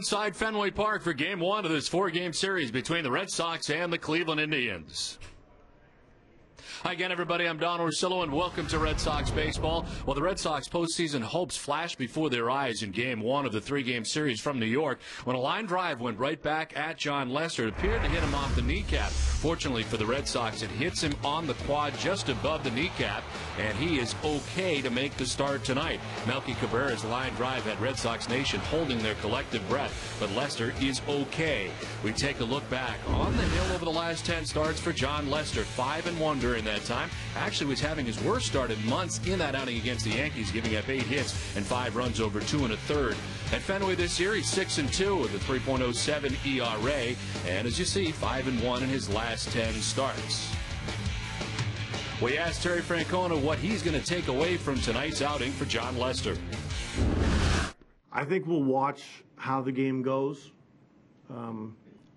inside Fenway Park for Game 1 of this 4-game series between the Red Sox and the Cleveland Indians. Hi again, everybody. I'm Don Orsillo, and welcome to Red Sox baseball. Well, the Red Sox postseason hopes flashed before their eyes in Game 1 of the 3-game series from New York when a line drive went right back at Jon Lester. It appeared to hit him off the kneecap. Fortunately for the Red Sox, it hits him on the quad just above the kneecap, and he is okay to make the start tonight. Melky Cabrera's line drive had Red Sox Nation holding their collective breath, but Lester is okay. We take a look back on the hill over the last 10 starts for Jon Lester, 5-1 during that time. Actually was having his worst start in months in that outing against the Yankees, giving up 8 hits and 5 runs over 2 1/3. At Fenway this year, he's 6-2 with a 3.07 ERA, and as you see, 5-1 in his last 10 starts. We asked Terry Francona what he's going to take away from tonight's outing for Jon Lester. I think we'll watch how the game goes.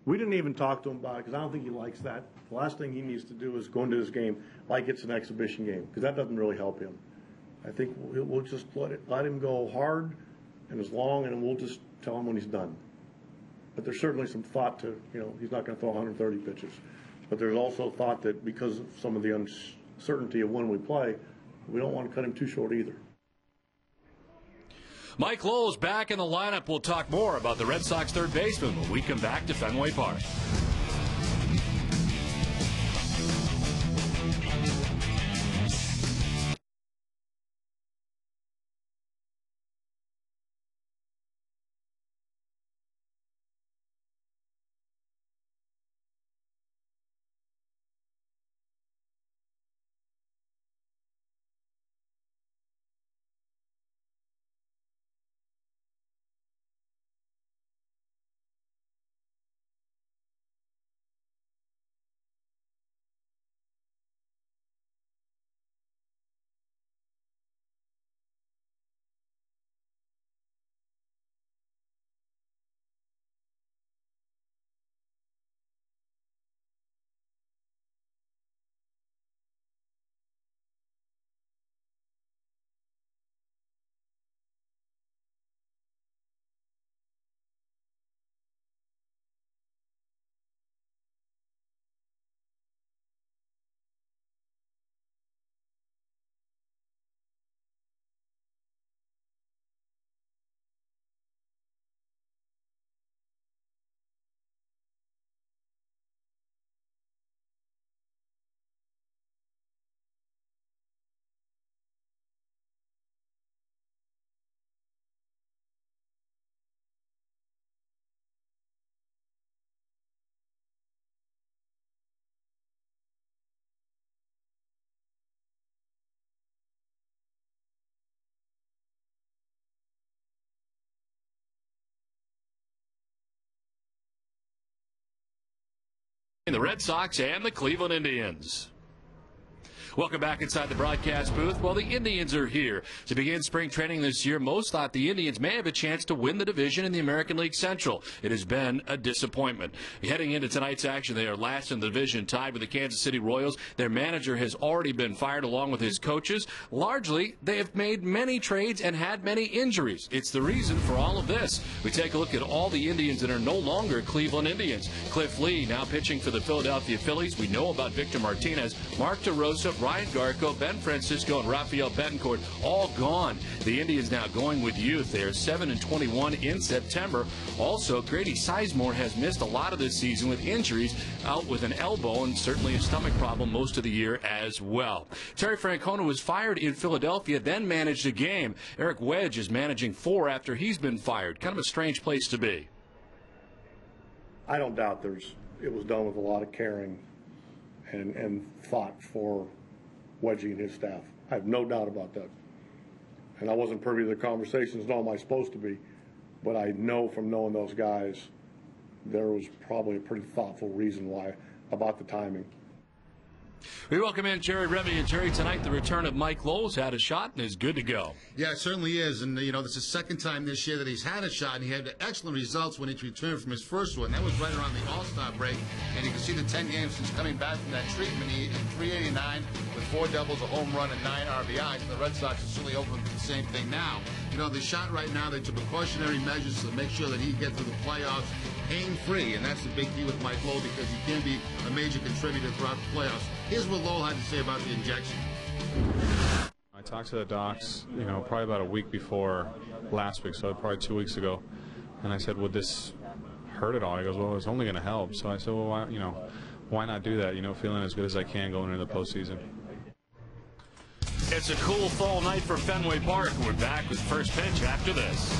We didn't even talk to him about it because I don't think he likes that. The last thing he needs to do is go into this game like it's an exhibition game, because that doesn't really help him. I think we'll just let him go hard and as long, and we'll just tell him when he's done. But there's certainly some thought to, he's not going to throw 130 pitches. But there's also thought that because of some of the uncertainty of when we play, we don't want to cut him too short either. Mike Lowell's back in the lineup. We'll talk more about the Red Sox third baseman when we come back to Fenway Park. The Red Sox and the Cleveland Indians. Welcome back inside the broadcast booth. Well, the Indians are here to begin spring training this year. Most thought the Indians may have a chance to win the division in the American League Central. It has been a disappointment. Heading into tonight's action, they are last in the division, tied with the Kansas City Royals. Their manager has already been fired along with his coaches. Largely, they have made many trades and had many injuries. It's the reason for all of this. We take a look at all the Indians that are no longer Cleveland Indians. Cliff Lee now pitching for the Philadelphia Phillies. We know about Victor Martinez, Mark DeRosa, Ryan Garco, Ben Francisco, and Rafael Betancourt all gone. The Indians now going with youth. They are 7-21 in September. Also, Grady Sizemore has missed a lot of this season with injuries, out with an elbow and certainly a stomach problem most of the year as well. Terry Francona was fired in Philadelphia, then managed a game. Eric Wedge is managing 4 after he's been fired. Kind of a strange place to be. I don't doubt it was done with a lot of caring and thought for Wedgie and his staff. I have no doubt about that. And I wasn't privy to the conversations, nor am I supposed to be, but I know from knowing those guys, there was probably a pretty thoughtful reason why about the timing. We welcome in Jerry Remy. And Jerry, tonight the return of Mike Lowell's had a shot and is good to go. Yeah, it certainly is. And, this is the second time this year that he's had a shot, and he had excellent results when he returned from his first one. That was right around the All-Star break. And you can see the 10 games since coming back from that treatment. He hit 389 with 4 doubles, a home run, and 9 RBIs. And the Red Sox are certainly open for the same thing now. you know, the shot right now, they took precautionary measures to make sure that he gets to the playoffs pain-free, and that's the big key with Mike Lowell because he can be a major contributor throughout the playoffs. Here's what Lowell had to say about the injection. I talked to the docs, you know, probably about a week before last week, so probably 2 weeks ago, and I said, would this hurt at all? He goes, well, it's only going to help. So I said, well, why not do that? You know, feeling as good as I can going into the postseason. It's a cool fall night for Fenway Park. We're back with first pitch after this.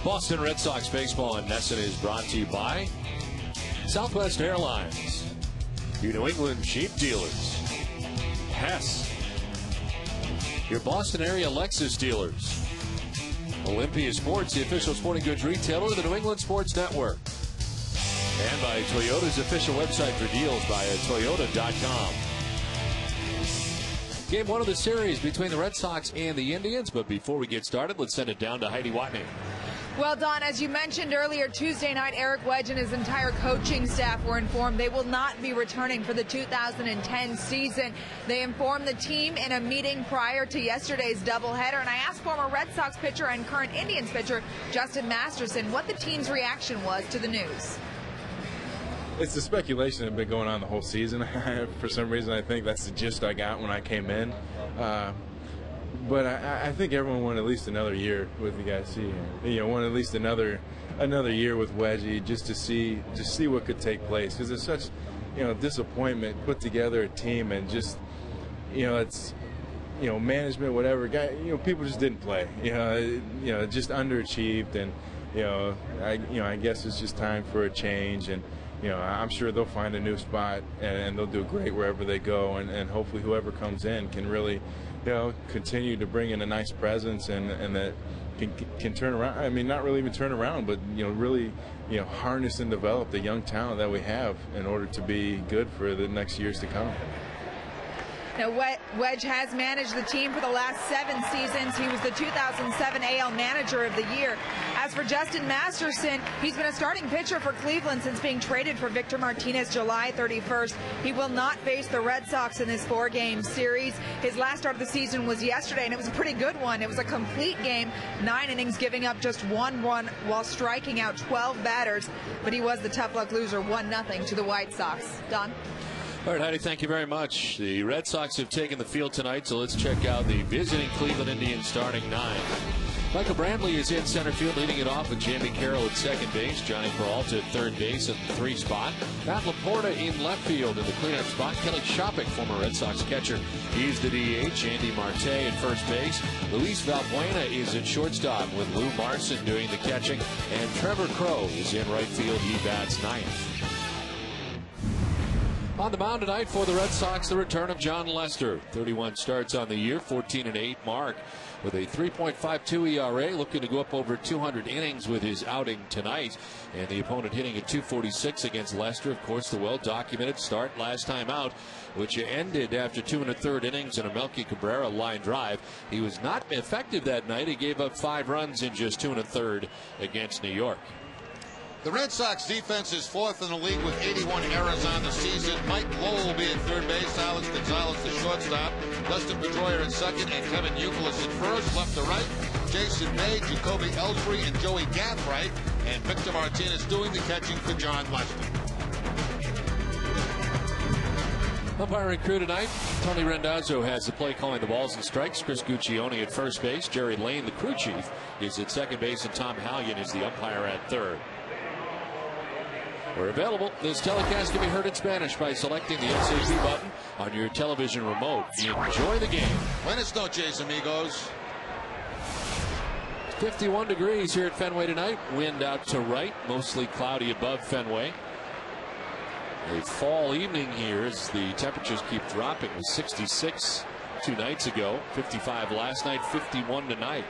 Boston Red Sox baseball in Nesson is brought to you by Southwest Airlines, your New England Jeep dealers, Hess, your Boston area Lexus dealers, Olympia Sports, the official sporting goods retailer of the New England Sports Network, and by Toyota's official website for deals via Toyota.com. Game one of the series between the Red Sox and the Indians, but before we get started, let's send it down to Heidi Watney. Well, Don, as you mentioned earlier, Tuesday night, Eric Wedge and his entire coaching staff were informed they will not be returning for the 2010 season. They informed the team in a meeting prior to yesterday's doubleheader, and I asked former Red Sox pitcher and current Indians pitcher Justin Masterson what the team's reaction was to the news. It's the speculation that had been going on the whole season. For some reason, I think that's the gist I got when I came in. But I think everyone wanted at least another year with the guys. Wanted at least another year with Wedgie just to see what could take place, because it's such disappointment. Put together a team and just it's management, whatever. People just didn't play. Just underachieved, and I guess it's just time for a change. And I'm sure they'll find a new spot and they'll do great wherever they go. And hopefully whoever comes in can really continue to bring in a nice presence and that can turn around. I mean, not really even turn around, but really harness and develop the young talent that we have in order to be good for the next years to come. Now, Wedge has managed the team for the last 7 seasons. He was the 2007 AL Manager of the Year. As for Justin Masterson, he's been a starting pitcher for Cleveland since being traded for Victor Martinez July 31st. He will not face the Red Sox in this 4-game series. His last start of the season was yesterday, and it was a pretty good one. It was a complete game, 9 innings, giving up just 1 run while striking out 12 batters. But he was the tough luck loser, 1-0 to the White Sox. Don? All right, Heidi, thank you very much. The Red Sox have taken the field tonight, so let's check out the visiting Cleveland Indians starting 9. Michael Brantley is in center field, leading it off with Jamie Carroll at second base, Johnny Peralta at third base in the 3 spot, Matt Laporta in left field in the cleanup spot, Kelly Shopik, former Red Sox catcher, he's the DH, Andy Marte at first base, Luis Valbuena is at shortstop with Lou Marson doing the catching, and Trevor Crowe is in right field, he bats 9th. On the mound tonight for the Red Sox, the return of John Lester. 31 starts on the year, 14-8 mark with a 3.52 ERA, looking to go up over 200 innings with his outing tonight. And the opponent hitting at 246 against Lester. Of course, the well-documented start last time out, which ended after 2 1/3 innings and a Melky Cabrera line drive. He was not effective that night. He gave up 5 runs in just 2 1/3 against New York. The Red Sox defense is 4th in the league with 81 errors on the season. Mike Lowell will be at third base, Alex Gonzalez the shortstop, Dustin Pedroia at second, and Kevin Youkilis at first. Left to right, Jason Bay, Jacoby Ellsbury, and Joey Gathright, and Victor Martinez doing the catching for John Lester. Umpiring crew tonight, Tony Rendazzo has the play calling the balls and strikes. Chris Guccione at first base. Jerry Lane, the crew chief, is at second base, and Tom Hallion is the umpire at third. We're available. This telecast can be heard in Spanish by selecting the SAP button on your television remote. Enjoy the game. Buenas noches, amigos. 51 degrees here at Fenway tonight. Wind out to right, mostly cloudy above Fenway. A fall evening here as the temperatures keep dropping. It was 66 2 nights ago, 55 last night, 51 tonight.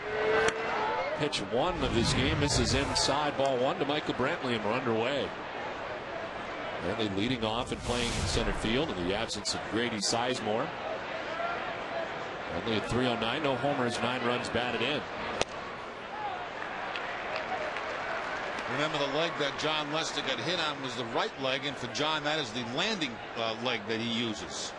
Pitch 1 of this game misses inside, ball 1 to Michael Brantley, and we're underway. Brantley leading off and playing in center field in the absence of Grady Sizemore. Brantley at 309, no homers, 9 runs batted in. Remember, the leg that John Lester got hit on was the right leg, and for John, that is the landing leg that he uses.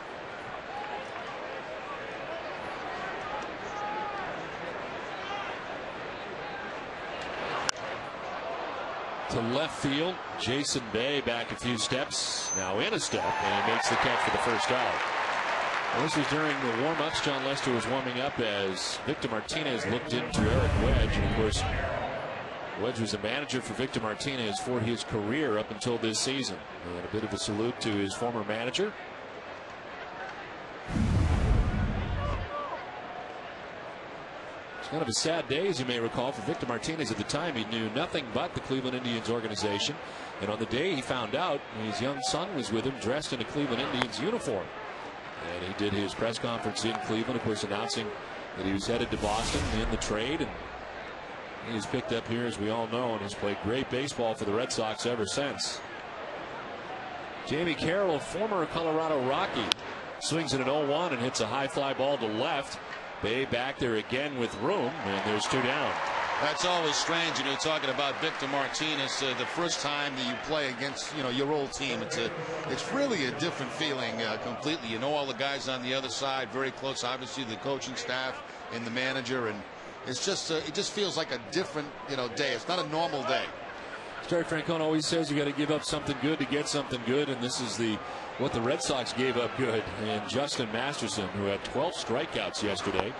To left field, Jason Bay back a few steps, now in a step, and he makes the catch for the first out. This was during the warm-ups. John Lester was warming up as Victor Martinez looked into Eric Wedge, and of course, Wedge was a manager for Victor Martinez for his career up until this season. And a bit of a salute to his former manager. It's kind of a sad day, as you may recall, for Victor Martinez. At the time, he knew nothing but the Cleveland Indians organization. And on the day he found out, his young son was with him dressed in a Cleveland Indians uniform. And he did his press conference in Cleveland, of course, announcing that he was headed to Boston in the trade. And he was picked up here, as we all know, and has played great baseball for the Red Sox ever since. Jamie Carroll, a former Colorado Rocky, swings at an 0-1 and hits a high fly ball to left. Bay back there again with room, and there's 2 down. That's always strange, and you're talking about Victor Martinez. The first time that you play against, your old team, it's really a different feeling completely. You know all the guys on the other side, very close, obviously the coaching staff and the manager, and it's just it just feels like a different day. It's not a normal day. Terry Francona always says you got to give up something good to get something good, and this is what the Red Sox gave up good. And Justin Masterson, who had 12 strikeouts yesterday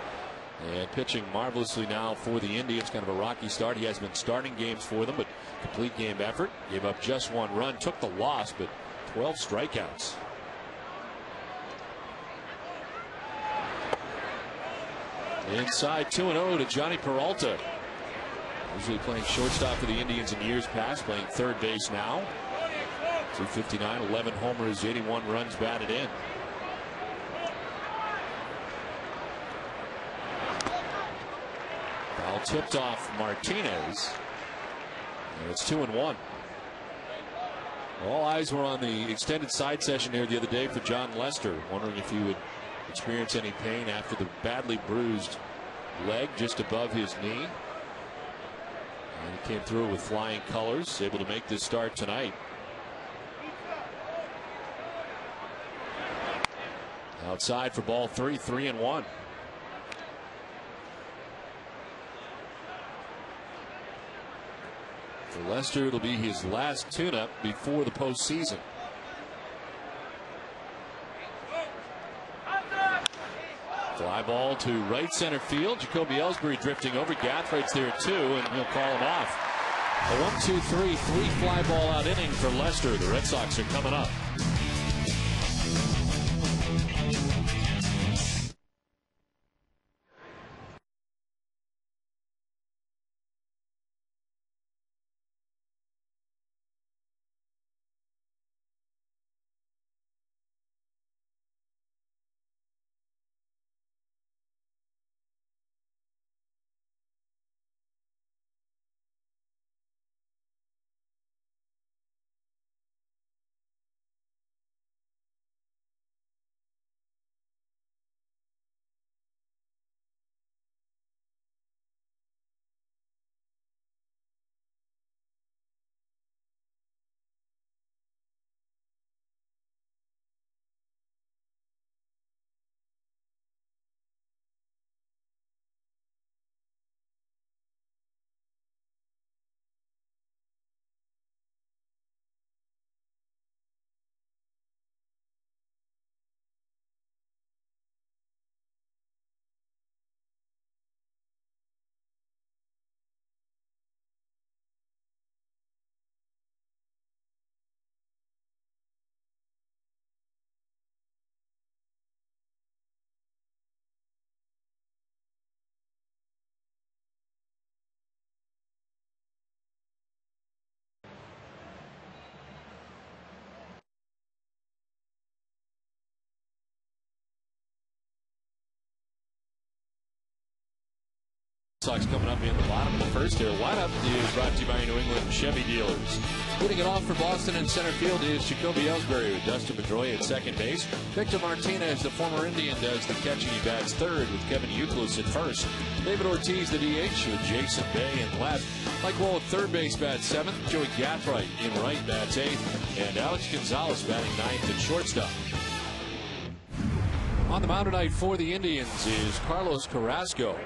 and pitching marvelously now for the Indians, kind of a rocky start. He has been starting games for them, but complete game effort. Gave up just 1 run, took the loss, but 12 strikeouts. Inside 2-0 to Johnny Peralta. Usually playing shortstop for the Indians in years past, playing third base now. 259, 11 homers, 81 runs batted in. Foul tipped off Martinez. And it's 2-1. All eyes were on the extended side session here the other day for John Lester, wondering if he would experience any pain after the badly bruised leg just above his knee. And he came through with flying colors, able to make this start tonight. Outside for ball 3, 3-1. For Lester, it'll be his last tune-up before the postseason. Fly ball to right center field. Jacoby Ellsbury drifting over. Gathridge's there too, and he'll call him off. A 1-2-3, 3 fly ball out inning for Lester. The Red Sox are coming up. Sox coming up in the bottom of the first here. Windup is brought to you by New England Chevy dealers. Leading it off for Boston in center field is Jacoby Ellsbury with Dustin Pedroia at second base. Victor Martinez, the former Indian, does the catching. He bats third with Kevin Youkilis at first. David Ortiz, the DH, with Jason Bay in left. Mike Wall at third base bats seventh. Joey Gathright in right bats eighth. And Alex Gonzalez batting ninth at shortstop. On the mound tonight for the Indians is Carlos Carrasco.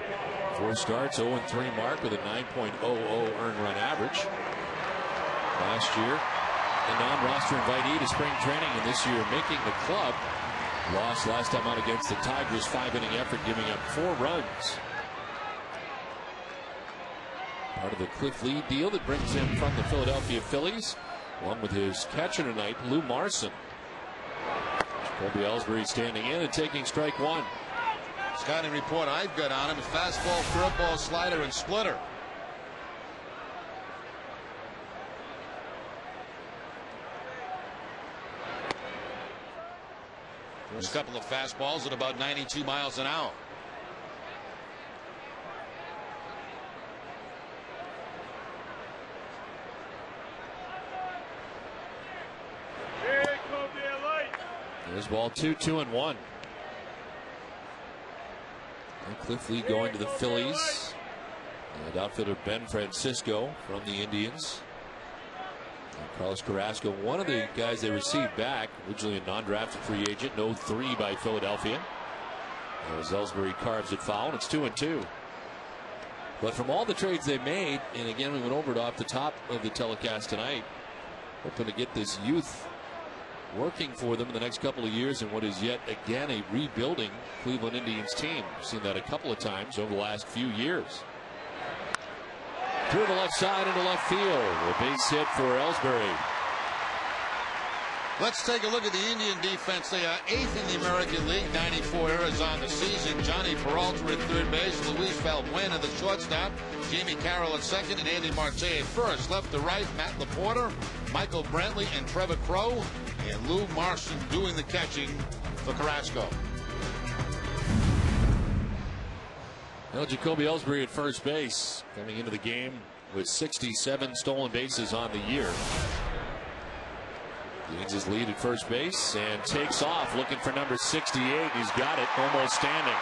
4 starts, 0-3 mark with a 9.00 earned run average. Last year, a non-roster invitee to spring training, and this year making the club. Lost last time out against the Tigers, 5-inning effort, giving up 4 runs. Part of the Cliff Lee deal that brings him from the Philadelphia Phillies, along with his catcher tonight, Lou Marson. Jacoby Ellsbury standing in and taking strike 1. Scouting report I've got on him: fastball, curveball, slider, and splitter. First couple of fastballs at about 92 miles an hour. There's ball 2, 2-1. Cliff Lee going to the Phillies. And outfielder Ben Francisco from the Indians. And Carlos Carrasco, one of the guys they received back, originally a non-drafted free agent, 0-3 by Philadelphia. As Ellsbury carves it foul, and it's 2-2. But from all the trades they made, and again we went over it off the top of the telecast tonight, hoping to get this youth working for them in the next couple of years in what is yet again a rebuilding Cleveland Indians team. We've seen that a couple of times over the last few years. Through the left side into left field. A base hit for Ellsbury. Let's take a look at the Indian defense. They are 8th in the American League, 94 errors on the season. Johnny Peralta at third base, Luis Valbuena at the shortstop, Jamie Carroll at second, and Andy Marte at first. Left to right, Matt Laporta, Michael Brantley, and Trevor Crowe, and Lou Marson doing the catching for Carrasco. Well, Jacoby Ellsbury at first base, coming into the game with 67 stolen bases on the year. Gains his lead at first base and takes off looking for number 68. He's got it, almost standing.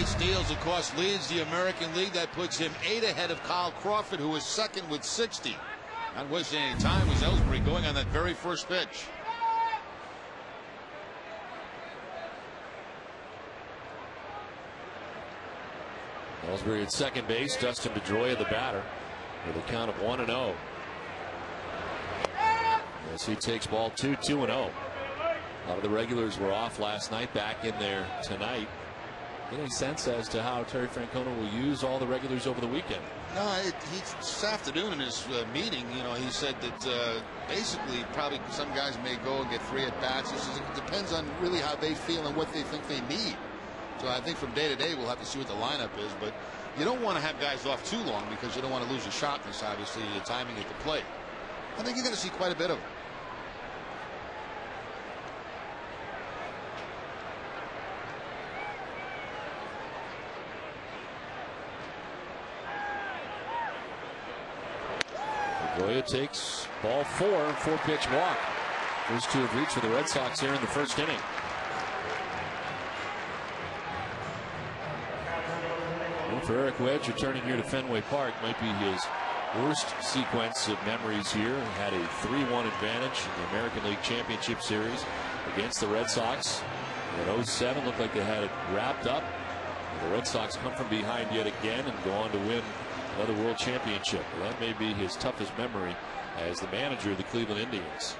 Steals, of course, leads the American League. That puts him 8 ahead of Kyle Crawford, who is second with 60. Not wasting any time was Ellsbury going on that very first pitch. Ellsbury at second base. Dustin Pedroia the batter with a count of 1-0. As he takes ball 2-2-0. A lot of the regulars were off last night, back in there tonight. Any sense as to how Terry Francona will use all the regulars over the weekend? No, this afternoon in his meeting, he said that basically probably some guys may go and get free at bats. He says it depends on really how they feel and what they think they need. So I think from day to day we'll have to see what the lineup is. But you don't want to have guys off too long because you don't want to lose your sharpness, obviously, your timing at the plate. I think you're going to see quite a bit of it. Pedroia takes ball 4-pitch walk. First two have reached for the Red Sox here in the first inning. Well, for Eric Wedge, returning here to Fenway Park might be his worst sequence of memories here. He had a 3-1 advantage in the American League Championship Series against the Red Sox. In 07, looked like they had it wrapped up. The Red Sox come from behind yet again and go on to win another World Championship. Well, that may be his toughest memory as the manager of the Cleveland Indians.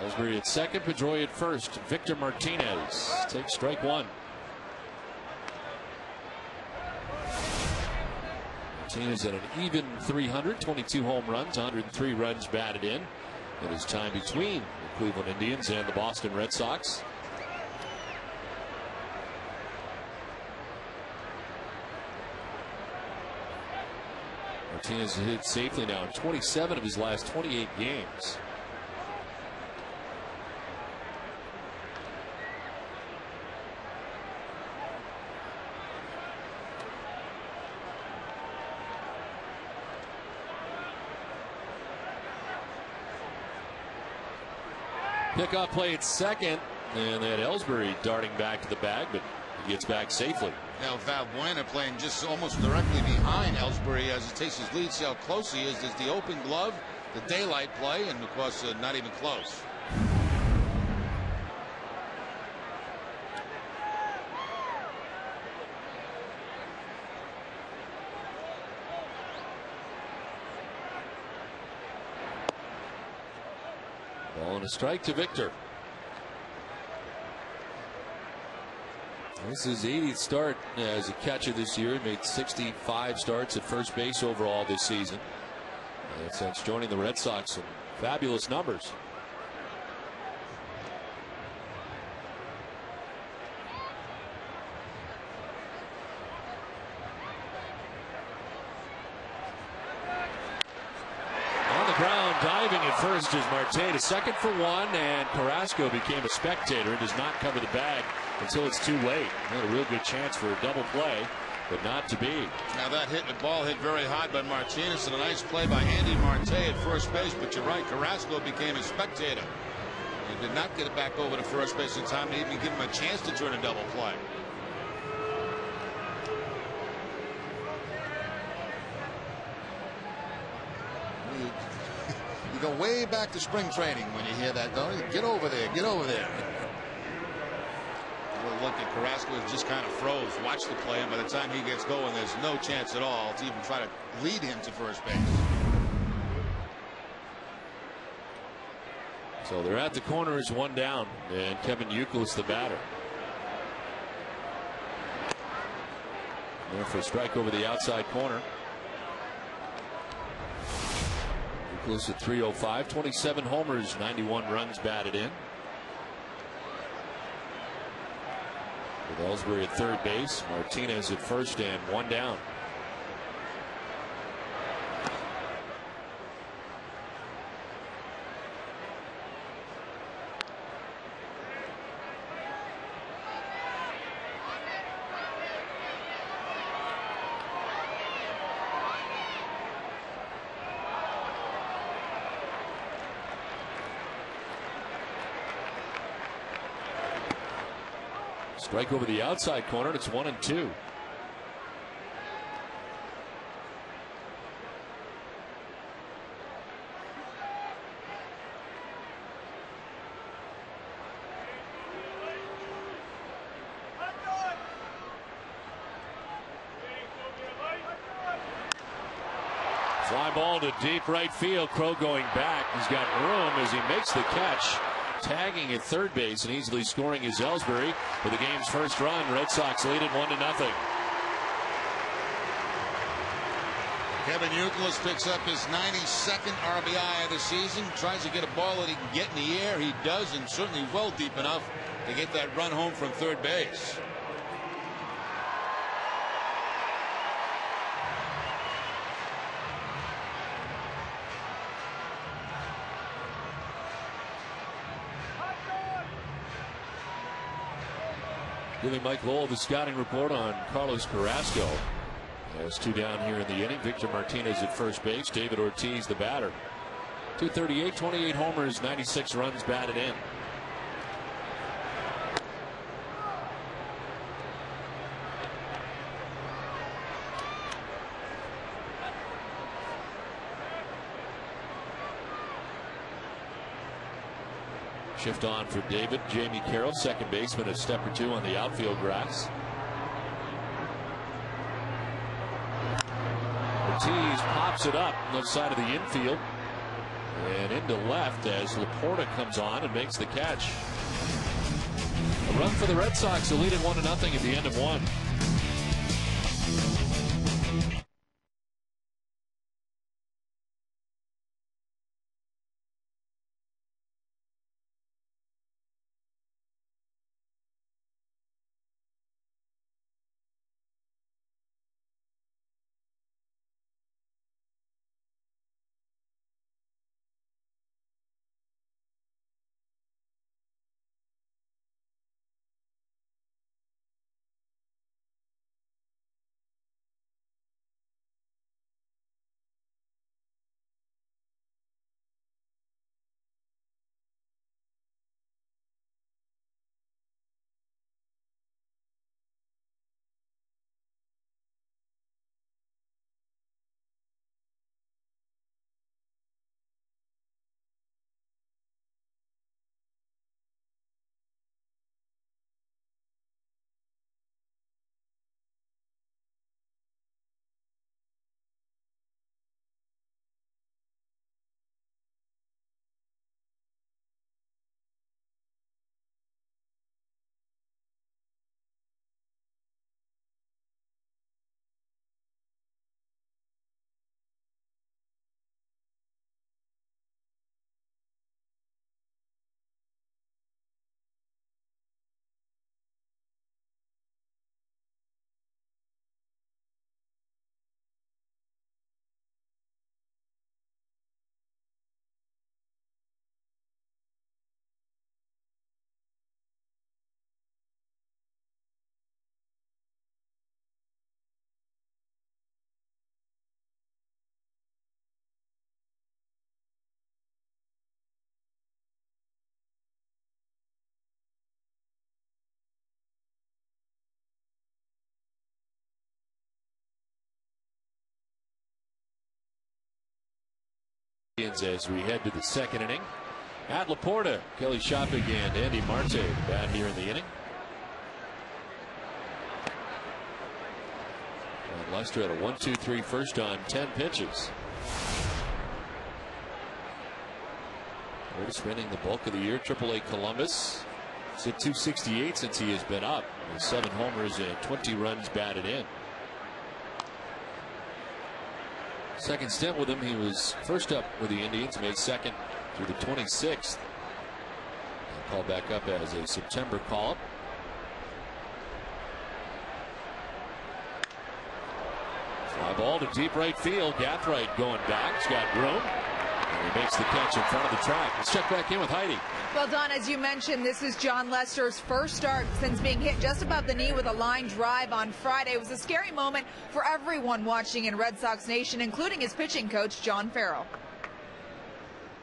Ellsbury at second, Pedroia at first. Victor Martinez takes strike one. Martinez at an even 300, 22 home runs, 103 runs batted in. It is time between the Cleveland Indians and the Boston Red Sox. Martinez hit safely now in 27 of his last 28 games. Pickoff play at second, and then Ellsbury darting back to the bag, but he gets back safely. Now Valbuena playing just almost directly behind Ellsbury as he takes his lead. See how close he is. There's the open glove, the daylight play, and of course not even close. Ball and a strike to Victor. This is his 80th start as a catcher this year. He made 65 starts at first base overall this season. And since joining the Red Sox, some fabulous numbers. Diving at first is Marte to second for one, and Carrasco became a spectator and does not cover the bag until it's too late. He had a real good chance for a double play, but not to be. Now that ball hit very hard by Martinez, and a nice play by Andy Marte at first base. But you're right, Carrasco became a spectator. He did not get it back over to first base in time to even give him a chance to turn a double play. You go way back to spring training when you hear that, don't you? Get over there, get over there. A little look at Carrasco is just kind of froze. Watch the play, and by the time he gets going, there's no chance at all to even try to lead him to first base. So they're at the corners, one down, and Kevin Youkilis the batter. There for a strike over the outside corner. Close at 305, 27 homers, 91 runs batted in. With Ellsbury at third base, Martinez at first, and one down. Strike over the outside corner, and it's 1-2. Fly ball to deep right field. Crow going back. He's got room as he makes the catch. Tagging at third base and easily scoring is Ellsbury for the game's first run. Red Sox lead it 1-0. Kevin Youkilis picks up his 92nd RBI of the season. Tries to get a ball that he can get in the air. He does, and certainly well deep enough to get that run home from third base. Giving Mike Lowell the scouting report on Carlos Carrasco. There's two down here in the inning. Victor Martinez at first base. David Ortiz the batter. 238, 28 homers, 96 runs batted in. Shift on for David. Jamie Carroll, second baseman, a step or two on the outfield grass. Ortiz pops it up left side of the infield and into left as Laporta comes on and makes the catch. A run for the Red Sox to lead it 1-0 at the end of one. As we head to the second inning, at Laporta, Kelly Shopping and Andy Marte bat here in the inning. And Lester had a 1-2-3 first on 10 pitches. We're spending the bulk of the year. AAA Columbus. He's hit 268 since he has been up. With 7 homers and 20 runs batted in. Second stint with him, he was first up with the Indians, May 2nd through the 26th. Called back up as a September call-up. Fly ball to deep right field. Gathright going back. He's got room. And he makes the catch in front of the track. Let's check back in with Heidi. Well, Don, as you mentioned, this is John Lester's first start since being hit just above the knee with a line drive on Friday. It was a scary moment for everyone watching in Red Sox Nation, including his pitching coach, John Farrell.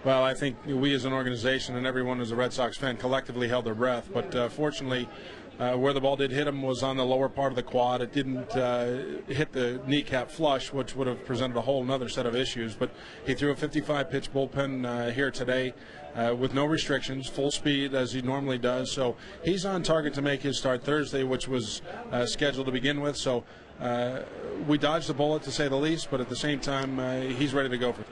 Well, I think we as an organization and everyone as a Red Sox fan collectively held their breath, but fortunately Where the ball did hit him was on the lower part of the quad. It didn't hit the kneecap flush, which would have presented a whole another set of issues. But he threw a 55-pitch bullpen here today with no restrictions, full speed as he normally does. So he's on target to make his start Thursday, which was scheduled to begin with. So we dodged the bullet, to say the least, but at the same time, he's ready to go for it.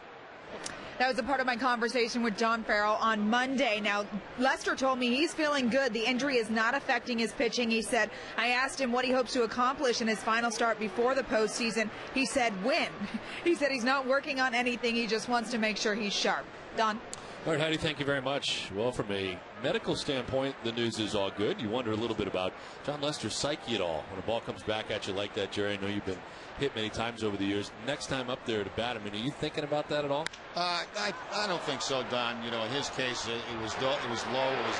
That was a part of my conversation with John Farrell on Monday. Now, Lester told me he's feeling good. The injury is not affecting his pitching. He said, I asked him what he hopes to accomplish in his final start before the postseason. He said, win. He said he's not working on anything. He just wants to make sure he's sharp. Don? All right, Heidi, thank you very much. Well, from a medical standpoint, the news is all good. You wonder a little bit about John Lester's psyche at all. When a ball comes back at you like that, Jerry, I know you've been hit many times over the years. Next time up there to bat him, are you thinking about that at all? I don't think so, Don. You know, in his case, it was low, it was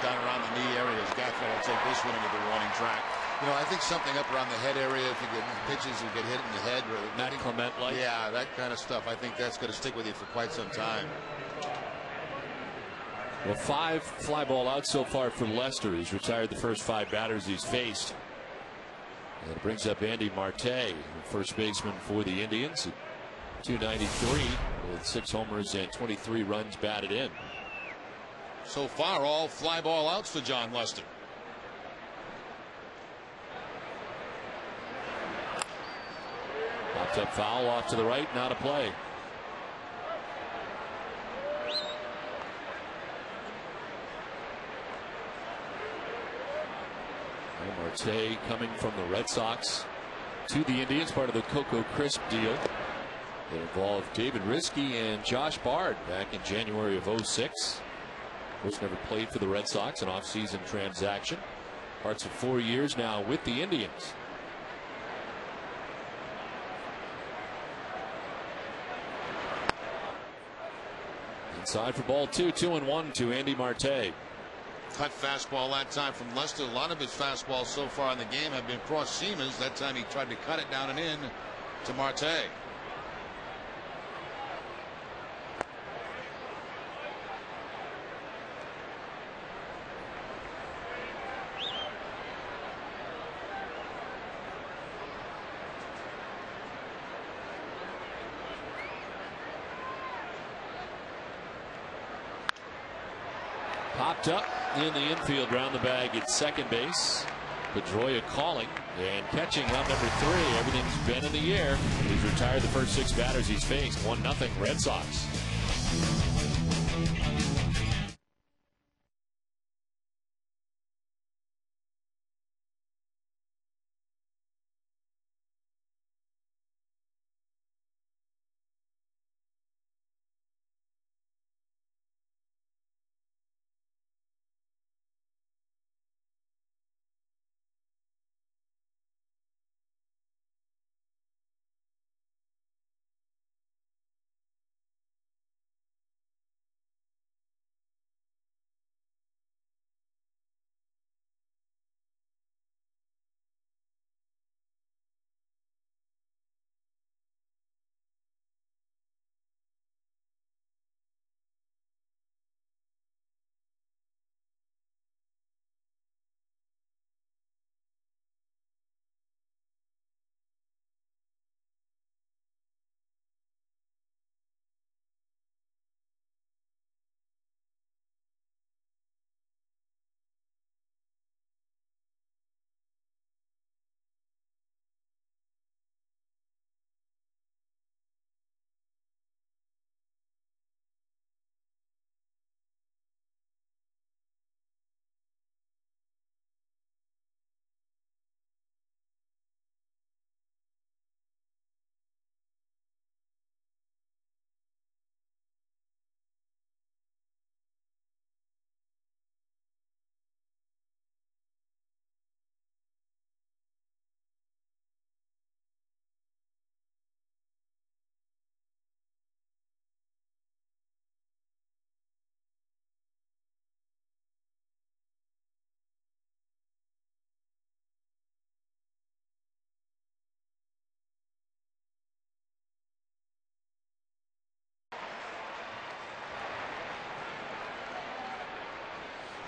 down around the knee area. His guy will take this one into the warning track. You know, I think something up around the head area, if you get pitches you get hit in the head. Matt Clement-like? Yeah, that kind of stuff. I think that's going to stick with you for quite some time. Well, 5 fly ball outs so far for Lester. He's retired the first 5 batters he's faced. And it brings up Andy Marte, first baseman for the Indians, at 293 with 6 homers and 23 runs batted in. So far, all fly ball outs for John Lester. Popped up foul off to the right, not a play. Marte coming from the Red Sox to the Indians, part of the Coco Crisp deal. It involved David Riskey and Josh Bard back in January of '06. Both never played for the Red Sox, an off-season transaction. Parts of 4 years now with the Indians. Inside for ball 2, 2-1 to Andy Marte. Cut fastball that time from Lester. A lot of his fastballs so far in the game have been cross seamers. That time he tried to cut it down and in to Marte. Popped up in the infield, round the bag at second base. Pedroia calling and catching out number 3. Everything's been in the air. He's retired the first 6 batters he's faced. 1-0 Red Sox.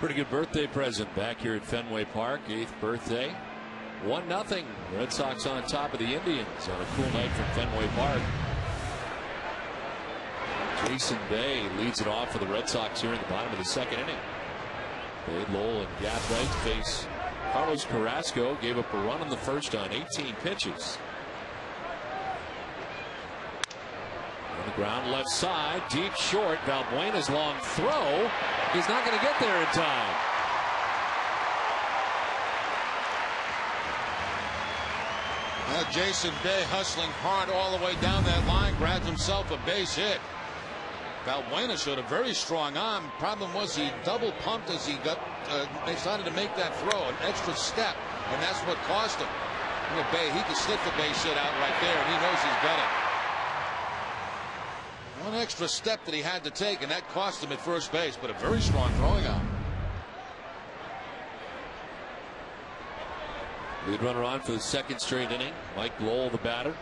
Pretty good birthday present back here at Fenway Park. 8th birthday. 1-0. Red Sox on top of the Indians on a cool night from Fenway Park. Jason Bay leads it off for the Red Sox here in the bottom of the second inning. Bay, Lowell, and Gathright face Carlos Carrasco. Gave up a run in the first on 18 pitches. On the ground, left side, deep short. Valbuena's long throw. He's not going to get there in time. Jason Bay hustling hard all the way down that line, grabs himself a base hit. Valbuena showed a very strong arm. Problem was he double pumped as he decided to make that throw, an extra step, and that's what cost him. Bay, he can sniff the base hit out right there, and he knows he's got it. One extra step that he had to take, and that cost him at first base, but a very strong throwing arm. Lead runner on for the second straight inning. Mike Lowell, the batter,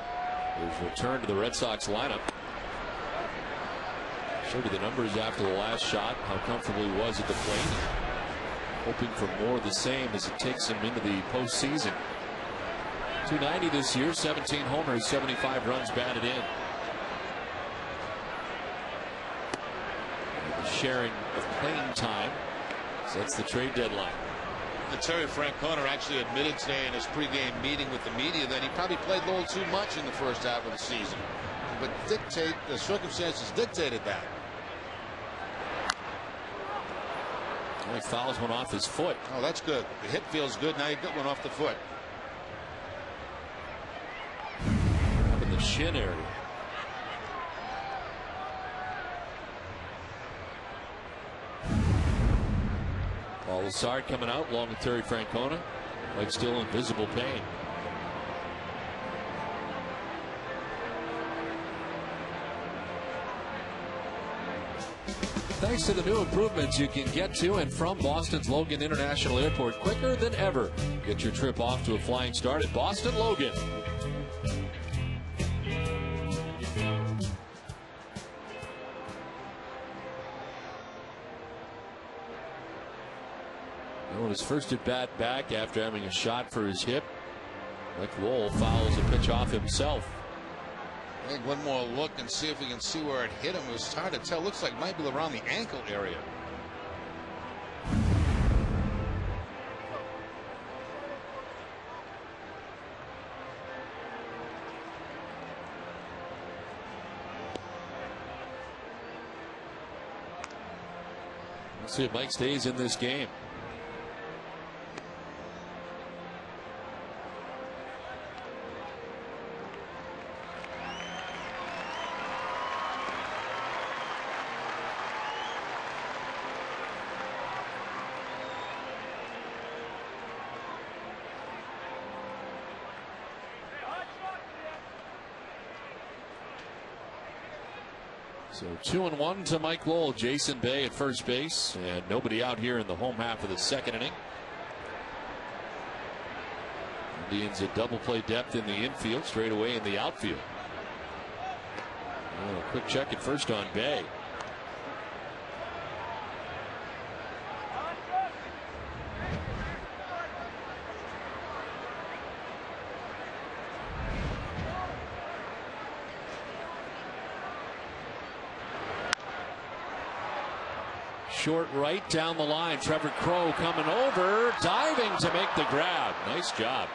is returned to the Red Sox lineup. Showed you the numbers after the last shot, how comfortable he was at the plate. Hoping for more of the same as it takes him into the postseason. .290 this year, 17 homers, 75 runs batted in. And the sharing of playing time, so that's the trade deadline. Terry Francona actually admitted today in his pregame meeting with the media that he probably played a little too much in the first half of the season. But the circumstances dictated that. He fouls one off his foot. Oh, that's good. The hit feels good. Now you got one off the foot. Up in the shin area. Paul Lessard coming out along with Terry Francona, like still in visible pain. Thanks to the new improvements, you can get to and from Boston's Logan International Airport quicker than ever. Get your trip off to a flying start at Boston Logan. On his first at bat back after having a shot for his hip, Mike Lowell fouls a pitch off himself. I think one more look and see if we can see where it hit him. It was hard to tell. Looks like it might be around the ankle area. Let's see if Mike stays in this game. So 2-1 to Mike Lowell. Jason Bay at first base, and nobody out here in the home half of the second inning. Indians at double play depth in the infield, straight away in the outfield. Oh, a quick check at first on Bay. Short right down the line. Trevor Crowe coming over, diving to make the grab. Nice job.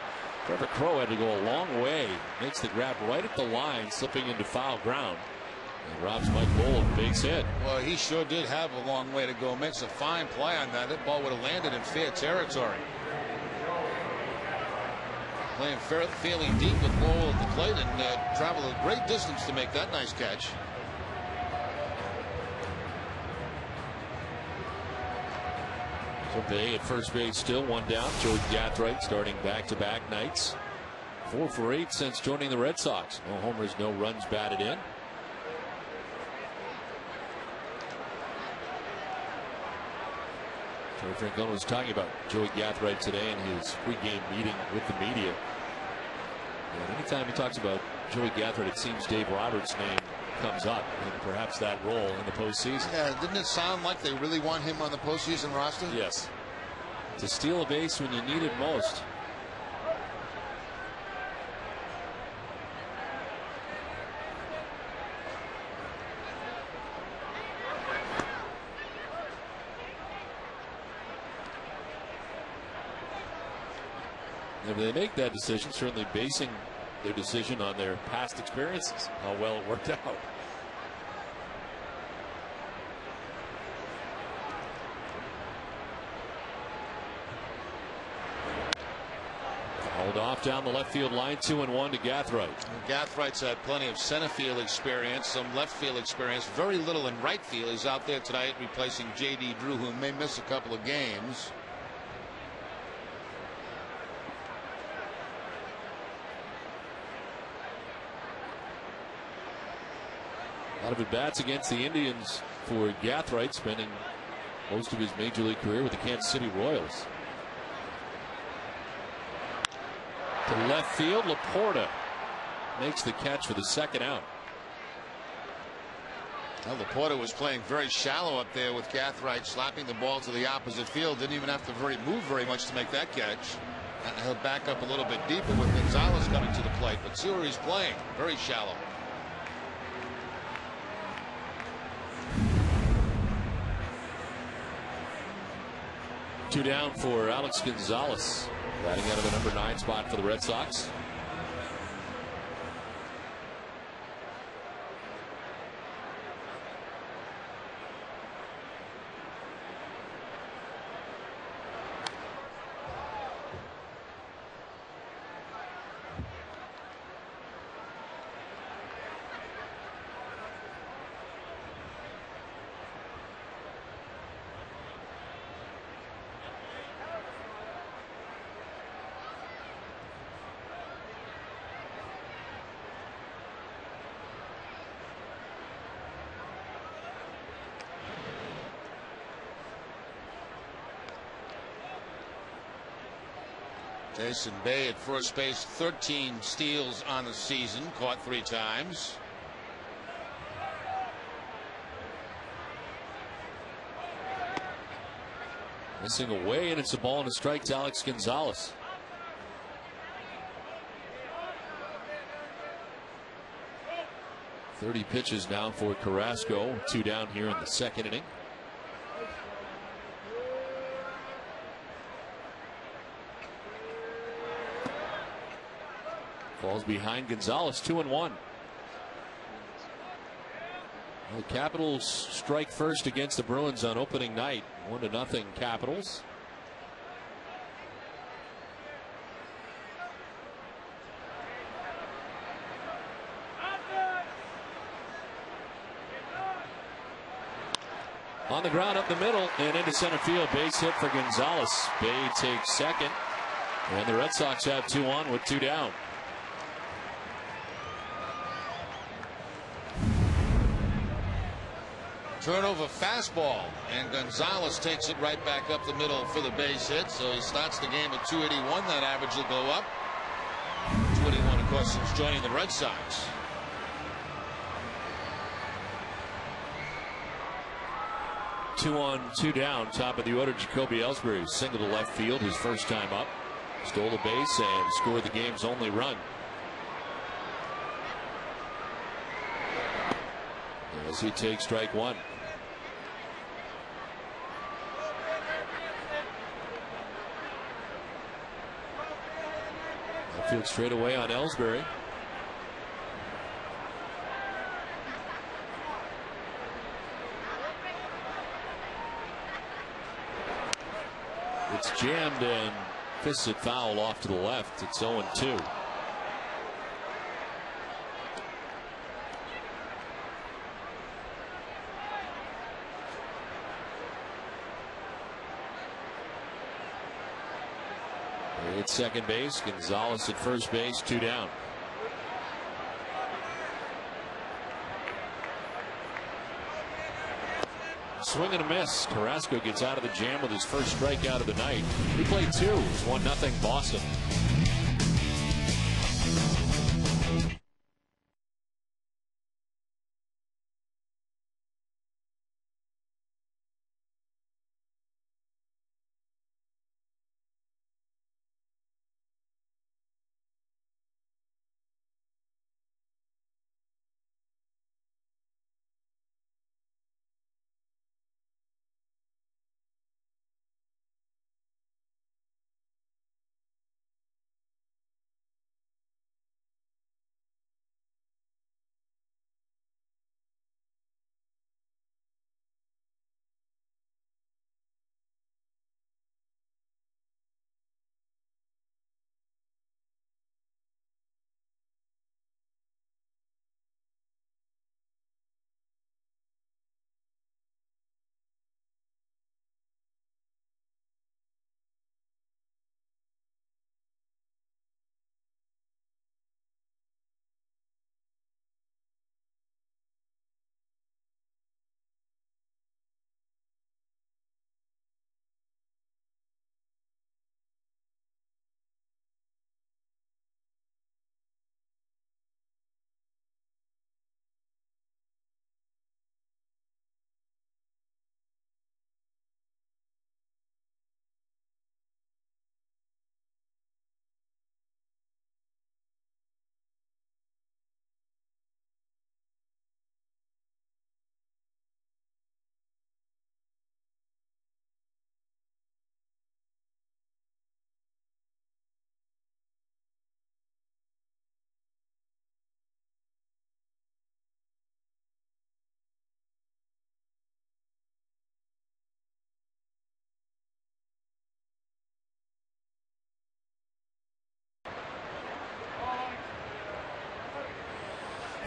Trevor Crowe had to go a long way. Makes the grab right at the line, slipping into foul ground. And robs Mike Lowell of a base hit. Well, he sure did have a long way to go. Makes a fine play on that. That ball would have landed in fair territory. Playing fairly deep with Lowell at the plate and traveled a great distance to make that nice catch. So Bay at first base, still one down. Joey Gathright starting back-to-back nights. 4 for 8 since joining the Red Sox. No homers, no runs batted in. Terry Francona was talking about Joey Gathright today in his pregame meeting with the media. And anytime he talks about Joey Gathright, it seems Dave Roberts' name comes up, and perhaps that role in the postseason. Yeah, didn't it sound like they really want him on the postseason roster? Yes. To steal a base when you need it most. If they make that decision, certainly basing their decision on their past experiences, how well it worked out. Hauled off down the left field line, 2-1 to Gathright. Gathwright's had plenty of center field experience, some left field experience, very little in right field. He's out there tonight replacing J.D. Drew, who may miss a couple of games. A lot of at-bats against the Indians for Gathright, spending most of his major league career with the Kansas City Royals. To left field, Laporta makes the catch for the second out. Well, Laporta was playing very shallow up there with Gathright slapping the ball to the opposite field. Didn't even have to move very much to make that catch. And he'll back up a little bit deeper with Gonzalez coming to the plate. But see where he's playing. Very shallow. Two down for Alex Gonzalez, batting out of the number 9 spot for the Red Sox. Jason Bay at first base, 13 steals on the season, caught 3 times. Missing away, and it's a ball and a strike to Alex Gonzalez. .30 pitches now for Carrasco. 2 down here in the second inning. Falls behind Gonzalez, 2-1. The Capitals strike first against the Bruins on opening night, 1-0 Capitals. On the ground up the middle and into center field, base hit for Gonzalez. Bay takes second, and the Red Sox have 2 on with 2 down. Turnover fastball, and Gonzalez takes it right back up the middle for the base hit. So he starts the game at 281. That average will go up. 281, of course, since joining the Red Sox. Two on, 2 down. Top of the order, Jacoby Ellsbury single to left field, his first time up. Stole the base and scored the game's only run. As he takes strike 1. Field straight away on Ellsbury. It's jammed and fisted foul off to the left. It's 0-2. At second base, Gonzalez at first base, 2 down. Swing and a miss. Carrasco gets out of the jam with his first strikeout of the night. He played 2. It's 1-0 Boston.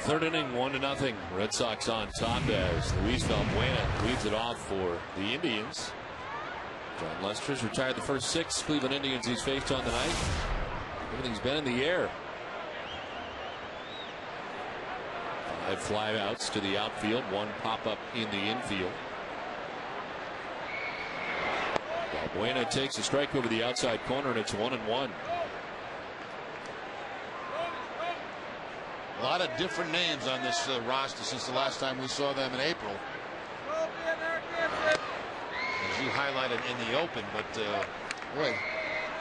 Third inning, 1-0. Red Sox on top as Luis Valbuena leads it off for the Indians. John Lester's retired the first 6 Cleveland Indians he's faced on the night. Everything's been in the air. 5 flyouts to the outfield, 1 pop-up in the infield. Valbuena takes a strike over the outside corner, and it's 1-1. A lot of different names on this roster since the last time we saw them in April, as you highlighted in the open, but boy,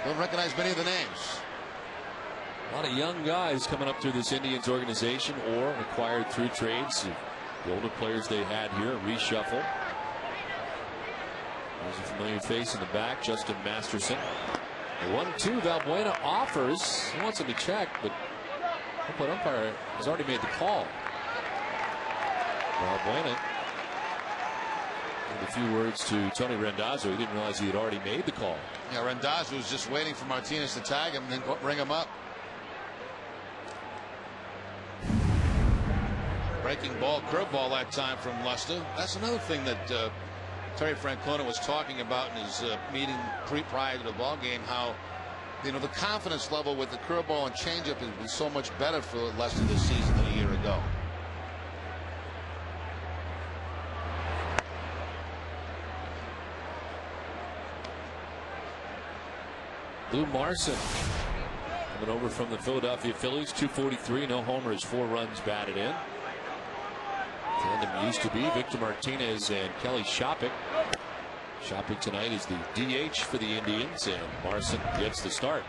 don't recognize many of the names. A lot of young guys coming up through this Indians organization or acquired through trades. The older players they had here, a reshuffle. There's a familiar face in the back, Justin Masterson. The 1-2, Valbuena offers. He wants him to check, but the umpire has already made the call. Valbuena, with a few words to Tony Randazzo, he didn't realize he had already made the call. Yeah, Randazzo was just waiting for Martinez to tag him and then bring him up. Breaking ball, curveball that time from Lester. That's another thing that Terry Francona was talking about in his meeting prior to the ball game, how the confidence level with the curveball and changeup has been so much better for Lester this season than a year ago. Lou Marson coming over from the Philadelphia Phillies, 243, no homers, 4 runs batted in. Tandem used to be Victor Martinez and Kelly Shoppach. Shoppach tonight is the DH for the Indians, and Marson gets the start.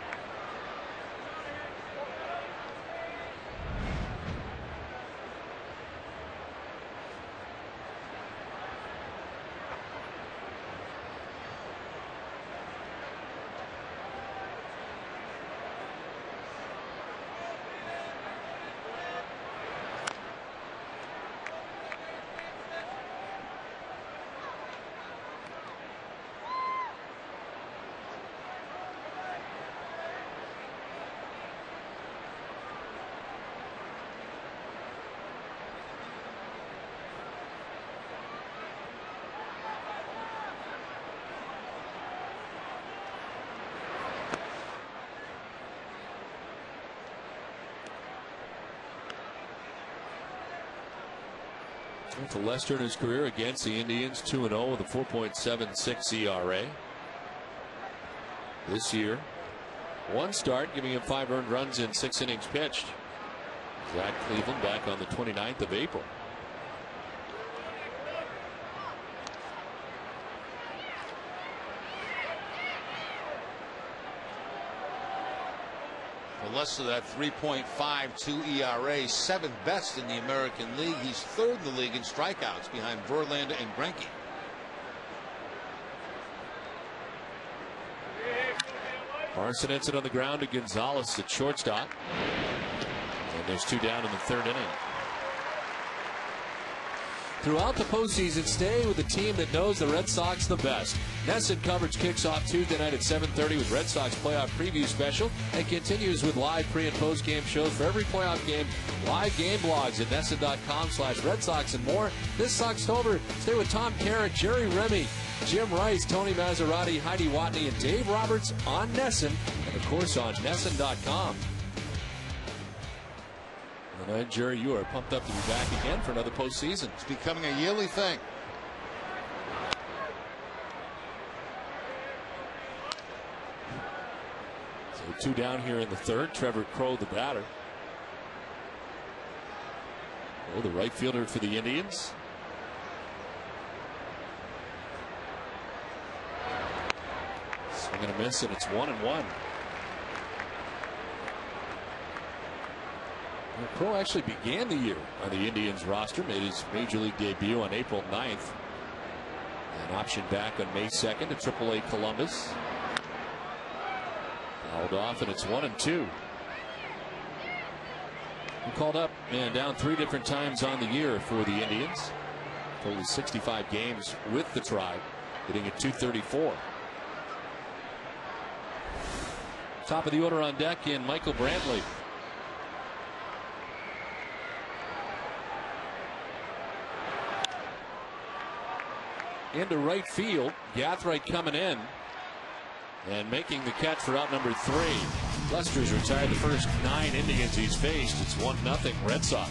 To Lester in his career against the Indians, 2-0 with a 4.76 ERA. This year, 1 start, giving him 5 earned runs in 6 innings pitched. Zach Cleveland back on the 29th of April. Lester, that 3.52 ERA, 7th best in the American League. He's 3rd in the league in strikeouts behind Verlander and Greinke. Marson hits it on the ground to Gonzalez at shortstop. And there's 2 down in the 3rd inning. Throughout the postseason, stay with the team that knows the Red Sox the best. NESN coverage kicks off Tuesday night at 7:30 with Red Sox playoff preview special and continues with live pre- and post-game shows for every playoff game, live game blogs at NESN.com/Red Sox and more. This Soxtober, stay with Tom Carrick, Jerry Remy, Jim Rice, Tony Maserati, Heidi Watney, and Dave Roberts on NESN, and of course on NESN.com. Tonight, Jerry, you are pumped up to be back again for another postseason. It's becoming a yearly thing. So 2 down here in the 3rd. Trevor Crow, the batter. Oh, the right fielder for the Indians. Swing and a miss, and it's 1-1. Crow actually began the year on the Indians roster, made his major league debut on April 9th. An option back on May 2nd to AAA Columbus. Fouled off, and it's 1-2. He called up and down 3 different times on the year for the Indians. Total 65 games with the Tribe, hitting at .234. Top of the order on deck in Michael Brantley. into right field. Gathright coming in and making the catch for out number 3. Lester's retired the first 9 Indians he's faced. It's 1-0 Red Sox.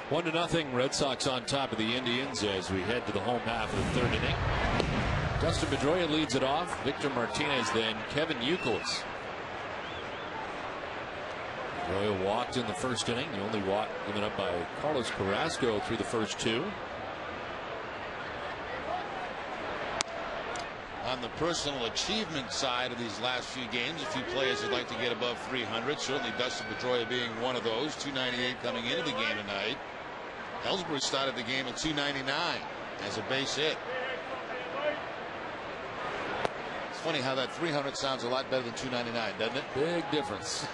One to nothing, Red Sox on top of the Indians as we head to the home half of the 3rd inning. Dustin Pedroia leads it off. Victor Martinez, then Kevin Youkilis. Pedroia walked in the 1st inning. The only walk given up by Carlos Carrasco through the first 2. On the personal achievement side of these last few games, a few players would like to get above 300. Certainly Dustin Pedroia being one of those. 298 coming into the game tonight. Ellsbury started the game at 299 as a base hit. It's funny how that 300 sounds a lot better than 299, doesn't it? Big difference.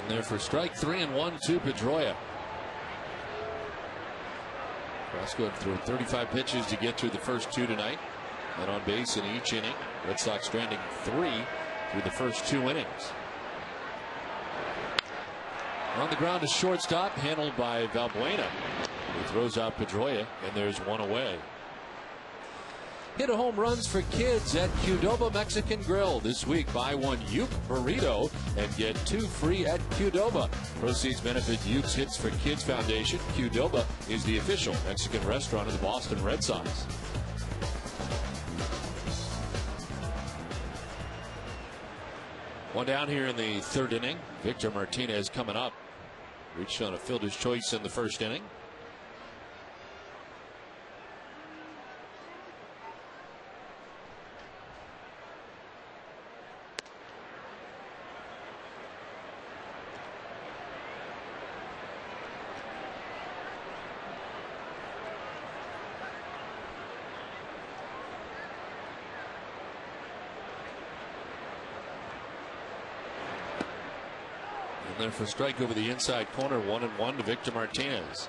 In there for strike 3 and 1 to Pedroia. Carrasco had thrown 35 pitches to get through the first 2 tonight. And on base in each inning. Red Sox stranding 3 through the first 2 innings. On the ground to shortstop, handled by Valbuena. He throws out Pedroia, and there's one away. Hit a home runs for kids at Qdoba Mexican Grill. This week, buy one Uke burrito and get 2 free at Qdoba. Proceeds benefit Uke's Hits for Kids Foundation. Qdoba is the official Mexican restaurant of the Boston Red Sox. One down here in the 3rd inning. Victor Martinez coming up. Reached on a fielder's choice in the 1st inning. There for strike over the inside corner, 1-1 to Victor Martinez.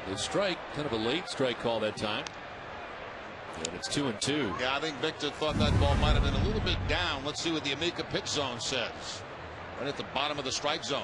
The strike, kind of a late strike call that time. And it's 2-2. Yeah, I think Victor thought that ball might have been a little bit down. Let's see what the Amica pitch zone says. Right at the bottom of the strike zone.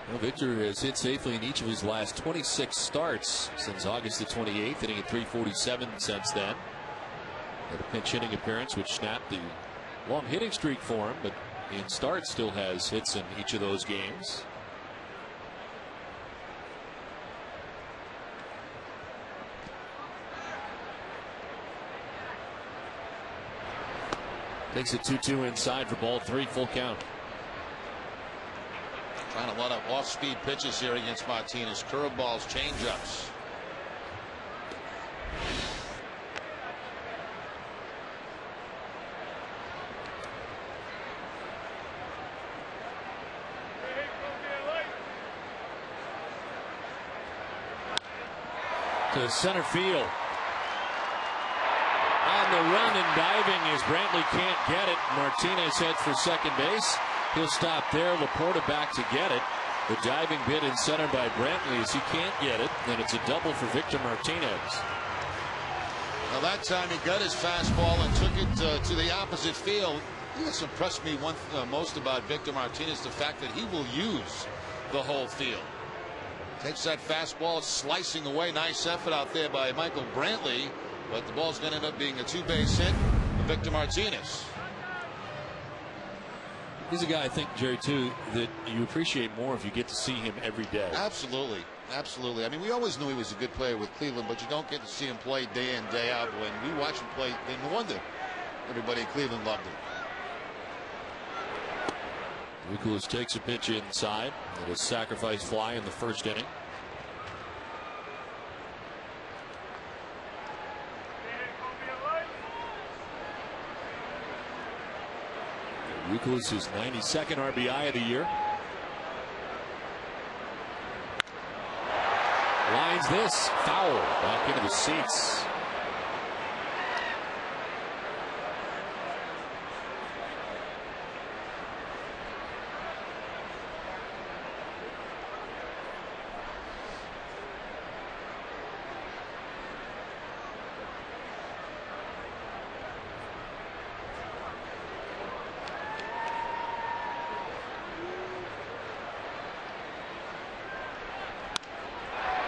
Well, Victor has hit safely in each of his last 26 starts since August the 28th, hitting at .347 since then. Had a pinch hitting appearance which snapped the long hitting streak for him, but in starts still has hits in each of those games. Takes it 2-2 inside for ball 3, full count. Trying a lot of off-speed pitches here against Martinez. Curveballs, changeups. To center field. On the run and diving as Brantley can't get it. Martinez heads for second base. He'll stop there. Laporta back to get it. The diving bid in center by Brantley as he can't get it. And it's a double for Victor Martinez. Now that time he got his fastball and took it to the opposite field. What's impressed me most about Victor Martinez, the fact that he will use the whole field. Takes that fastball, slicing away. Nice effort out there by Michael Brantley. But the ball's going to end up being a two-base hit for Victor Martinez. He's a guy, I think, Jerry, too, that you appreciate more if you get to see him every day. Absolutely. Absolutely. I mean, we always knew he was a good player with Cleveland, but you don't get to see him play day in, day out. When we watch him play, then no wonder everybody in Cleveland loved him. Nicholas takes a pitch inside. It is sacrifice fly in the first inning. Nicholas is 92nd RBI of the year. Lines this foul back into the seats.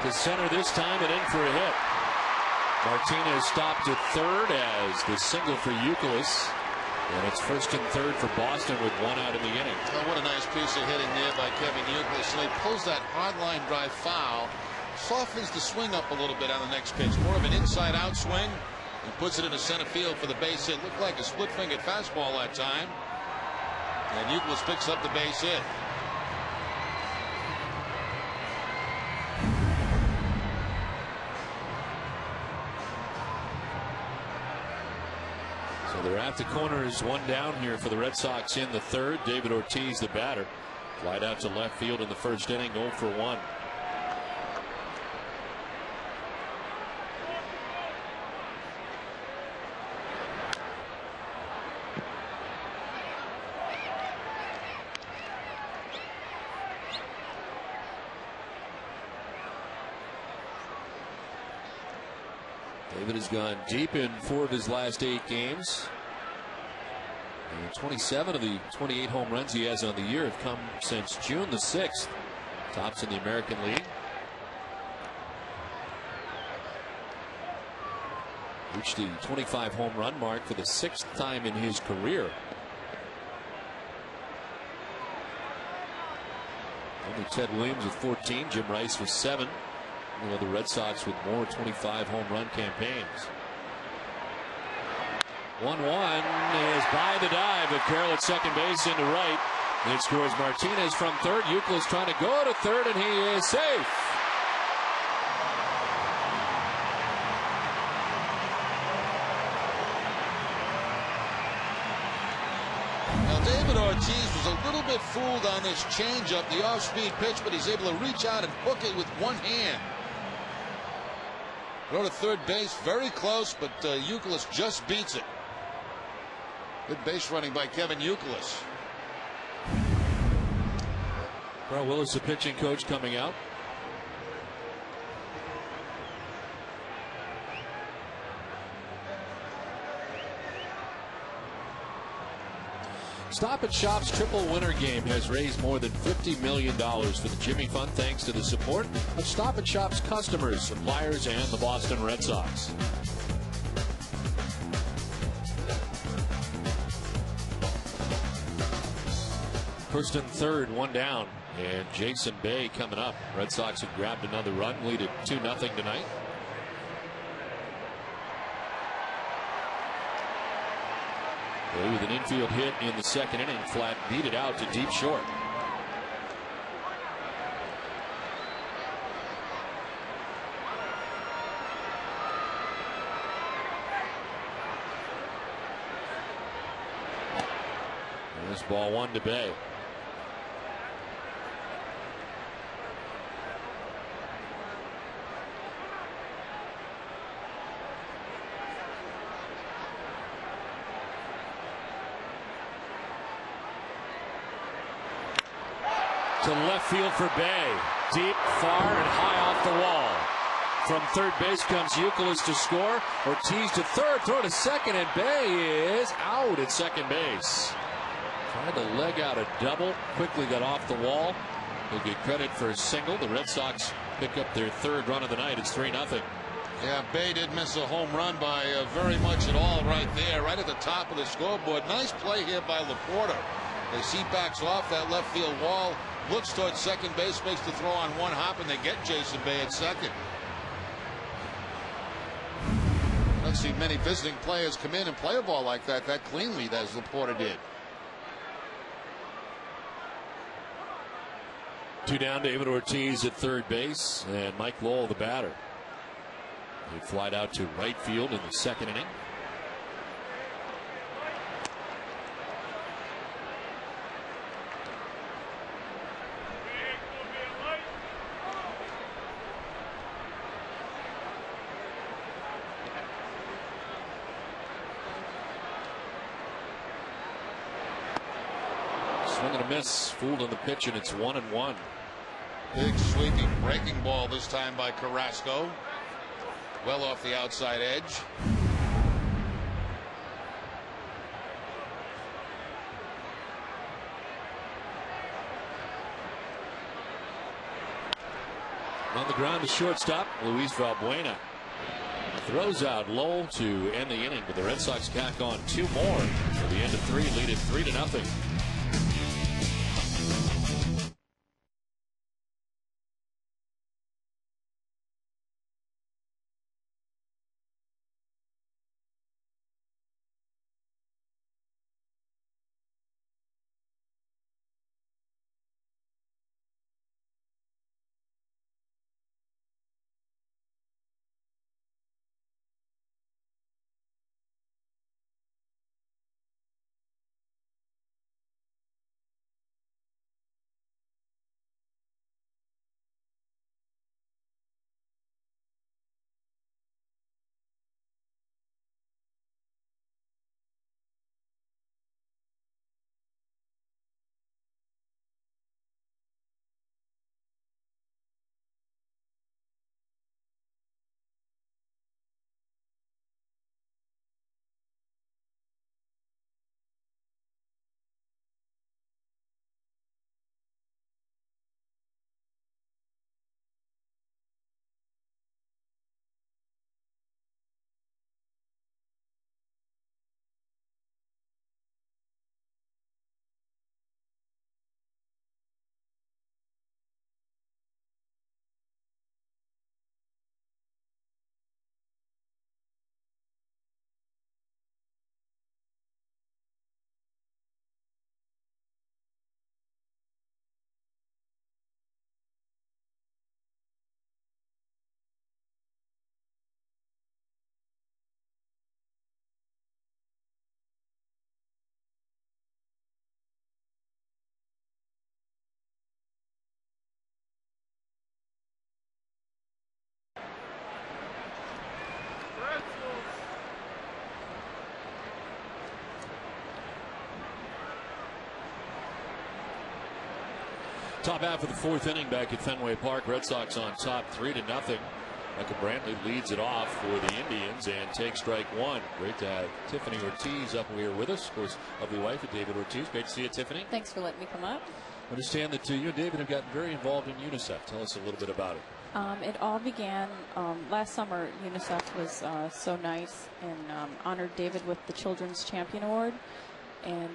To center this time and in for a hit. Martinez stopped at third as the single for Youkilis. And it's first and third for Boston with one out in the inning. Oh, what a nice piece of hitting there by Kevin Youkilis. So he pulls that hard line drive foul, softens the swing up a little bit on the next pitch. More of an inside out swing. He puts it into center field for the base hit. Looked like a split fingered fastball that time. And Youkilis picks up the base hit. They're at the corners, one down here for the Red Sox in the third. David Ortiz, the batter, flied out to left field in the first inning, 0 for 1. David has gone deep in 4 of his last 8 games. And 27 of the 28 home runs he has on the year have come since June the 6th. Tops in the American League. Reached the 25 home run mark for the 6th time in his career. Only Ted Williams with 14, Jim Rice with 7. The Red Sox with more 25 home run campaigns. 1-1 is by the dive of Carroll at second base into right. It scores Martinez from third. Youkilis trying to go to third, and he is safe. Now David Ortiz was a little bit fooled on this changeup, the off-speed pitch, but he's able to reach out and hook it with one hand. Throw to third base, very close, but Youkilis just beats it. Good base running by Kevin Youkilis. Carl Willis, the pitching coach, coming out. Stop and Shop's triple winner game has raised more than $50 million for the Jimmy Fund thanks to the support of Stop and Shop's customers, suppliers, and the Boston Red Sox. First and third, one down, and Jason Bay coming up. Red Sox have grabbed another run, lead at 2-0 tonight. With an infield hit in the second inning, Flat beat it out to deep short. And this ball one to Bay. To left field for Bay. Deep, far, and high off the wall. From third base comes Youkilis to score. Ortiz to third, throw to second, and Bay is out at second base. Tried to leg out a double, quickly got off the wall. He'll get credit for a single. The Red Sox pick up their third run of the night. It's 3-0. Yeah, Bay didn't miss a home run by very much at all right there, right at the top of the scoreboard. Nice play here by Laporta. As he backs off that left field wall, looks towards second base, makes the throw on one hop, and they get Jason Bay at second. Don't see many visiting players come in and play a ball like that cleanly as Laporta did. Two down, David Ortiz at third base, and Mike Lowell, the batter. He flied out to right field in the second inning. Swing and a miss, fooled on the pitch, and it's 1-1. Big sweeping breaking ball this time by Carrasco. Well off the outside edge. On the ground to shortstop, Luis Valbuena. Throws out Lowell to end the inning, but the Red Sox tack on two more for the end of three, lead it 3-0. Top half of the fourth inning back at Fenway Park. Red Sox on top 3-0. Michael Brantley leads it off for the Indians and takes strike one. Great to have Tiffany Ortiz up here with us. Of course, lovely wife of David Ortiz. Great to see you, Tiffany. Thanks for letting me come up. I understand that you and David have gotten very involved in UNICEF. Tell us a little bit about it. It all began last summer. UNICEF was so nice and honored David with the Children's Champion Award. And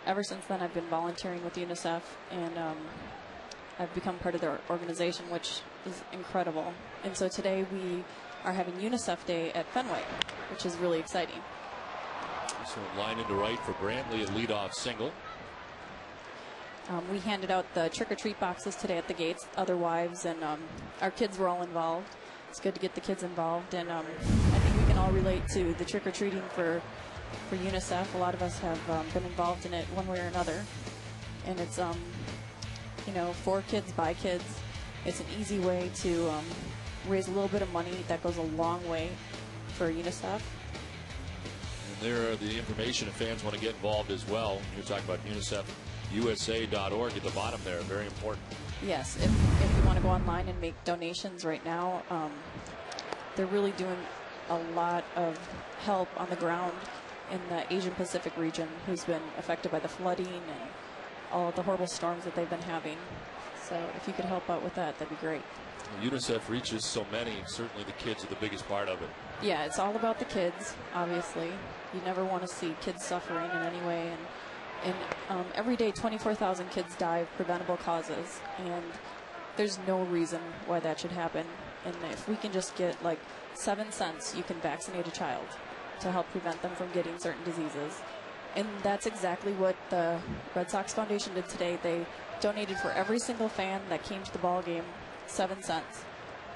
ever since then, I've been volunteering with UNICEF, and I've become part of their organization, which is incredible. And so today we are having UNICEF Day at Fenway, which is really exciting. So line into right for Brantley, a leadoff single. We handed out the trick-or-treat boxes today at the gates. Other wives and our kids were all involved. It's good to get the kids involved, and I think we can all relate to the trick-or-treating for UNICEF. A lot of us have been involved in it one way or another, and it's for kids, by kids. It's an easy way to raise a little bit of money that goes a long way for UNICEF. And there are the information if fans want to get involved as well. You're talking about UNICEFusa.org at the bottom there. Very important. Yes, if you want to go online and make donations right now, they're really doing a lot of help on the ground in the Asian Pacific region, who's been affected by the flooding and all the horrible storms that they've been having. So if you could help out with that, that'd be great. UNICEF reaches so many. Certainly the kids are the biggest part of it. Yeah, it's all about the kids, obviously. You never want to see kids suffering in any way. And every day, 24,000 kids die of preventable causes. And there's no reason why that should happen. And if we can just get like 7 cents, you can vaccinate a child to help prevent them from getting certain diseases. And that's exactly what the Red Sox Foundation did today. They donated for every single fan that came to the ball game 7 cents.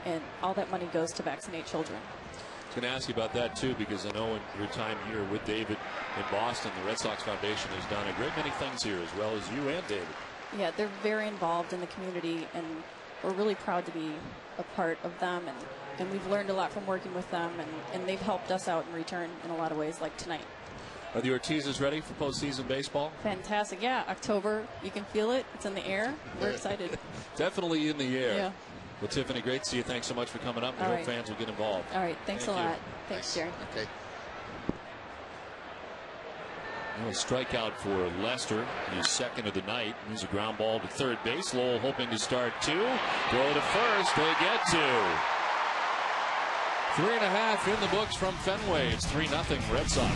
And all that money goes to vaccinate children. I was going to ask you about that, too, because I know in your time here with David in Boston, the Red Sox Foundation has done a great many things here, as well as you and David. Yeah, they're very involved in the community, and we're really proud to be a part of them. And we've learned a lot from working with them, and they've helped us out in return in a lot of ways, like tonight. Are the Ortizes ready for postseason baseball? Fantastic. Yeah, October, you can feel it. It's in the air. We're excited. Definitely in the air. Yeah. Well, Tiffany, great to see you. Thanks so much for coming up. I hope fans will get involved. All right. Thanks a lot. Thanks, Jerry. Okay. A strikeout for Lester, his second of the night. Here's a ground ball to third base. Lowell hoping to start 2. Throw to first. They get 2. 3.5 in the books from Fenway. It's 3-0 Red Sox.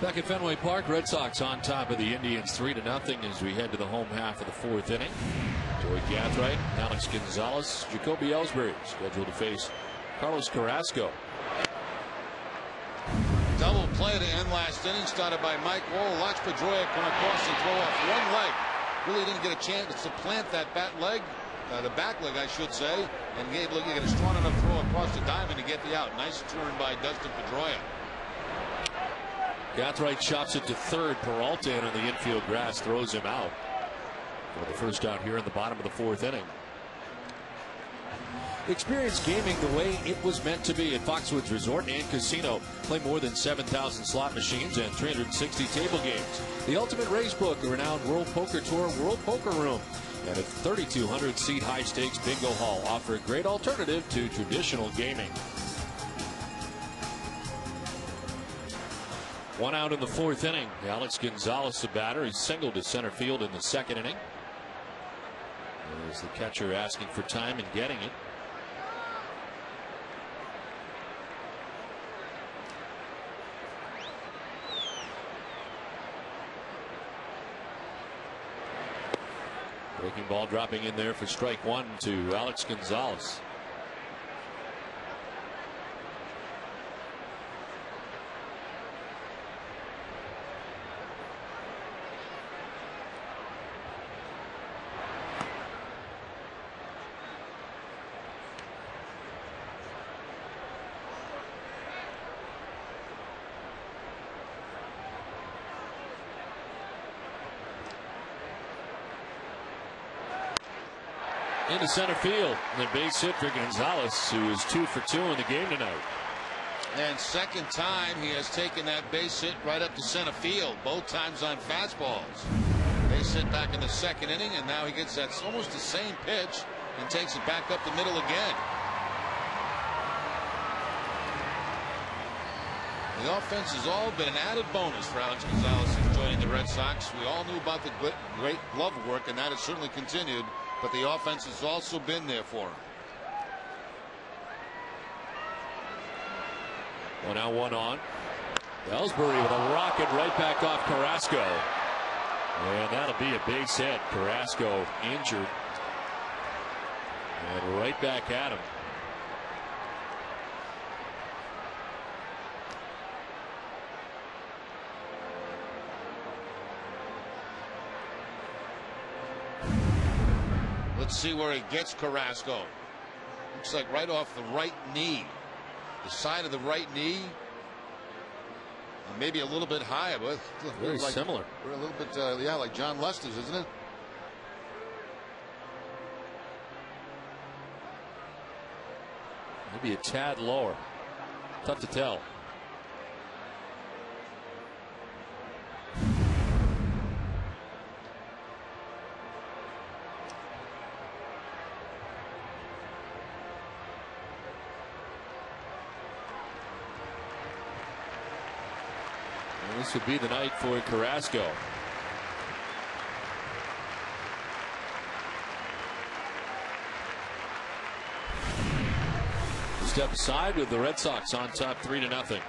Back at Fenway Park, Red Sox on top of the Indians 3-0 as we head to the home half of the fourth inning. Joey Gathright, Alex Gonzalez, Jacoby Ellsbury scheduled to face Carlos Carrasco. Double play to end last inning, started by Mike Lowell. Watch Pedroia come across and throw off one leg. Really didn't get a chance to plant that bat leg, the back leg, I should say, and Gabe looking at a strong enough throw across the diamond to get the out. Nice turn by Dustin Pedroia. Gathright chops it to third. Peralta in on the infield grass throws him out for the first out here in the bottom of the fourth inning. Experience gaming the way it was meant to be at Foxwoods Resort and Casino. Play more than 7,000 slot machines and 360 table games. The ultimate race book, a renowned World Poker Tour World Poker Room, and a 3,200 seat high stakes bingo hall offer a great alternative to traditional gaming. One out in the fourth inning. Alex Gonzalez, the batter, he singled to center field in the second inning. There's the catcher asking for time and getting it. Breaking ball dropping in there for strike one to Alex Gonzalez. Into center field. The base hit for Gonzalez, who is 2 for 2 in the game tonight. And second time he has taken that base hit right up to center field, both times on fastballs. Base hit back in the second inning, and now he gets that almost the same pitch and takes it back up the middle again. The offense has all been an added bonus for Alex Gonzalez since joining the Red Sox. We all knew about the great glove work, and that has certainly continued. But the offense has also been there for him. One out, one on. Ellsbury with a rocket right back off Carrasco. And that'll be a base hit. Carrasco injured. And right back at him. Let's see where he gets Carrasco. Looks like right off the right knee. The side of the right knee. Maybe a little bit high, but very like, similar. We're a little bit, yeah, like John Lester's, isn't it? Maybe a tad lower. Tough to tell. This would be the night for Carrasco. Step aside with the Red Sox on top 3-0.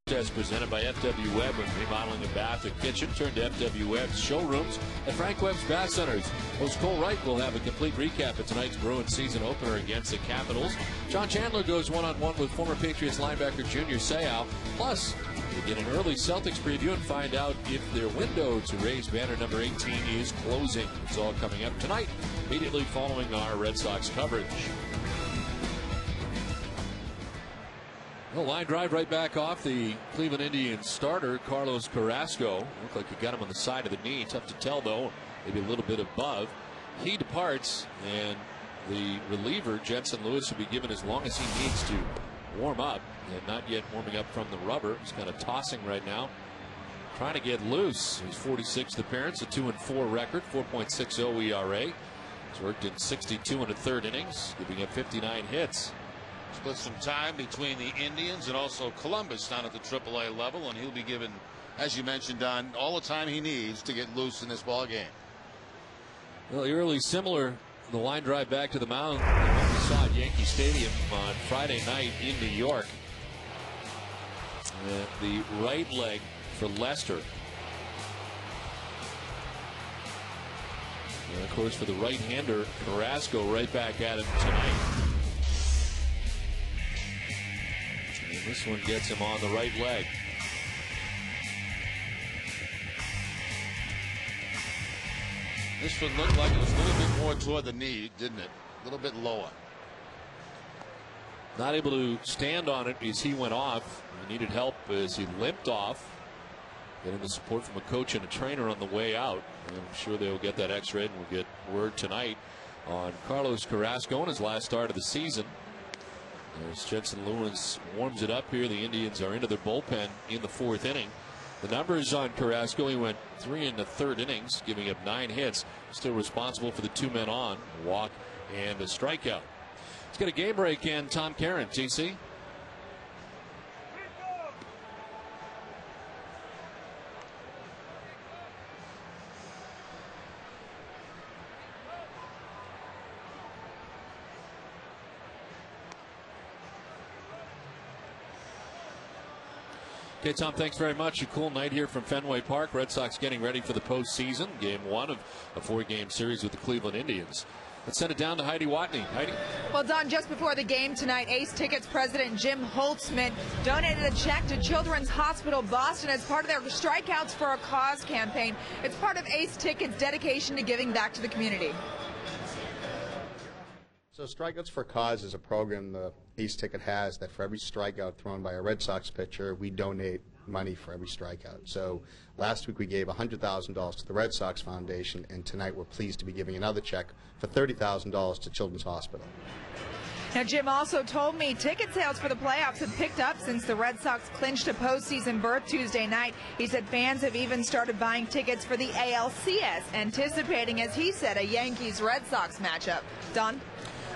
Test presented by FW Webb, with remodeling a bath or kitchen. Turn to FW Webb's showrooms at Frank Webb's Bath Centers. Host Cole Wright will have a complete recap of tonight's Bruins season opener against the Capitals. John Chandler goes one-on-one with former Patriots linebacker Junior Seau. Plus, we get an early Celtics preview and find out if their window to raise banner number 18 is closing. It's all coming up tonight, immediately following our Red Sox coverage. A line drive right back off the Cleveland Indians starter, Carlos Carrasco. Looked like he got him on the side of the knee. Tough to tell, though. Maybe a little bit above. He departs, and the reliever, Jensen Lewis, will be given as long as he needs to warm up. And not yet warming up from the rubber. He's kind of tossing right now, trying to get loose. His 46th appearance, a 2-4 record, 4.60 ERA. He's worked in 62 and a third innings, giving up 59 hits. Split some time between the Indians and also Columbus down at the AAA level, and he'll be given, as you mentioned, Don, all the time he needs to get loose in this ball game. Well, eerily similar, the line drive back to the mound that we saw at Yankee Stadium on Friday night in New York. The right leg for Lester. And of course, for the right-hander, Carrasco right back at him tonight. This one gets him on the right leg. This one looked like it was a little bit more toward the knee, didn't it? A little bit lower. Not able to stand on it as he went off. He needed help as he limped off. Getting the support from a coach and a trainer on the way out. And I'm sure they'll get that x-ray, and we'll get word tonight on Carlos Carrasco in his last start of the season. As Jensen Lewis warms it up here, the Indians are into their bullpen in the fourth inning. The numbers on Carrasco, he went 3 in the third innings, giving up 9 hits. Still responsible for the 2 men on, a walk and a strikeout. Let's get a game break in. Tom Caron, TC. Okay, Tom, thanks very much. A cool night here from Fenway Park. Red Sox getting ready for the postseason. Game 1 of a 4-game series with the Cleveland Indians. Let's send it down to Heidi Watney. Heidi? Well, Don, just before the game tonight, Ace Tickets president Jim Holtzman donated a check to Children's Hospital Boston as part of their Strikeouts for a Cause campaign. It's part of Ace Tickets' dedication to giving back to the community. So Strikeouts for Cause is a program the Ace Ticket has that for every strikeout thrown by a Red Sox pitcher, we donate money for every strikeout. So last week we gave $100,000 to the Red Sox Foundation, and tonight we're pleased to be giving another check for $30,000 to Children's Hospital. Now, Jim also told me ticket sales for the playoffs have picked up since the Red Sox clinched a postseason berth Tuesday night. He said fans have even started buying tickets for the ALCS, anticipating, as he said, a Yankees-Red Sox matchup. Don?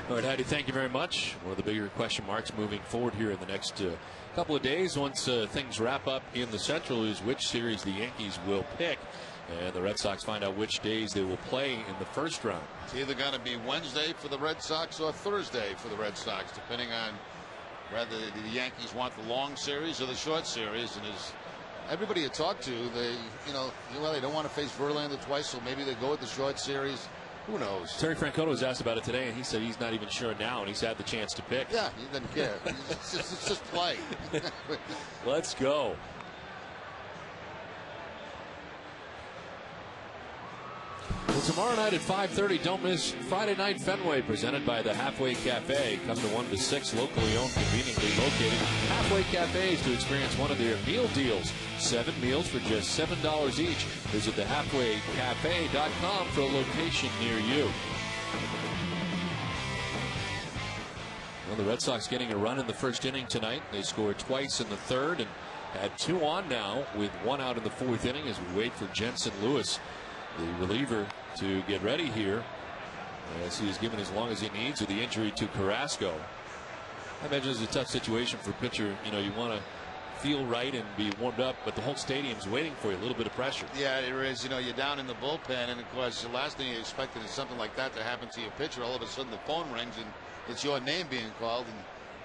All right, Heidi, thank you very much. One of the bigger question marks moving forward here in the next couple of days, once things wrap up in the Central, is which series the Yankees will pick. And the Red Sox find out which days they will play in the first round. It's either going to be Wednesday for the Red Sox or Thursday for the Red Sox, depending on whether the Yankees want the long series or the short series. And as everybody you talk to, they, well, they don't want to face Verlander twice, so maybe they go with the short series. Who knows? Terry Francona was asked about it today, and he said he's not even sure now, and he's had the chance to pick. Yeah, he doesn't care. It's just play. Let's go. Well, tomorrow night at 5:30, don't miss Friday Night Fenway, presented by the Halfway Cafe. Come to 1 to 6 locally owned, conveniently located Halfway Cafes to experience one of their meal deals. 7 meals for just $7 each. Visit thehalfwaycafe.com for a location near you. Well, the Red Sox getting a run in the first inning tonight. They scored twice in the third and had 2 on now with 1 out in the fourth inning as we wait for Jensen Lewis, the reliever, to get ready here, as he is given as long as he needs with the injury to Carrasco. I imagine it's a tough situation for a pitcher. You want to feel right and be warmed up, but the whole stadium's waiting for you. A little bit of pressure. Yeah, there is. You're down in the bullpen, and of course, the last thing you expected is something like that to happen to your pitcher. All of a sudden, the phone rings, and it's your name being called, and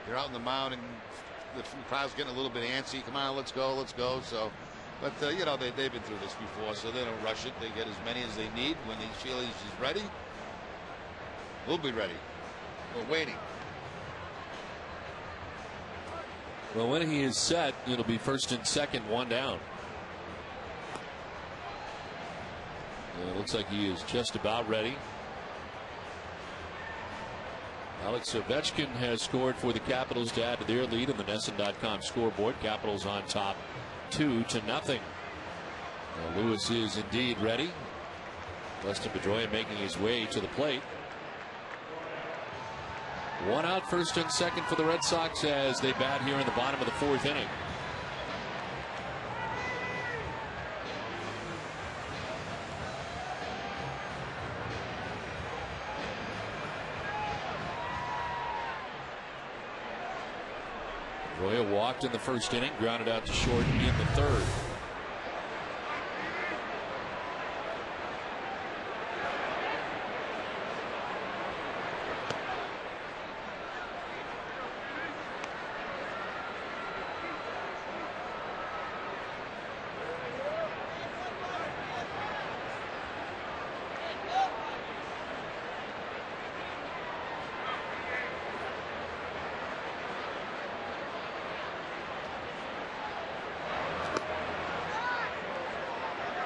you're out on the mound, and the crowd's getting a little bit antsy. Come on, let's go, let's go. So, but you know, they've been through this before, so they don't rush it. They get as many as they need. When they feel he's ready, we'll be ready. We're waiting. Well, when he is set, it'll be first and second, one down. It looks like he is just about ready. Alex Ovechkin has scored for the Capitals to add to their lead in the NESN.com scoreboard. Capitals on top 2-0. Now, Lewis is indeed ready. Dustin Pedroia making his way to the plate. One out, first and second for the Red Sox as they bat here in the bottom of the fourth inning. Pedroia walked in the first inning, grounded out to short in the third.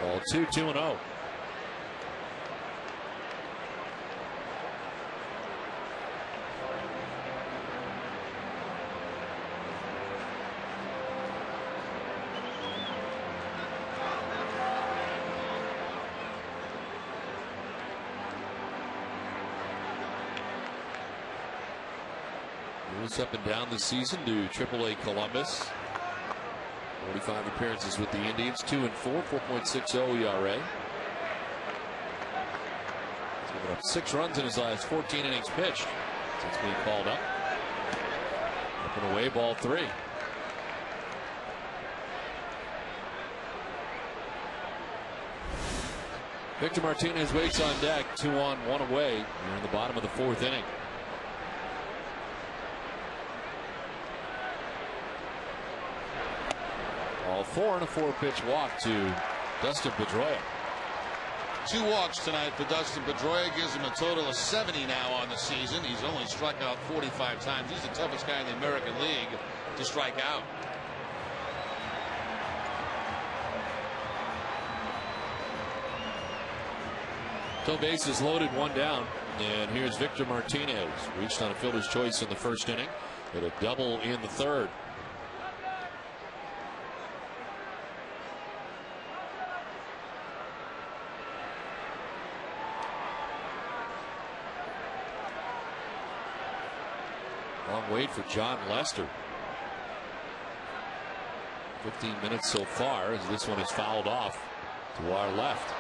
Ball 2-2-0. Moves up and down this season to AAA Columbus. 45 appearances with the Indians, 2-4, 4.60 ERA. He's given up 6 runs in his last 14 innings pitched since being called up. Up and away, ball 3. Victor Martinez waits on deck, 2 on, 1 away. We're in the bottom of the fourth inning. All 4 and a 4-pitch walk to Dustin Pedroia. 2 walks tonight for Dustin Pedroia, gives him a total of 70 now on the season. He's only struck out 45 times. He's the toughest guy in the American League to strike out. So bases loaded, 1 down, and here's Victor Martinez. Reached on a fielder's choice in the first inning, hit a double in the third. Long wait for John Lester. 15 minutes so far as this one is fouled off to our left.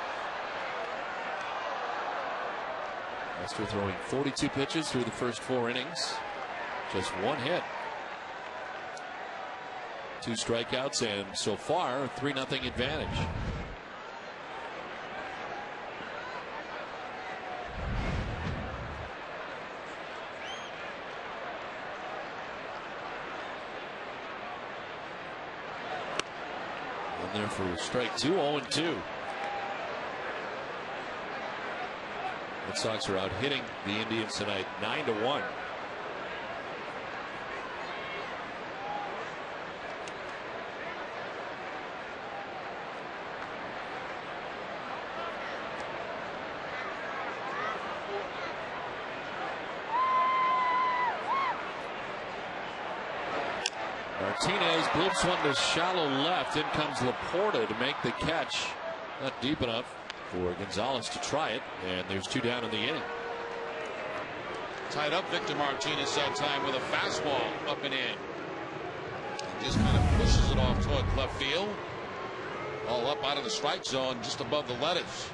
Lester throwing 42 pitches through the first 4 innings. Just 1 hit. 2 strikeouts, and so far a 3-0 advantage. There for strike 2, 0-2. Red Sox are out hitting the Indians tonight, 9-1. Martinez blips one to shallow left. In comes Laporta to make the catch. Not deep enough for Gonzalez to try it, and there's 2 down in the inning. Tied up Victor Martinez that time with a fastball up and in. He just kind of pushes it off toward left field. All up out of the strike zone, just above the letters.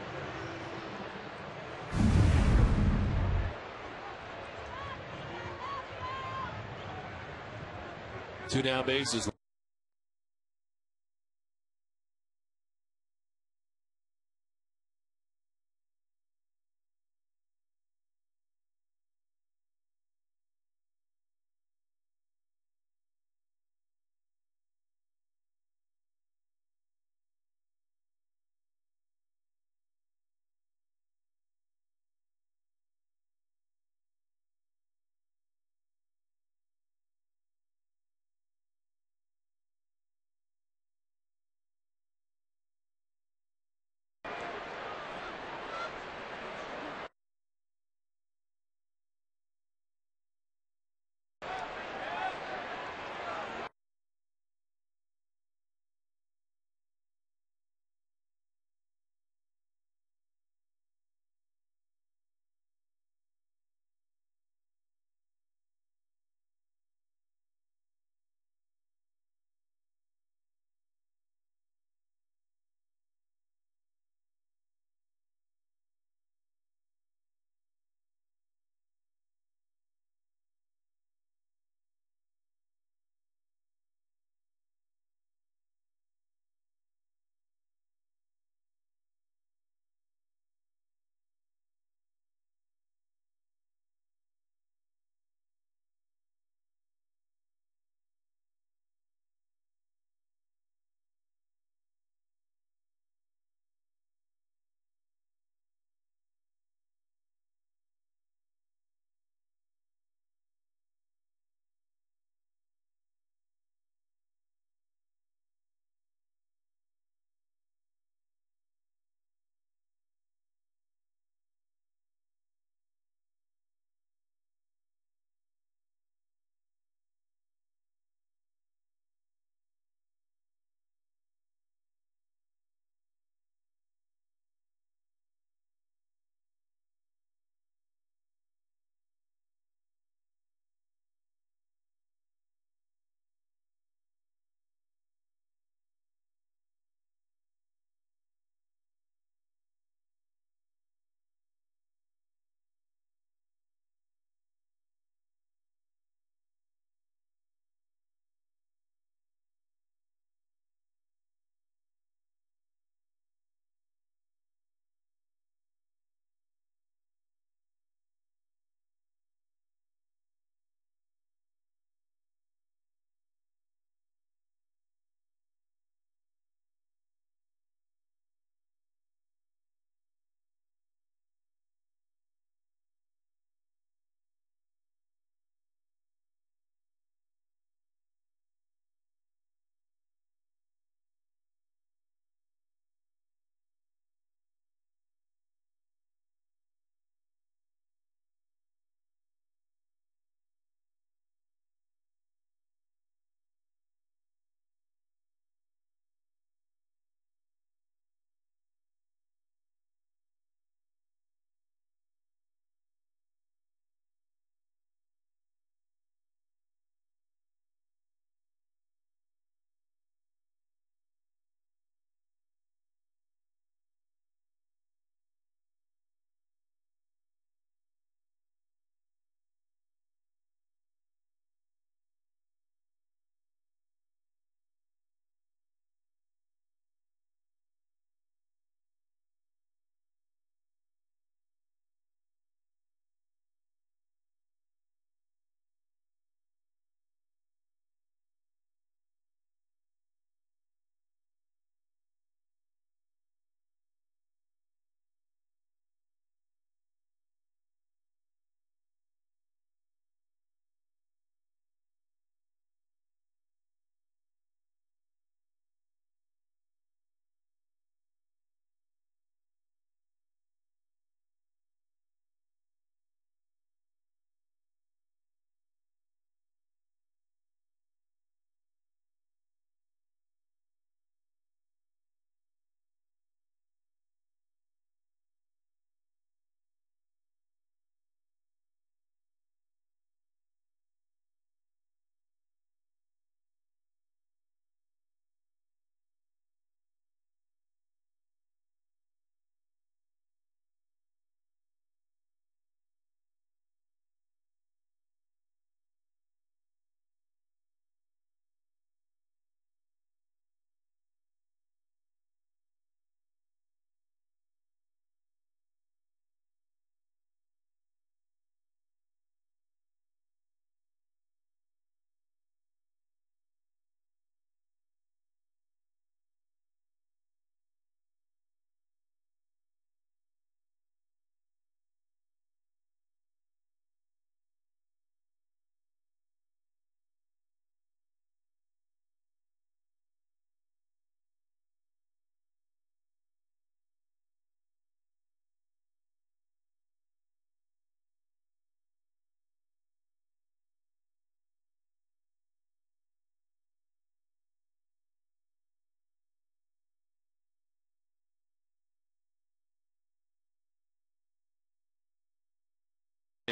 Two down bases.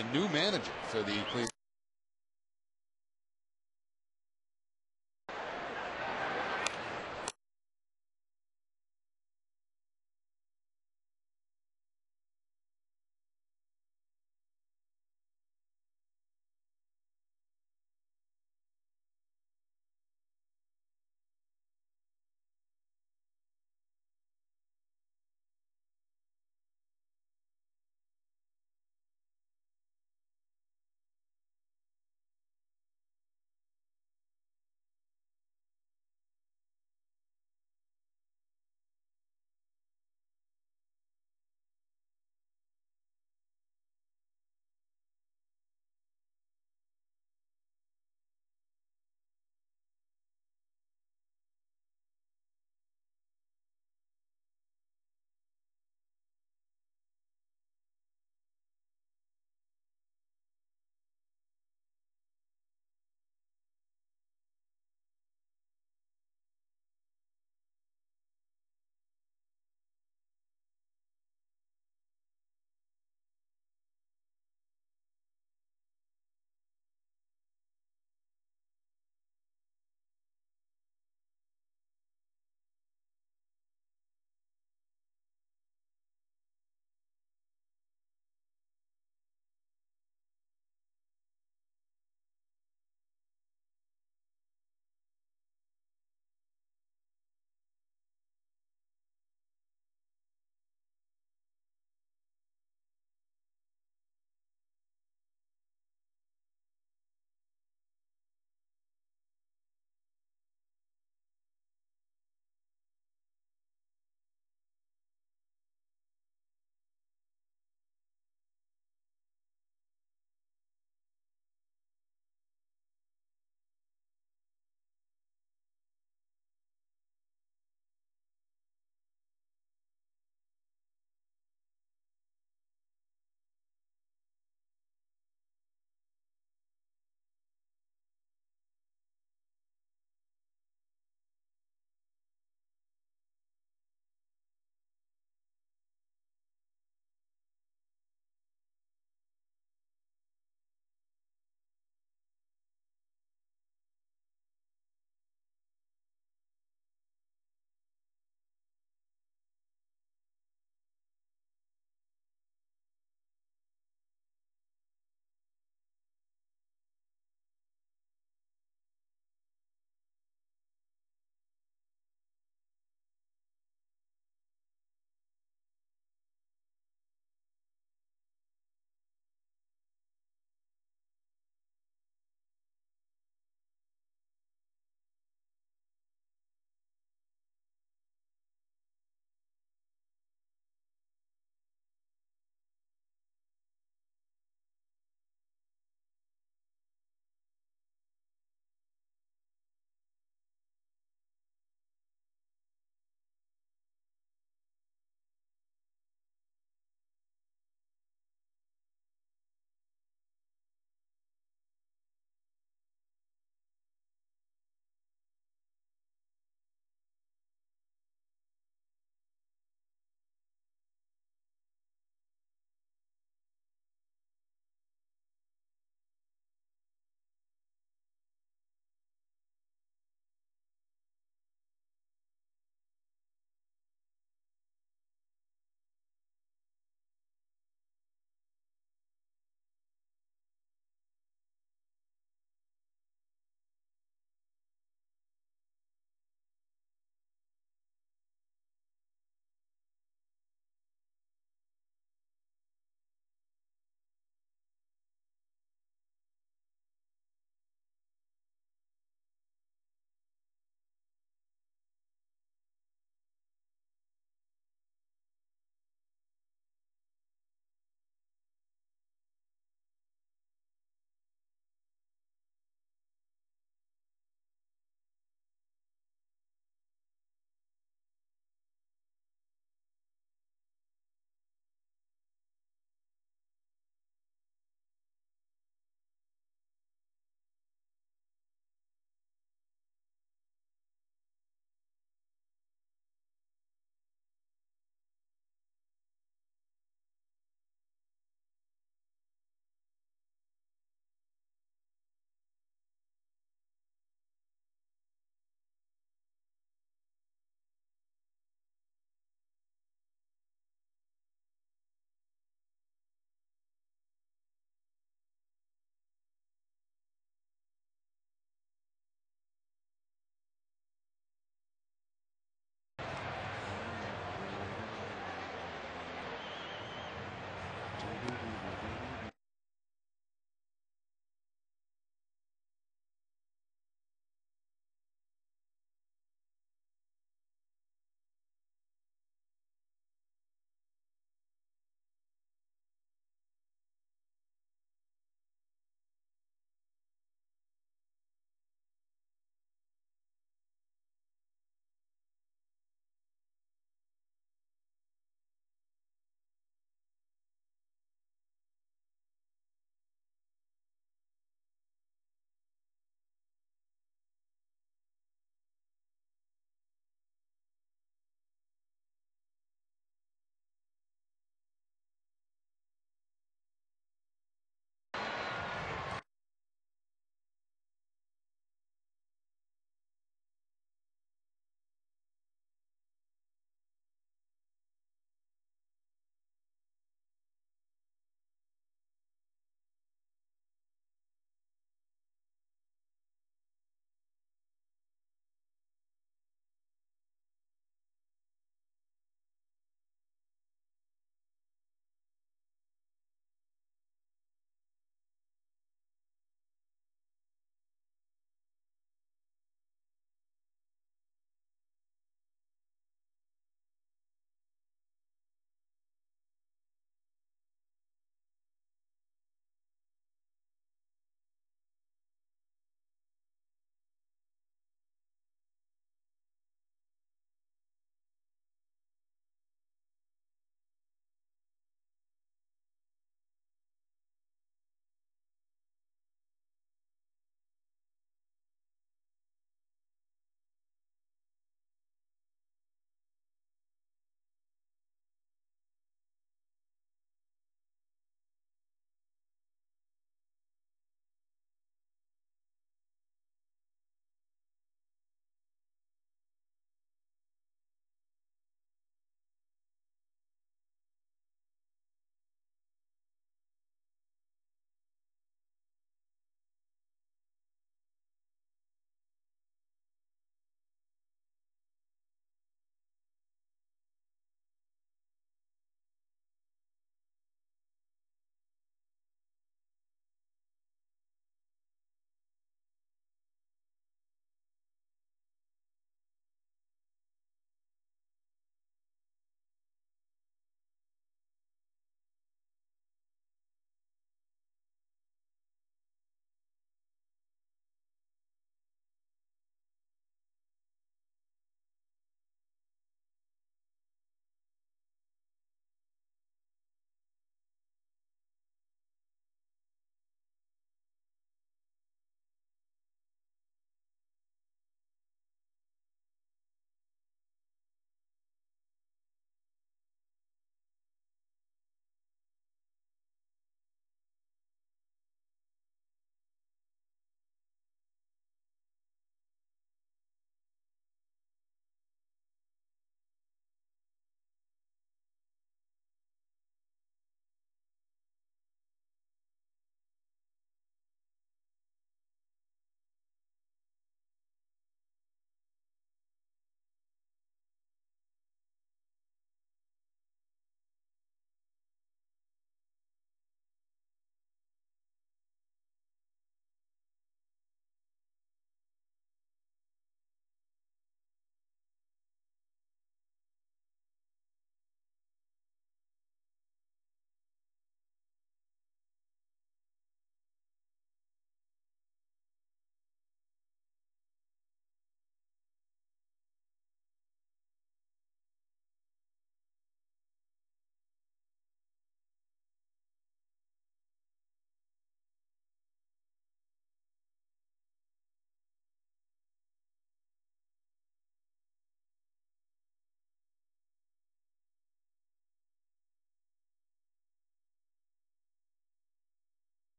a new manager for the Cleveland.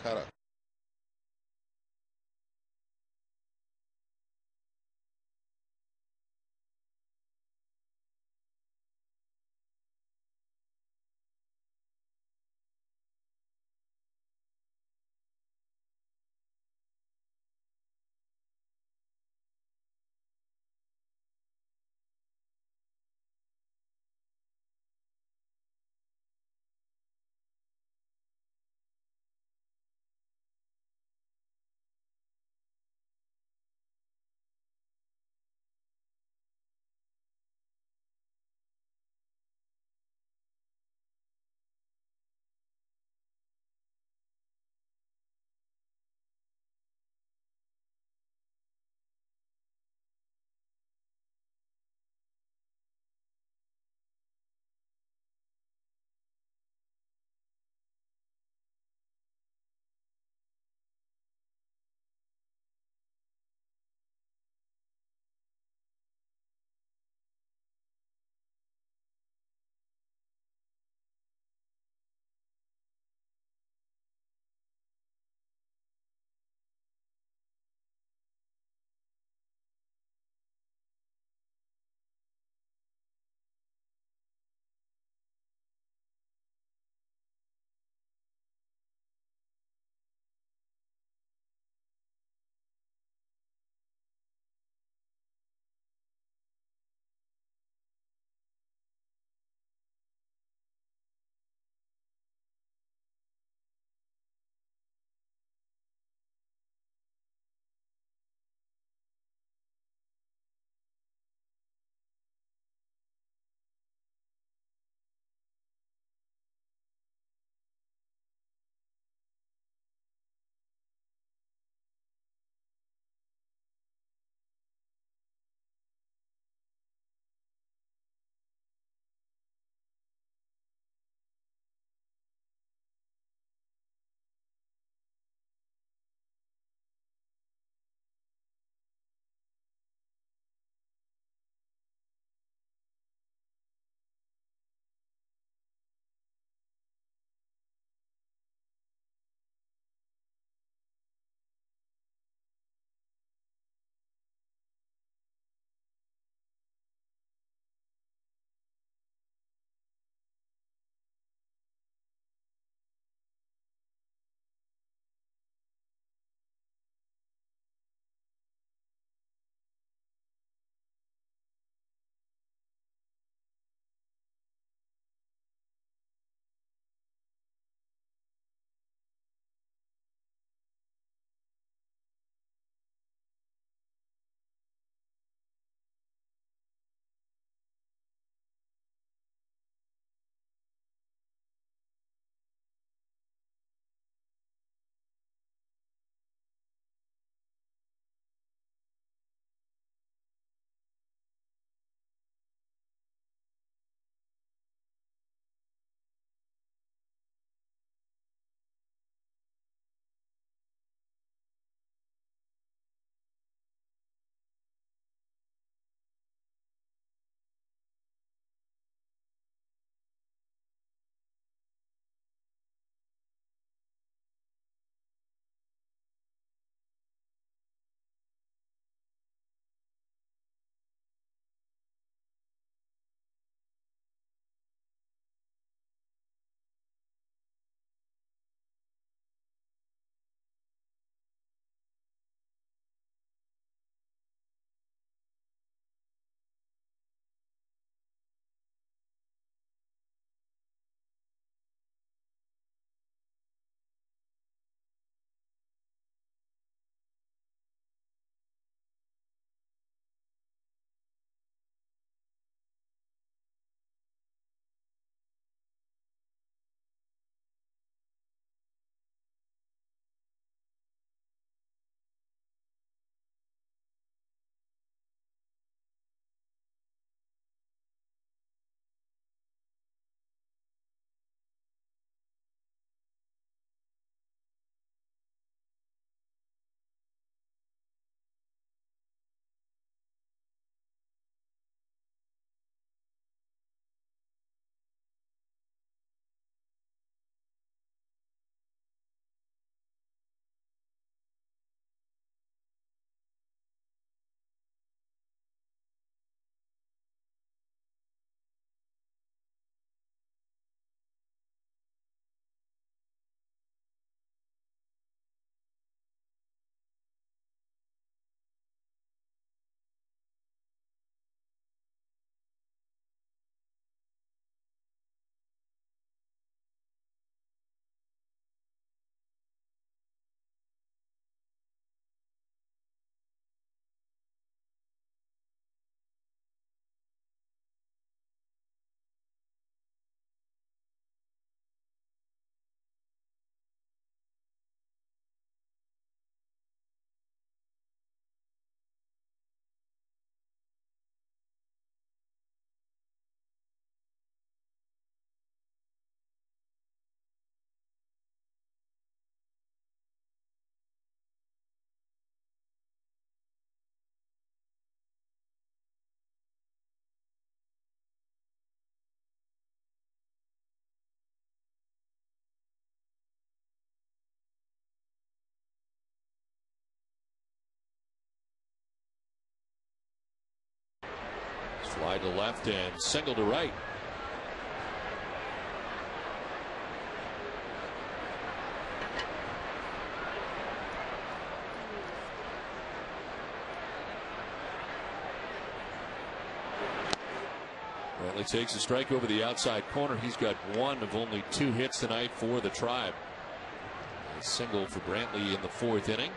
cutter. Outside to left and single to right. Brantley takes a strike over the outside corner. He's got one of only 2 hits tonight for the Tribe. A single for Brantley in the 4th inning.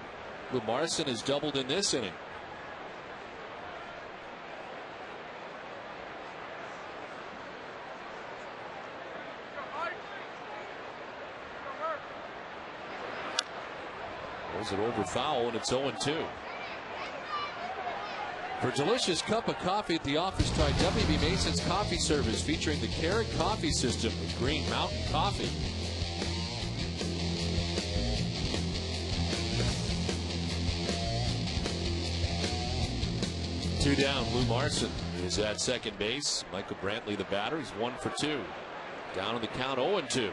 Lumarson has doubled in this inning. Rolls it over foul, and it's 0-2. For a delicious cup of coffee at the office, try W.B. Mason's coffee service featuring the Carrot Coffee System with Green Mountain Coffee. Two down. Lumarson is at second base. Michael Brantley, the batter, he's 1 for 2. Down in the count, 0-2.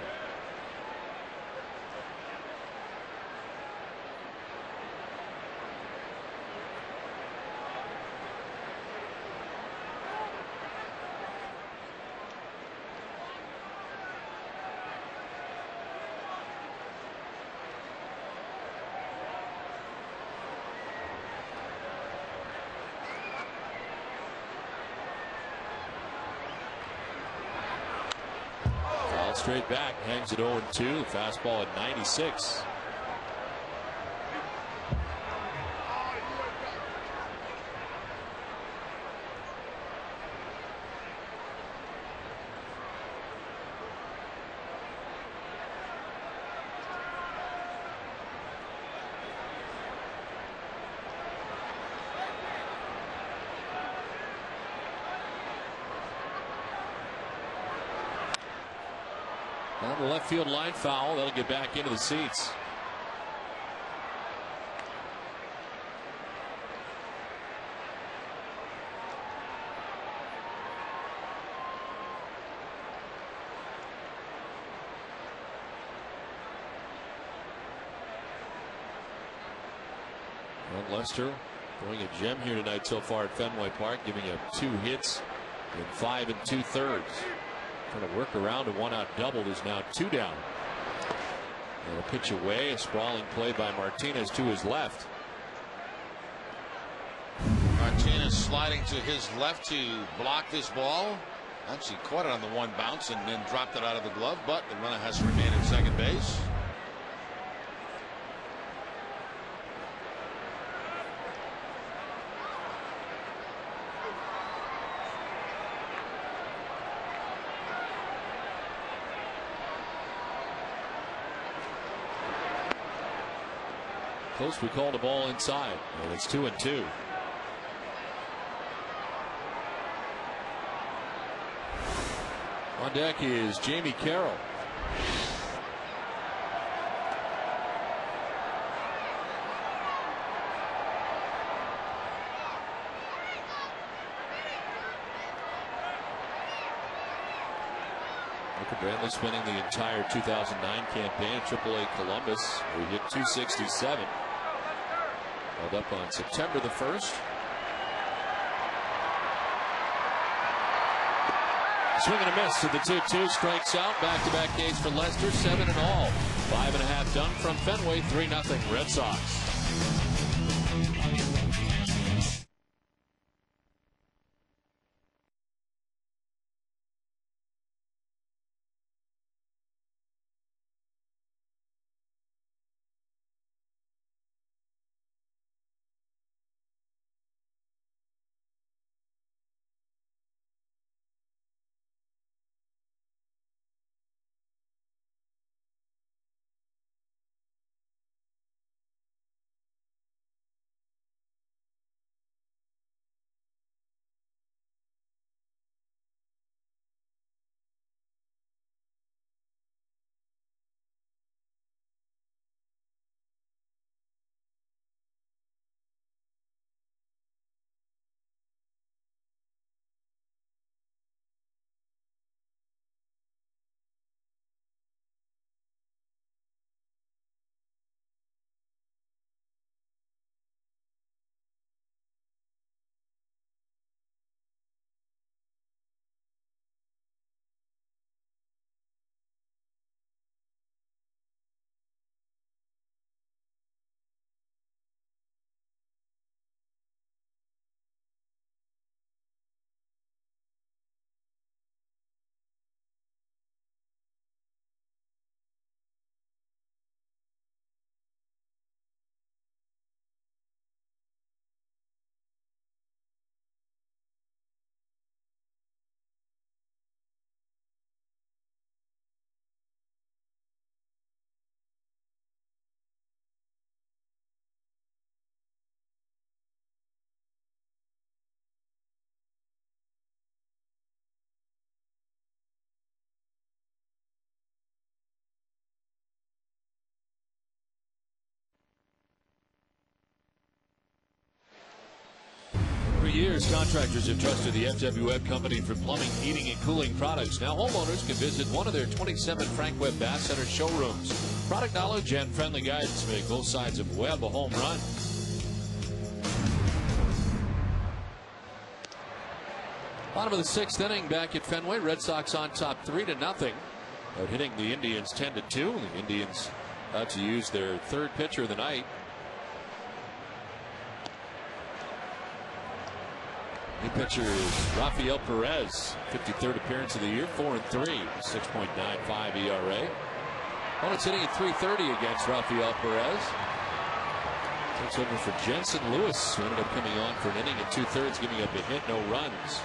Straight back, hangs it 0-2. Fastball at 96. On the left field line foul. That'll get back into the seats. Well, Lester throwing a gem here tonight so far at Fenway Park, giving up 2 hits in 5 2/3. Trying to work around a 1-out double. Is now 2 down. And a pitch away, a sprawling play by Martinez to his left. Martinez sliding to his left to block this ball. Actually caught it on the one bounce and then dropped it out of the glove, but the runner has to remain at second base. Close, we called a ball inside, and it's 2-2. On deck is Jamie Carroll. Michael Brantley spending the entire 2009 campaign at AAA Columbus, where he hit .267. Held up on September the 1st. Swing and a miss to the 2-2. Strikes out. Back-to-back Ks for Lester. 7 in all. 5.5 done from Fenway. 3-0 Red Sox. Builders contractors have trusted the FW Webb Company for plumbing, heating, and cooling products. Now homeowners can visit one of their 27 Frank Webb Bath Center showrooms. Product knowledge and friendly guidance make both sides of Webb a home run. Bottom of the sixth inning back at Fenway. Red Sox on top 3-0. Out hitting the Indians 10-2. The Indians about to use their third pitcher of the night. New pitcher is Rafael Perez, 53rd appearance of the year, 4-3, 6.95 ERA. Opponent's hitting at .330 against Rafael Perez. Takes over for Jensen Lewis, who ended up coming on for an inning and 2/3, giving up a hit, no runs.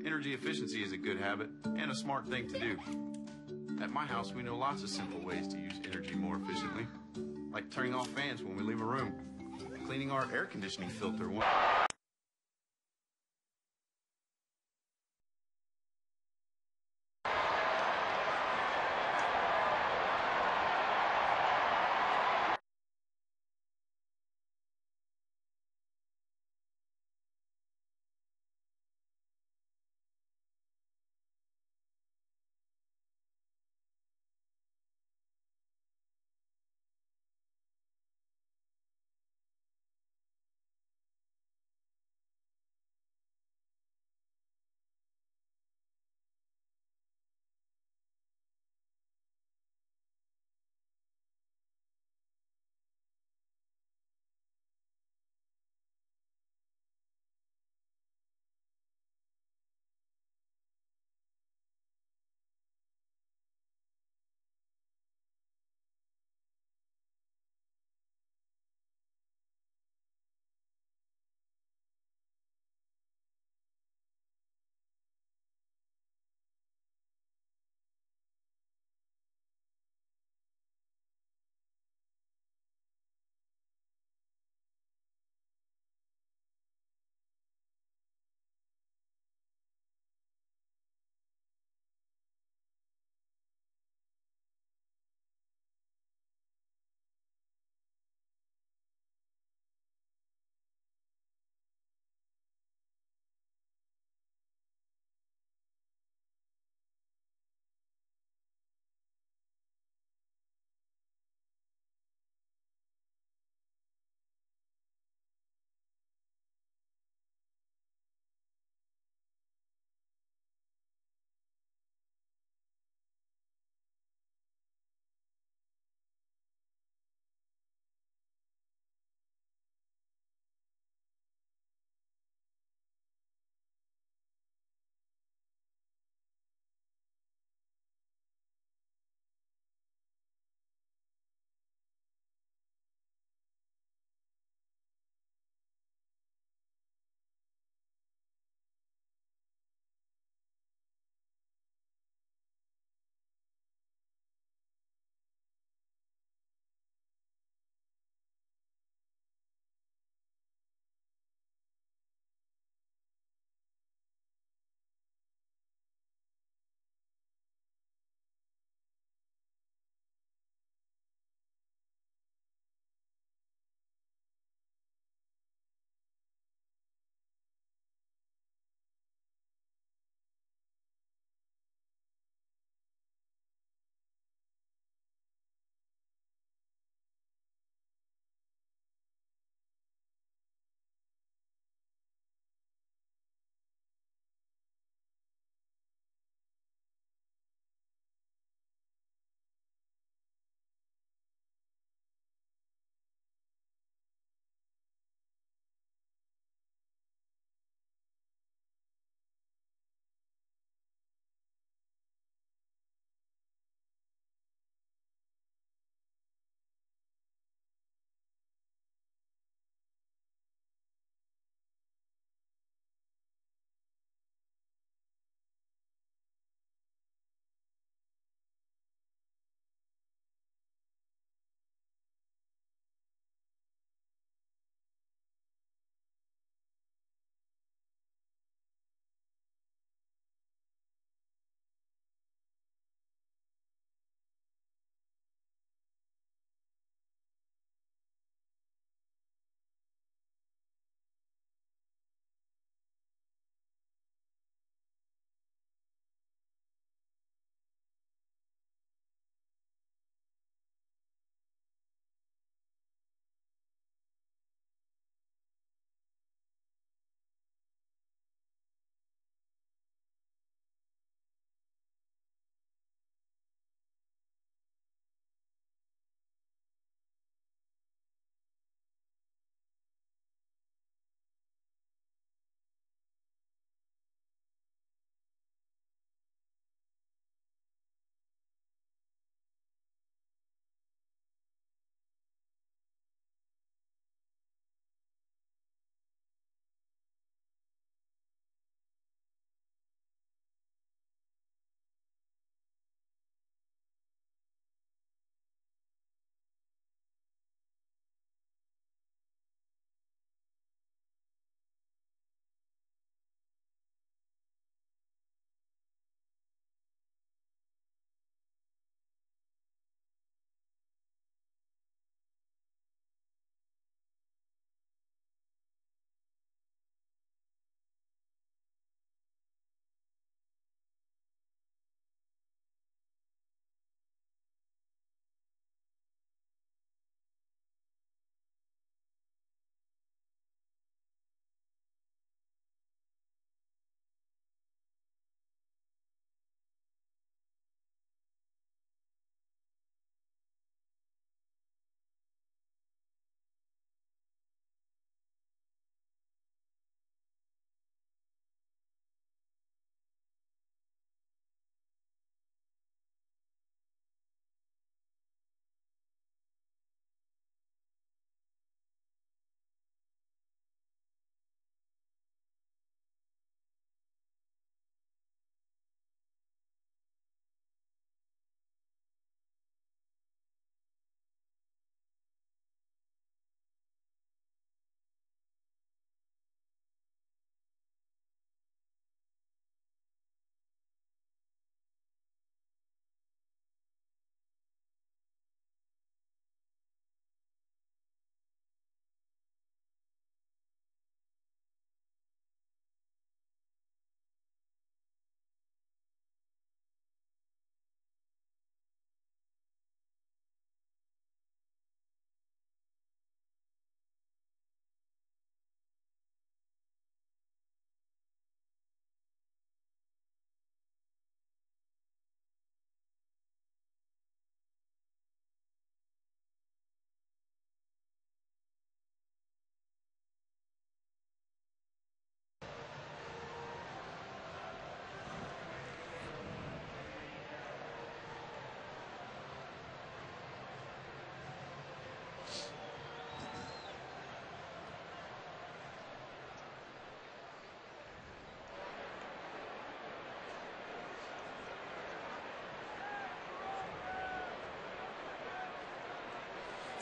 Energy efficiency is a good habit and a smart thing to do. At my house, we know lots of simple ways to use energy more efficiently, like turning off fans when we leave a room, cleaning our air conditioning filter when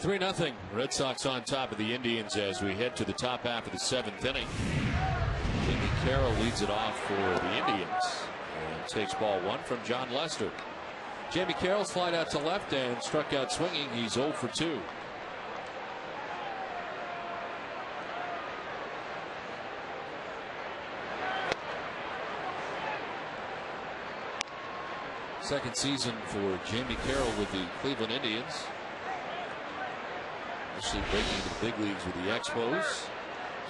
3-0. Red Sox on top of the Indians as we head to the top half of the 7th inning. Jamie Carroll leads it off for the Indians and takes ball 1 from John Lester. Jamie Carroll's flied out to left and struck out swinging. He's 0 for 2. Second season for Jamie Carroll with the Cleveland Indians. Actually breaking into the big leagues with the Expos.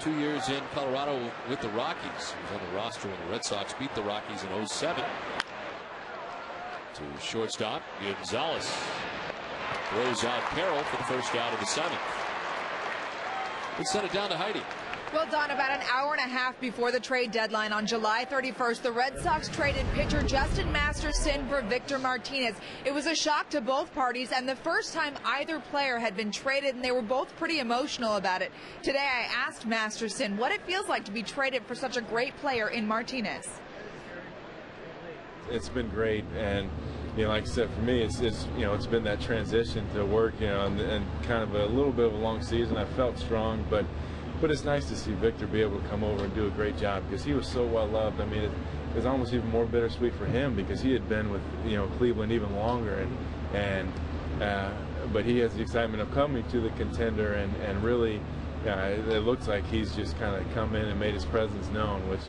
2 years in Colorado with the Rockies. He was on the roster when the Red Sox beat the Rockies in 07. To shortstop, Gonzalez throws out Carroll for the first out of the 7th. Let's send it down to Heidi. Well, Don, about an hour and a half before the trade deadline on July 31st, the Red Sox traded pitcher Justin Masterson for Victor Martinez. It was a shock to both parties and the first time either player had been traded, and they were both pretty emotional about it. Today, I asked Masterson what it feels like to be traded for such a great player in Martinez. It's been great, and like I said, for me, it's been that transition to work, and kind of a little bit of a long season. I felt strong, but it's nice to see Victor be able to come over and do a great job because he was so well loved. I mean, it's almost even more bittersweet for him because he had been with Cleveland even longer, but he has the excitement of coming to the contender, and really, it looks like he's just kind of come in and made his presence known, which.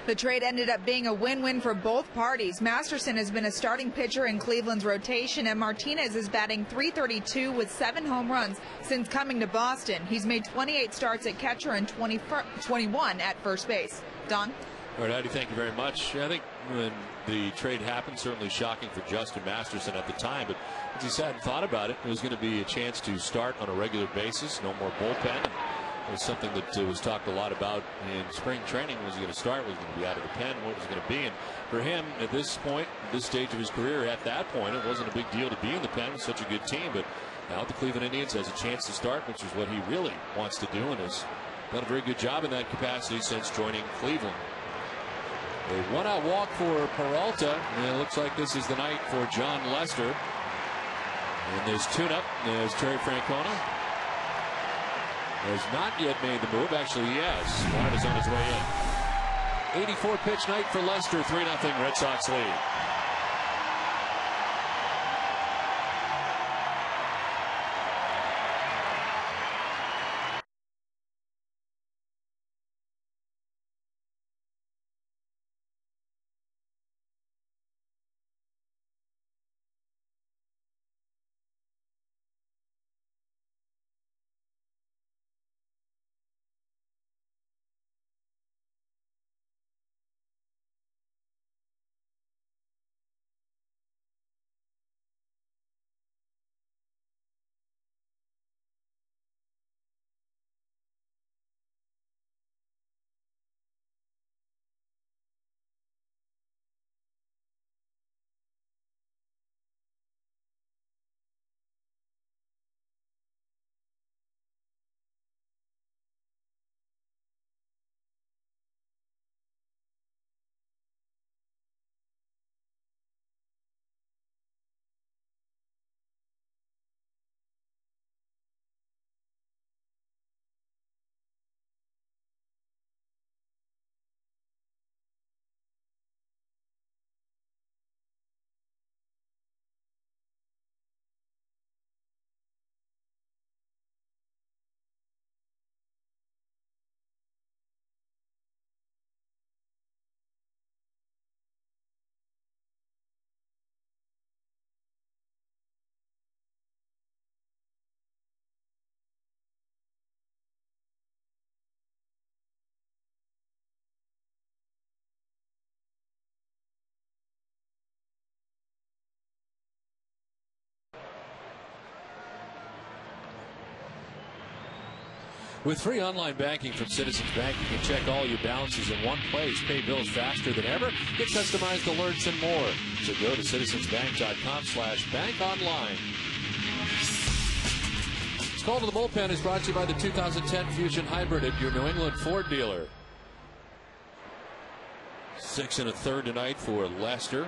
The trade ended up being a win-win for both parties. Masterson has been a starting pitcher in Cleveland's rotation, and Martinez is batting .332 with 7 home runs since coming to Boston. He's made 28 starts at catcher and 21 at first base. Don? All right, Heidi, thank you very much. I think when the trade happened, certainly shocking for Justin Masterson at the time, but as he sat and thought about it, it was going to be a chance to start on a regular basis, no more bullpen. It was something that was talked a lot about in spring training. Was he going to start? Was he going to be out of the pen? What was it going to be? And for him, at this point, this stage of his career, at that point, it wasn't a big deal to be in the pen with such a good team. But now the Cleveland Indians has a chance to start, which is what he really wants to do, and has done a very good job in that capacity since joining Cleveland. A one-out walk for Peralta, and it looks like this is the night for John Lester. And there's tune-up. There's Terry Francona. Has not yet made the move. Actually, yes. One is on his way in. 84 pitch night for Lester. 3-0 Red Sox lead. With free online banking from Citizens Bank, you can check all your balances in one place, pay bills faster than ever, get customized alerts and more. So go to citizensbank.com/bankonline. This call to the bullpen is brought to you by the 2010 Fusion Hybrid at your New England Ford dealer. 6 1/3 tonight for Lester.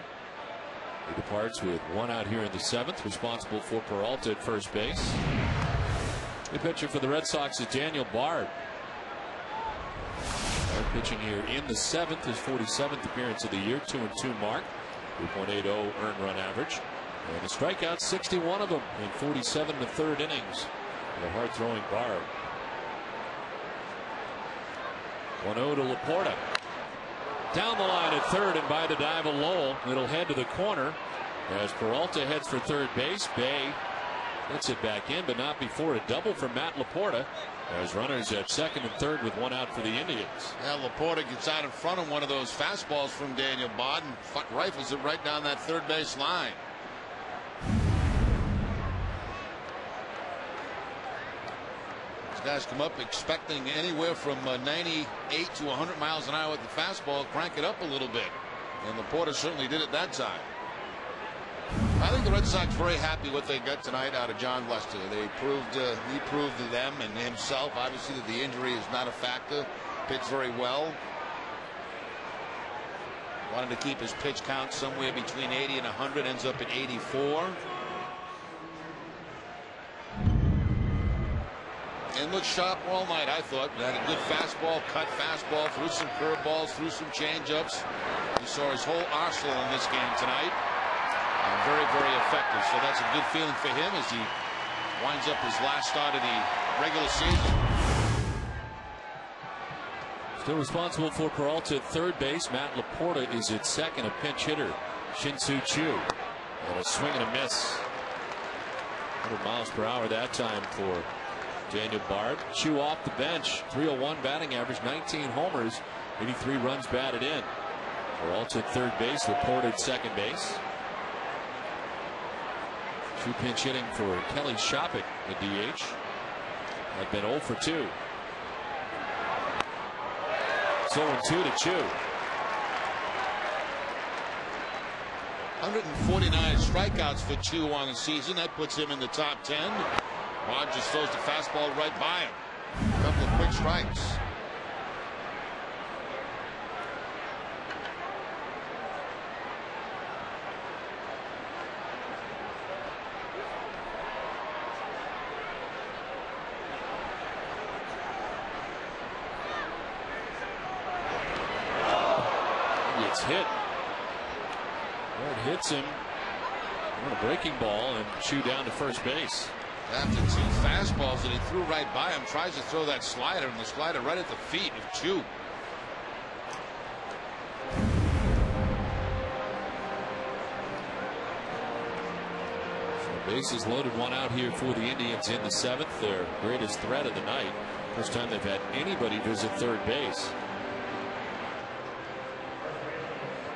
He departs with one out here in the 7th, responsible for Peralta at first base. The pitcher for the Red Sox is Daniel Bard. Bard pitching here in the 7th, his 47th appearance of the year, 2-2 mark, 3.80 earned run average. And the strikeouts, 61 of them in 47 1/3 innings. The hard-throwing Bard. 1-0 to Laporta. Down the line at third, and by the dive of Lowell, it'll head to the corner as Peralta heads for third base. Bay gets it back in, but not before a double for Matt Laporta, as runners at second and third with one out for the Indians. Yeah, Laporta gets out in front of one of those fastballs from Daniel Bard and rifles it right down that third base line. Guys come up expecting anywhere from 98 to 100 miles an hour with the fastball, crank it up a little bit, and Laporta certainly did it that time. I think the Red Sox very happy what they got tonight out of John Lester. He proved to them and himself, obviously, that the injury is not a factor. Pitched very well. Wanted to keep his pitch count somewhere between 80 and 100. Ends up at 84. And looked sharp all night, I thought. Had a good fastball, cut fastball, threw some curveballs, threw some changeups. You saw his whole arsenal in this game tonight. And very, very effective. So that's a good feeling for him as he winds up his last start of the regular season. Still responsible for Peralta at third base. Matt Laporta is at second, a pinch hitter, Shin-Soo Choo. And a swing and a miss. 100 miles per hour that time for Daniel Bard. Chew off the bench, 301 batting average, 19 homers, 83 runs batted in. Peralta at third base, Laporta at second base. Chew pinch hitting for Kelly Shoppach, the DH. Had been 0 for 2. So 0-2 to Chew. 149 strikeouts for Chew on the season. That puts him in the top 10. Bard just throws the fastball right by him. A couple of quick strikes. It's hit. It hits him on a breaking ball, and Chew down to first base. After 2 fastballs that he threw right by him, tries to throw that slider, and the slider right at the feet of Chew. So bases loaded, one out here for the Indians in the 7th. Their greatest threat of the night. First time they've had anybody visit third base.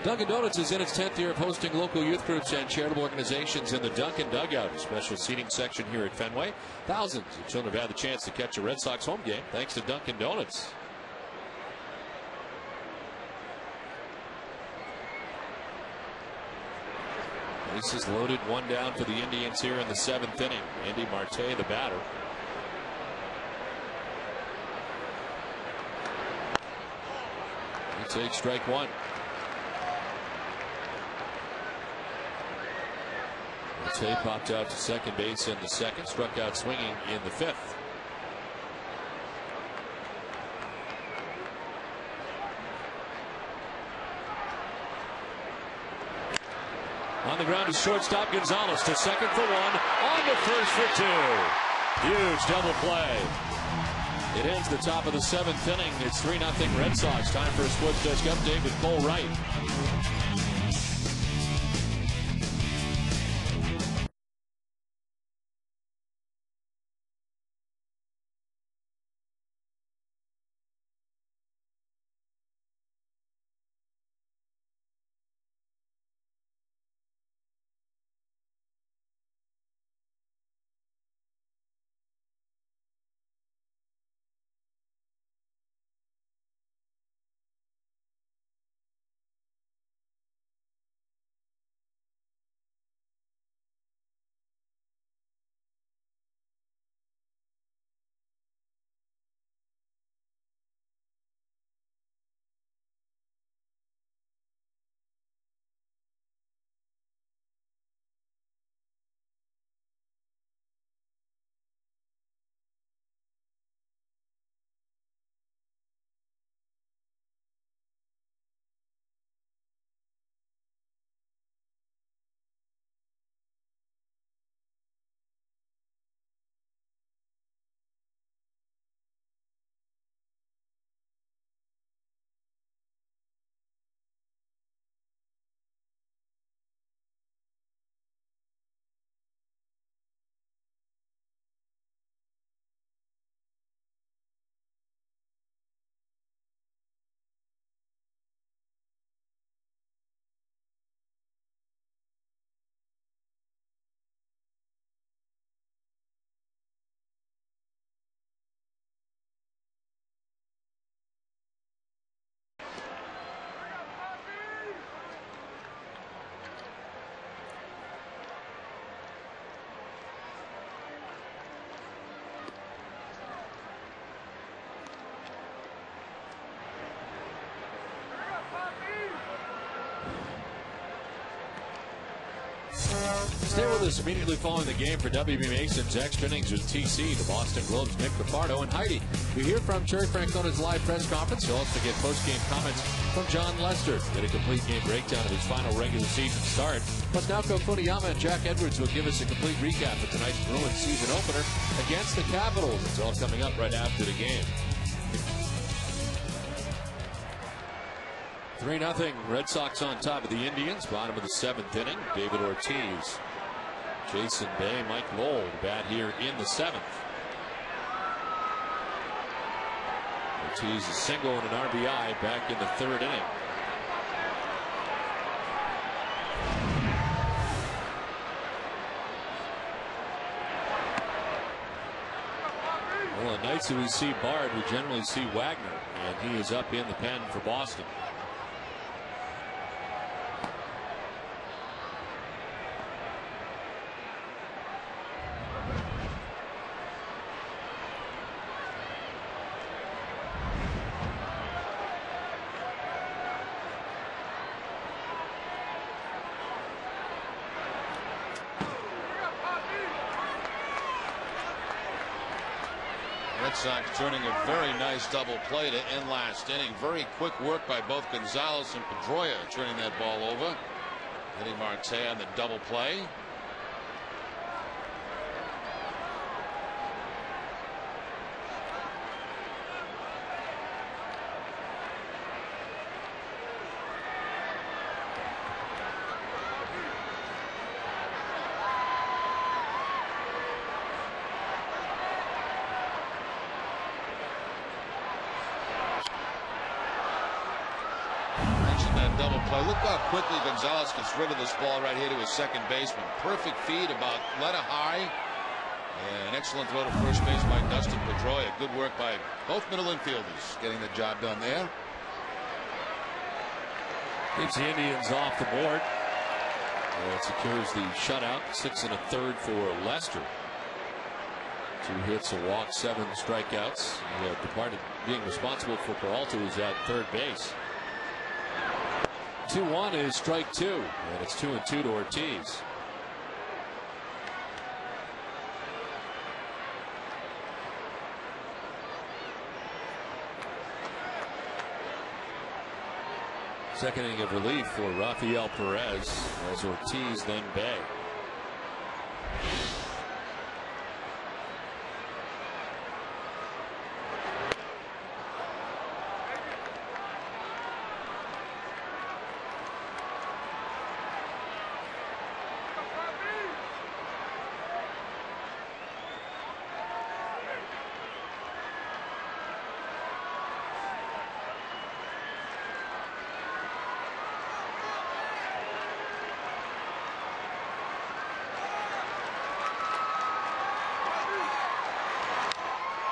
Dunkin' Donuts is in its 10th year of hosting local youth groups and charitable organizations in the Dunkin' Dugout, a special seating section here at Fenway. Thousands of children have had the chance to catch a Red Sox home game thanks to Dunkin' Donuts. Bases loaded, one down for the Indians here in the 7th inning. Andy Marte, the batter. He takes strike one. Marte popped out to second base in the 2nd, struck out swinging in the 5th. On the ground is shortstop Gonzalez, to second for 1, on to first for 2. Huge double play. It ends the top of the 7th inning. It's 3-0 Red Sox. Time for a Sports Desk update with Cole Wright. Stay with us immediately following the game for WB Mason's Extra Innings with TC, the Boston Globe's Nick Capardo and Heidi. We hear from Terry Francona's live press conference. You'll also get post-game comments from John Lester. Get a complete game breakdown of his final regular season start. Plus, Naoko Funayama and Jack Edwards will give us a complete recap of tonight's Bruins season opener against the Capitals. It's all coming up right after the game. 3-0 Red Sox on top of the Indians. Bottom of the 7th inning. David Ortiz, Jason Bay, Mike Lowell bat here in the 7th. Ortiz a single and an RBI back in the 3rd inning. Well, the nights that we see Bard, we generally see Wagner, and he is up in the pen for Boston. Red Sox turning a very nice double play to end last inning. Very quick work by both Gonzalez and Pedroia turning that ball over. Hitting Marte on the double play. Double play. Look how quickly Gonzalez gets rid of this ball right here to his second baseman. Perfect feed, about letter high. And an excellent throw to first base by Dustin Pedroia. Good work by both middle infielders getting the job done there. Keeps the Indians off the board. And secures the shutout. 6 1/3 for Lester. 2 hits, a walk, 7 strikeouts. He departed being responsible for Peralta, who's at third base. 2-1 is strike 2, and it's 2-2 to Ortiz. Second inning of relief for Rafael Perez as Ortiz then Bay.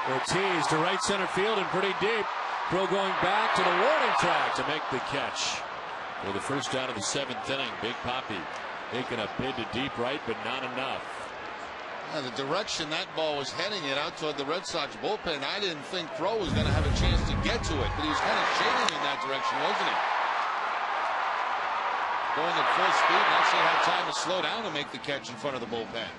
Ortiz to right center field and pretty deep. Throw going back to the warning track to make the catch. For the first out of the 7th inning, Big Papi making a bid to deep right, but not enough. The direction that ball was heading it out toward the Red Sox bullpen, I didn't think Throw was going to have a chance to get to it, but he was kind of shading in that direction, wasn't he? Going at full speed, and actually had time to slow down to make the catch in front of the bullpen.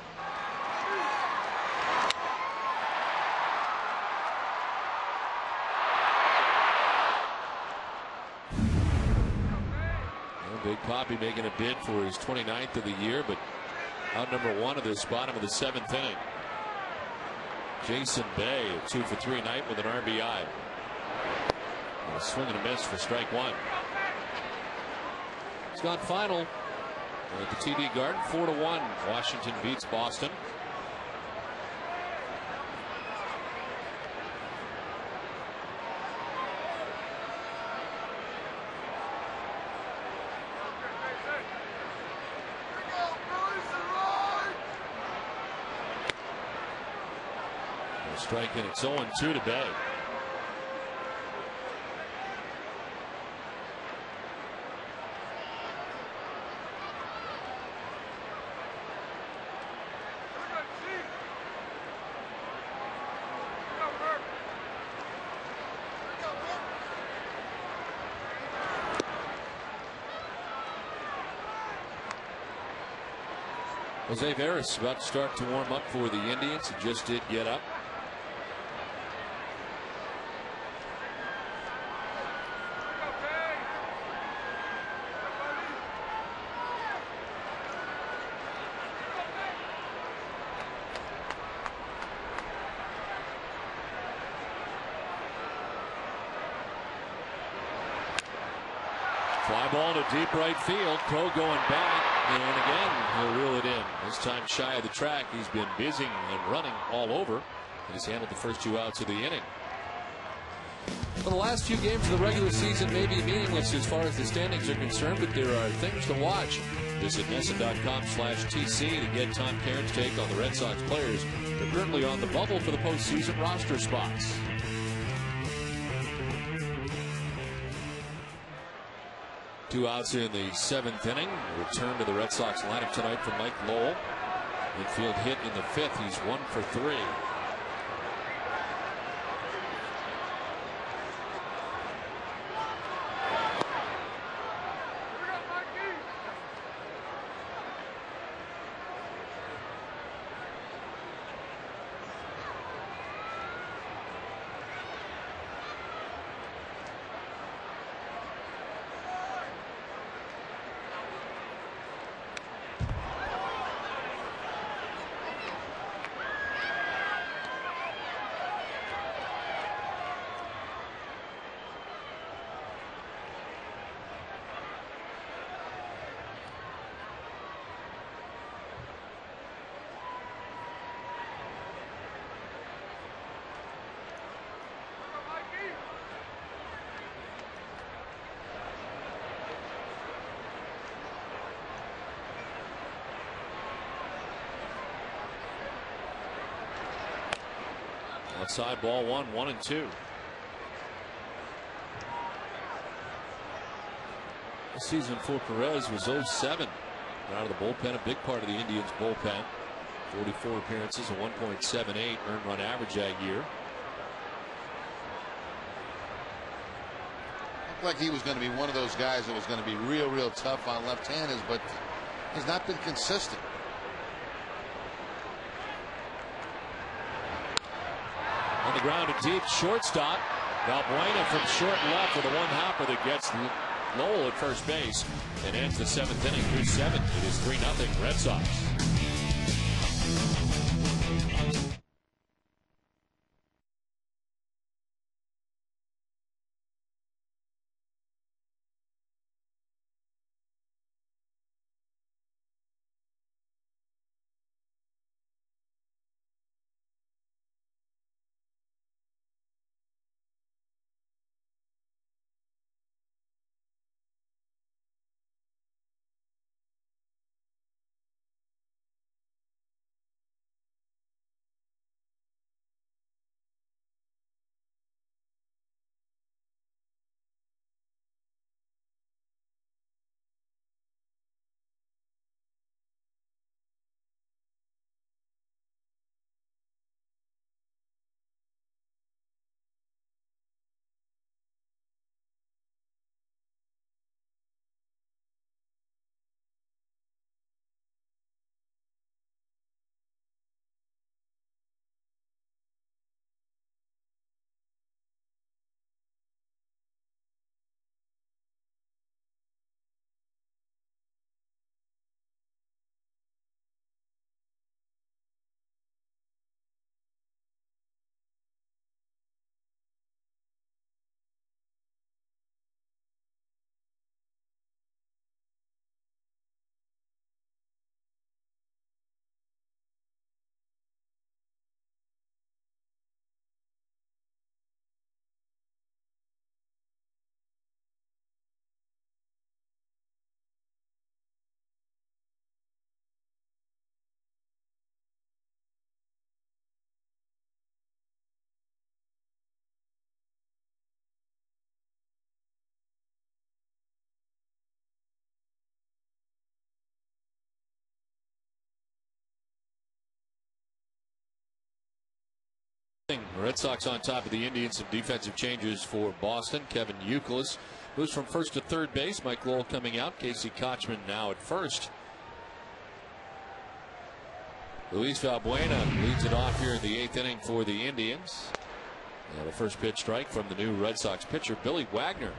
Big Papi making a bid for his 29th of the year, but out number 1 of this bottom of the 7th inning. Jason Bay, a 2 for 3 night with an RBI. And a swing and a miss for strike 1. It's gone final at the TD Garden, 4-1. Washington beats Boston. Strike and it's 0-2 to Bay. Jose Veras about to start to warm up for the Indians. He just did get up. Fly ball to deep right field. Crow going back, and again he'll reel it in. This time shy of the track. He's been busy and running all over. He's handled the first 2 outs of the inning. Well, the last few games of the regular season may be meaningless as far as the standings are concerned, but there are things to watch. Visit NESN.com/TC to get Tom Cairns' take on the Red Sox players. They're currently on the bubble for the postseason roster spots. Two outs in the 7th inning. Return to the Red Sox lineup tonight from Mike Lowell. Midfield hit in the 5th. He's 1 for 3. Outside ball 1, 1-2. This season for Perez was 0-7. Out of the bullpen, a big part of the Indians bullpen. 44 appearances, a 1.78 earned run average that year. Looked like he was going to be one of those guys that was going to be real tough on left-handers, but he's not been consistent. On the ground, a deep shortstop. Valbuena from short left with a one-hopper that gets Lowell at first base and ends the 7th inning through 7. It is 3-0 Red Sox. The Red Sox on top of the Indians. Some defensive changes for Boston. Kevin Youkilis moves from first to third base. Mike Lowell coming out. Casey Kochman now at first. Luis Valbuena leads it off here in the 8th inning for the Indians. And a first pitch strike from the new Red Sox pitcher, Billy Wagner.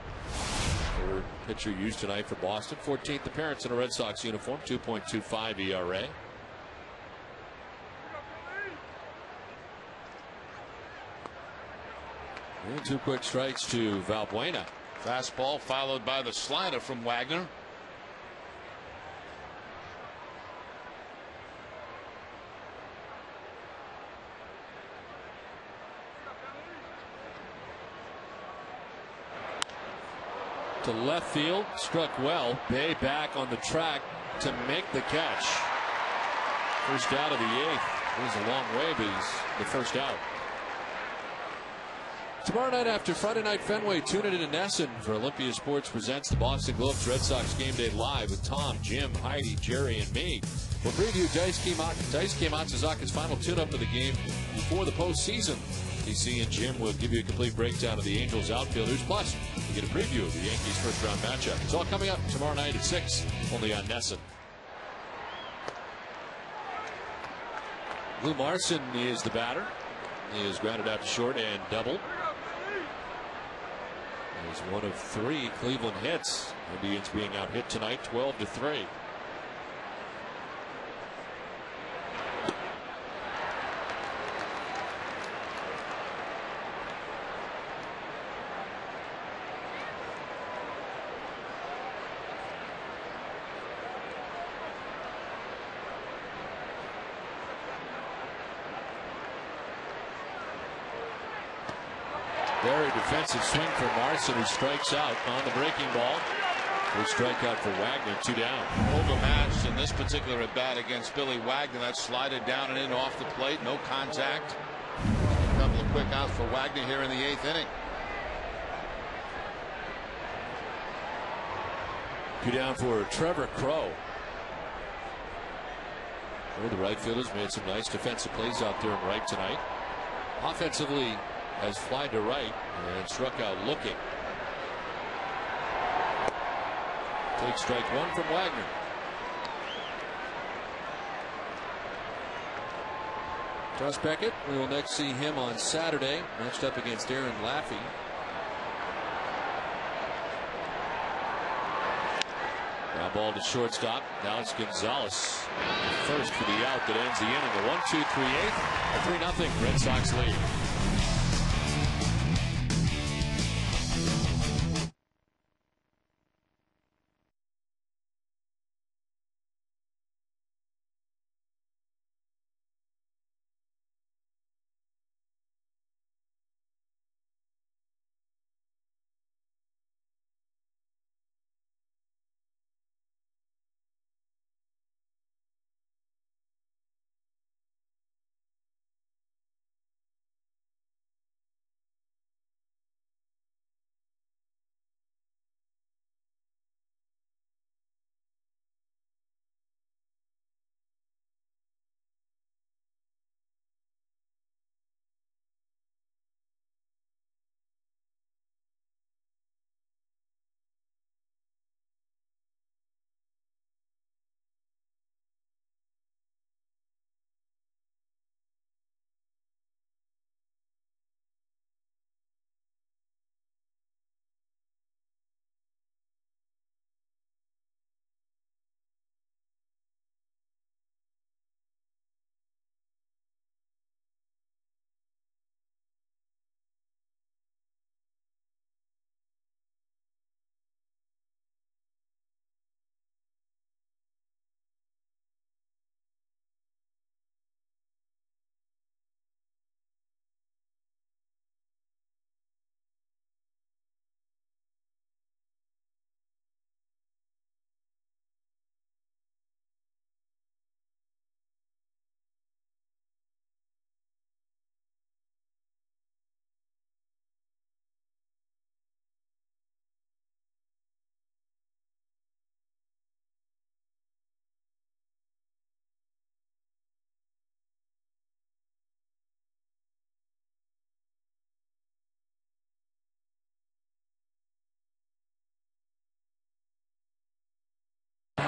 Third pitcher used tonight for Boston. 14th appearance in a Red Sox uniform. 2.25 ERA. And 2 quick strikes to Valbuena. Fastball followed by the slider from Wagner. To left field, struck well. Bay back on the track to make the catch. First out of the 8th. It was a long way, but he's the first out. Tomorrow night after Friday Night Fenway, tune in to Nesson for Olympia Sports presents the Boston Globe's Red Sox Game Day Live with Tom, Jim, Heidi, Jerry, and me. We'll preview Daisuke Matsuzaka's final tune-up of the game before the postseason. DC and Jim will give you a complete breakdown of the Angels outfielders. Plus, you get a preview of the Yankees' first-round matchup. It's all coming up tomorrow night at 6, only on Nesson. Lou Marson is the batter. He is grounded out to short and doubled. He's one of 3 Cleveland hits. Indians being out hit tonight 12-3. Very defensive swing from Marson, who strikes out on the breaking ball. First strikeout for Wagner, 2 down. Overmatched in this particular at bat against Billy Wagner. That slided down and in off the plate. No contact. A couple of quick outs for Wagner here in the 8th inning. 2 down for Trevor Crow. Well, the right fielders made some nice defensive plays out there in right tonight. Offensively, has flied to right and struck out looking. Takes strike 1 from Wagner. Josh Beckett, we will next see him on Saturday, matched up against Aaron Laffey. Ground ball to shortstop. Now it's Gonzalez. First for the out that ends the inning. A 1-2-3-8, a 3-0 Red Sox lead.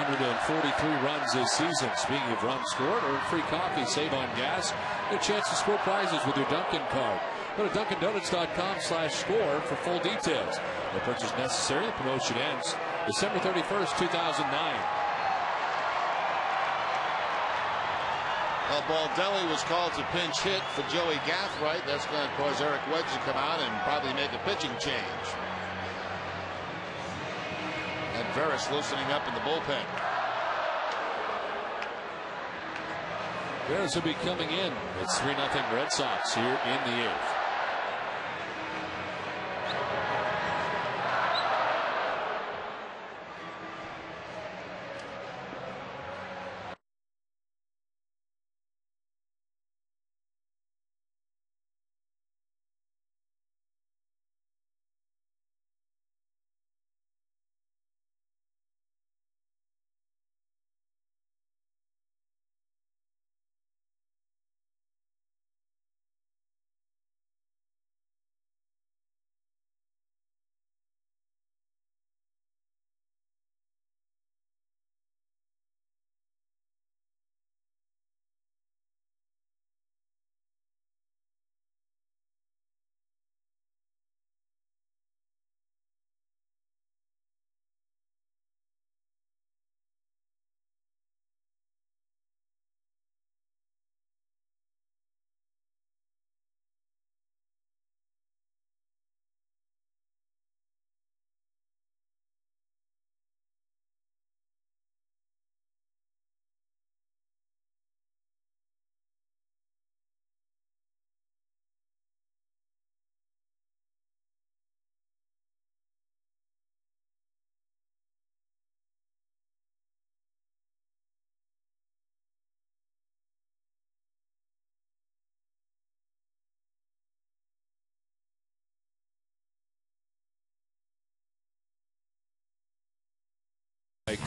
243 runs this season. Speaking of runs scored, earn free coffee, save on gas, get a chance to score prizes with your Dunkin' card. Go to DunkinDonuts.com/score for full details. No purchase necessary. The promotion ends December 31st, 2009. Well, Baldelli was called to pinch hit for Joey Gathright. That's going to cause Eric Wedge to come out and probably make a pitching change. And Veras loosening up in the bullpen. Veras will be coming in. It's 3-0 Red Sox here in the 8th.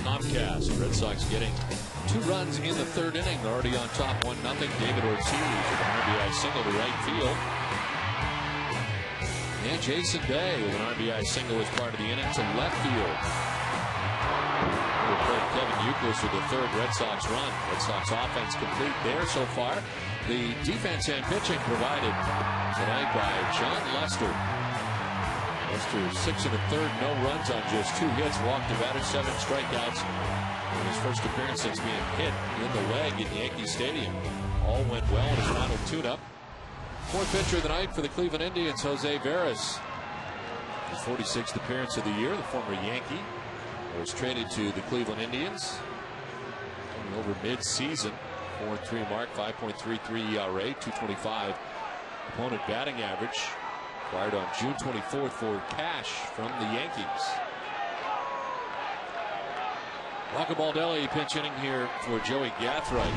Comcast. Red Sox getting 2 runs in the 3rd inning. They're already on top 1-0. David Ortiz with an RBI single to right field. And Jason Day with an RBI single as part of the inning to left field. We'll play Kevin Youkilis with the 3rd Red Sox run. Red Sox offense complete there so far. The defense and pitching provided tonight by John Lester. Lester 6 1/3, no runs on just 2 hits, walked the batter, 7 strikeouts. In his first appearance since being hit in the leg at Yankee Stadium. All went well in his final tune-up. 4th pitcher of the night for the Cleveland Indians, Jose Veras. His 46th appearance of the year, the former Yankee was traded to the Cleveland Indians. Coming over mid-season, 4.3 mark, 5.33 ERA, 2.25 opponent batting average. Acquired on June 24th for cash from the Yankees. Rocco Baldelli pinch hitting here for Joey Gathright.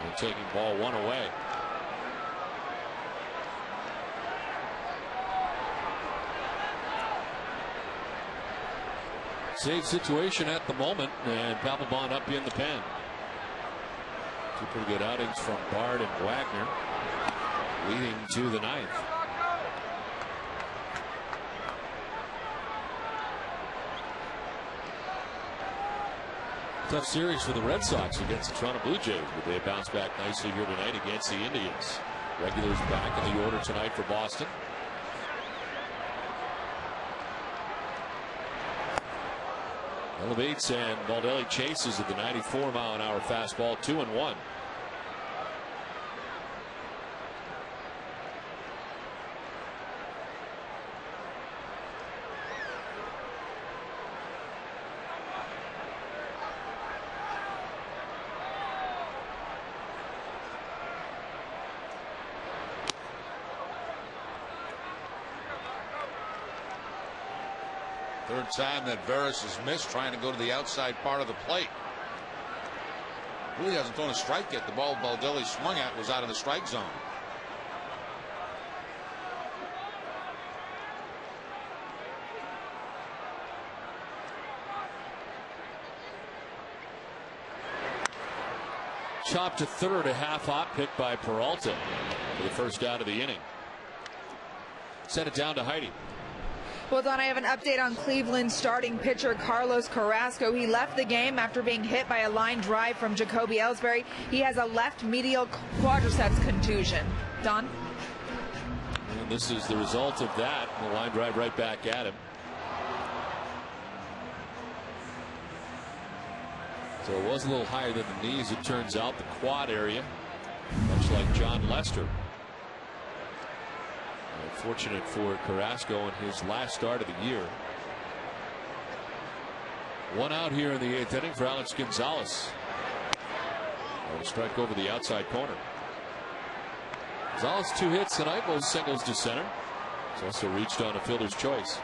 And taking ball 1 away. Safe situation at the moment, and Papelbon up in the pen. 2 pretty good outings from Bard and Wagner, leading to the 9th. Tough series for the Red Sox against the Toronto Blue Jays, but they bounced back nicely here tonight against the Indians. Regulars back in the order tonight for Boston. Elevates and Baldelli chases at the 94-mile-an-hour fastball, 2-1. Third time that Veras has missed trying to go to the outside part of the plate. Really hasn't thrown a strike yet. The ball Baldelli swung at was out of the strike zone. Chopped to third, a half hop pick by Peralta for the first out of the inning. Sent it down to Heidi. Well, Don, I have an update on Cleveland starting pitcher Carlos Carrasco. He left the game after being hit by a line drive from Jacoby Ellsbury. He has a left medial quadriceps contusion. Don? And this is the result of that. The line drive right back at him. So it was a little higher than the knees, it turns out, the quad area, much like John Lester. Fortunate for Carrasco in his last start of the year. One out here in the 8th inning for Alex Gonzalez. A strike over the outside corner. Gonzalez 2 hits tonight, both singles to center. He's also reached on a fielder's choice.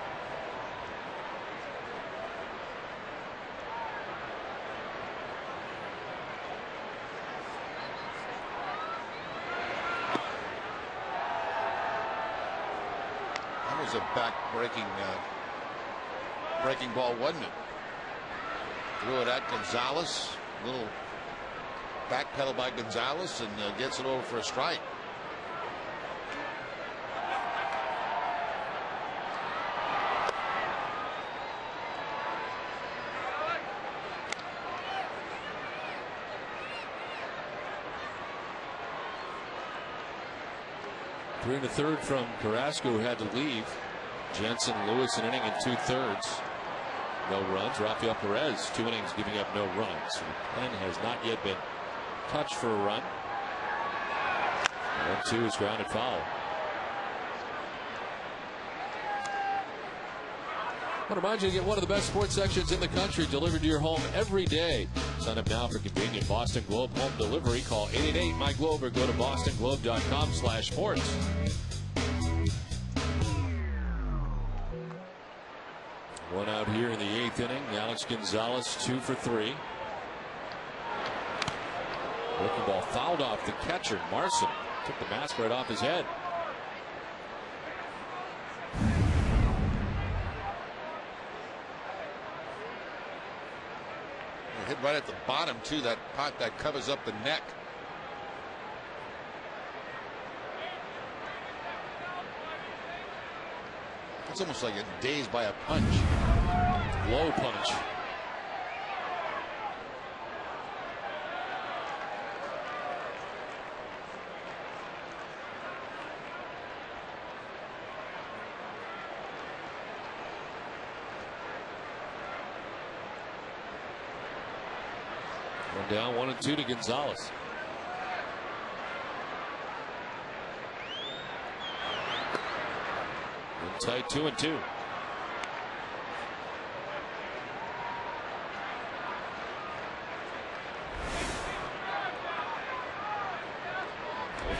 A back-breaking breaking ball, wasn't it? Threw it at Gonzalez. Little back pedal by Gonzalez, and gets it over for a strike. Three and a third from Carrasco, who had to leave. Jensen, Lewis, an inning and 2/3. No runs. Rafael Perez, 2 innings, giving up no runs. Penn has not yet been touched for a run. 1-2 is grounded foul. I want to remind you to get one of the best sports sections in the country delivered to your home every day. Sign up now for convenient Boston Globe home delivery. Call 888-MY-GLOBE or go to bostonglobe.com/sports. One out here in the 8th inning. Alex Gonzalez 2 for 3. Breaking ball fouled off the catcher. Marson took the mask right off his head. Hit right at the bottom too. That pot that covers up the neck. It's almost like getting dazed by a punch. Low punch. One down, 1-2 to Gonzalez. And tight 2-2.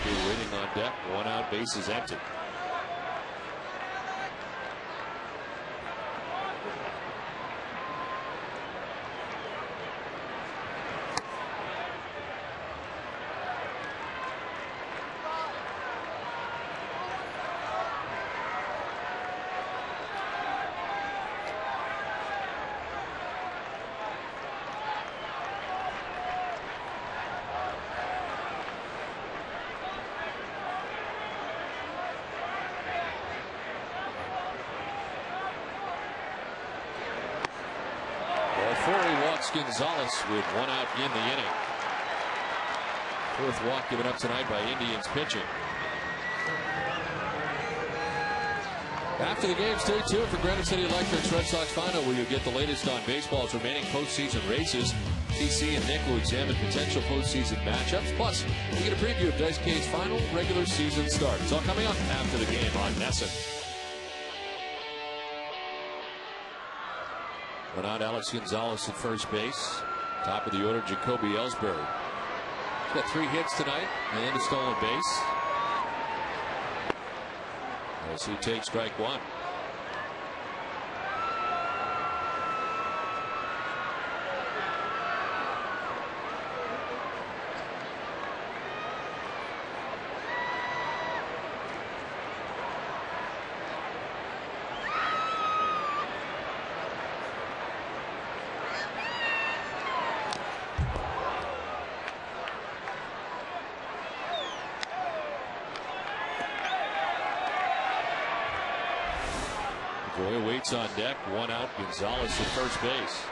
Waiting on deck, 1 out, bases empty. Gonzalez with 1 out in the inning. 4th walk given up tonight by Indians pitching. After the game, stay tuned for Granite City Electric's Red Sox Final, where you'll get the latest on baseball's remaining postseason races. TC and Nick will examine potential postseason matchups. Plus, you get a preview of Dice K's final regular season start. It's all coming up after the game on NESN. One out, Alex Gonzalez at first base. Top of the order, Jacoby Ellsbury. He's got 3 hits tonight and a stolen base. As he takes strike 1. Pedroia waits on deck. One out. Gonzalez at first base.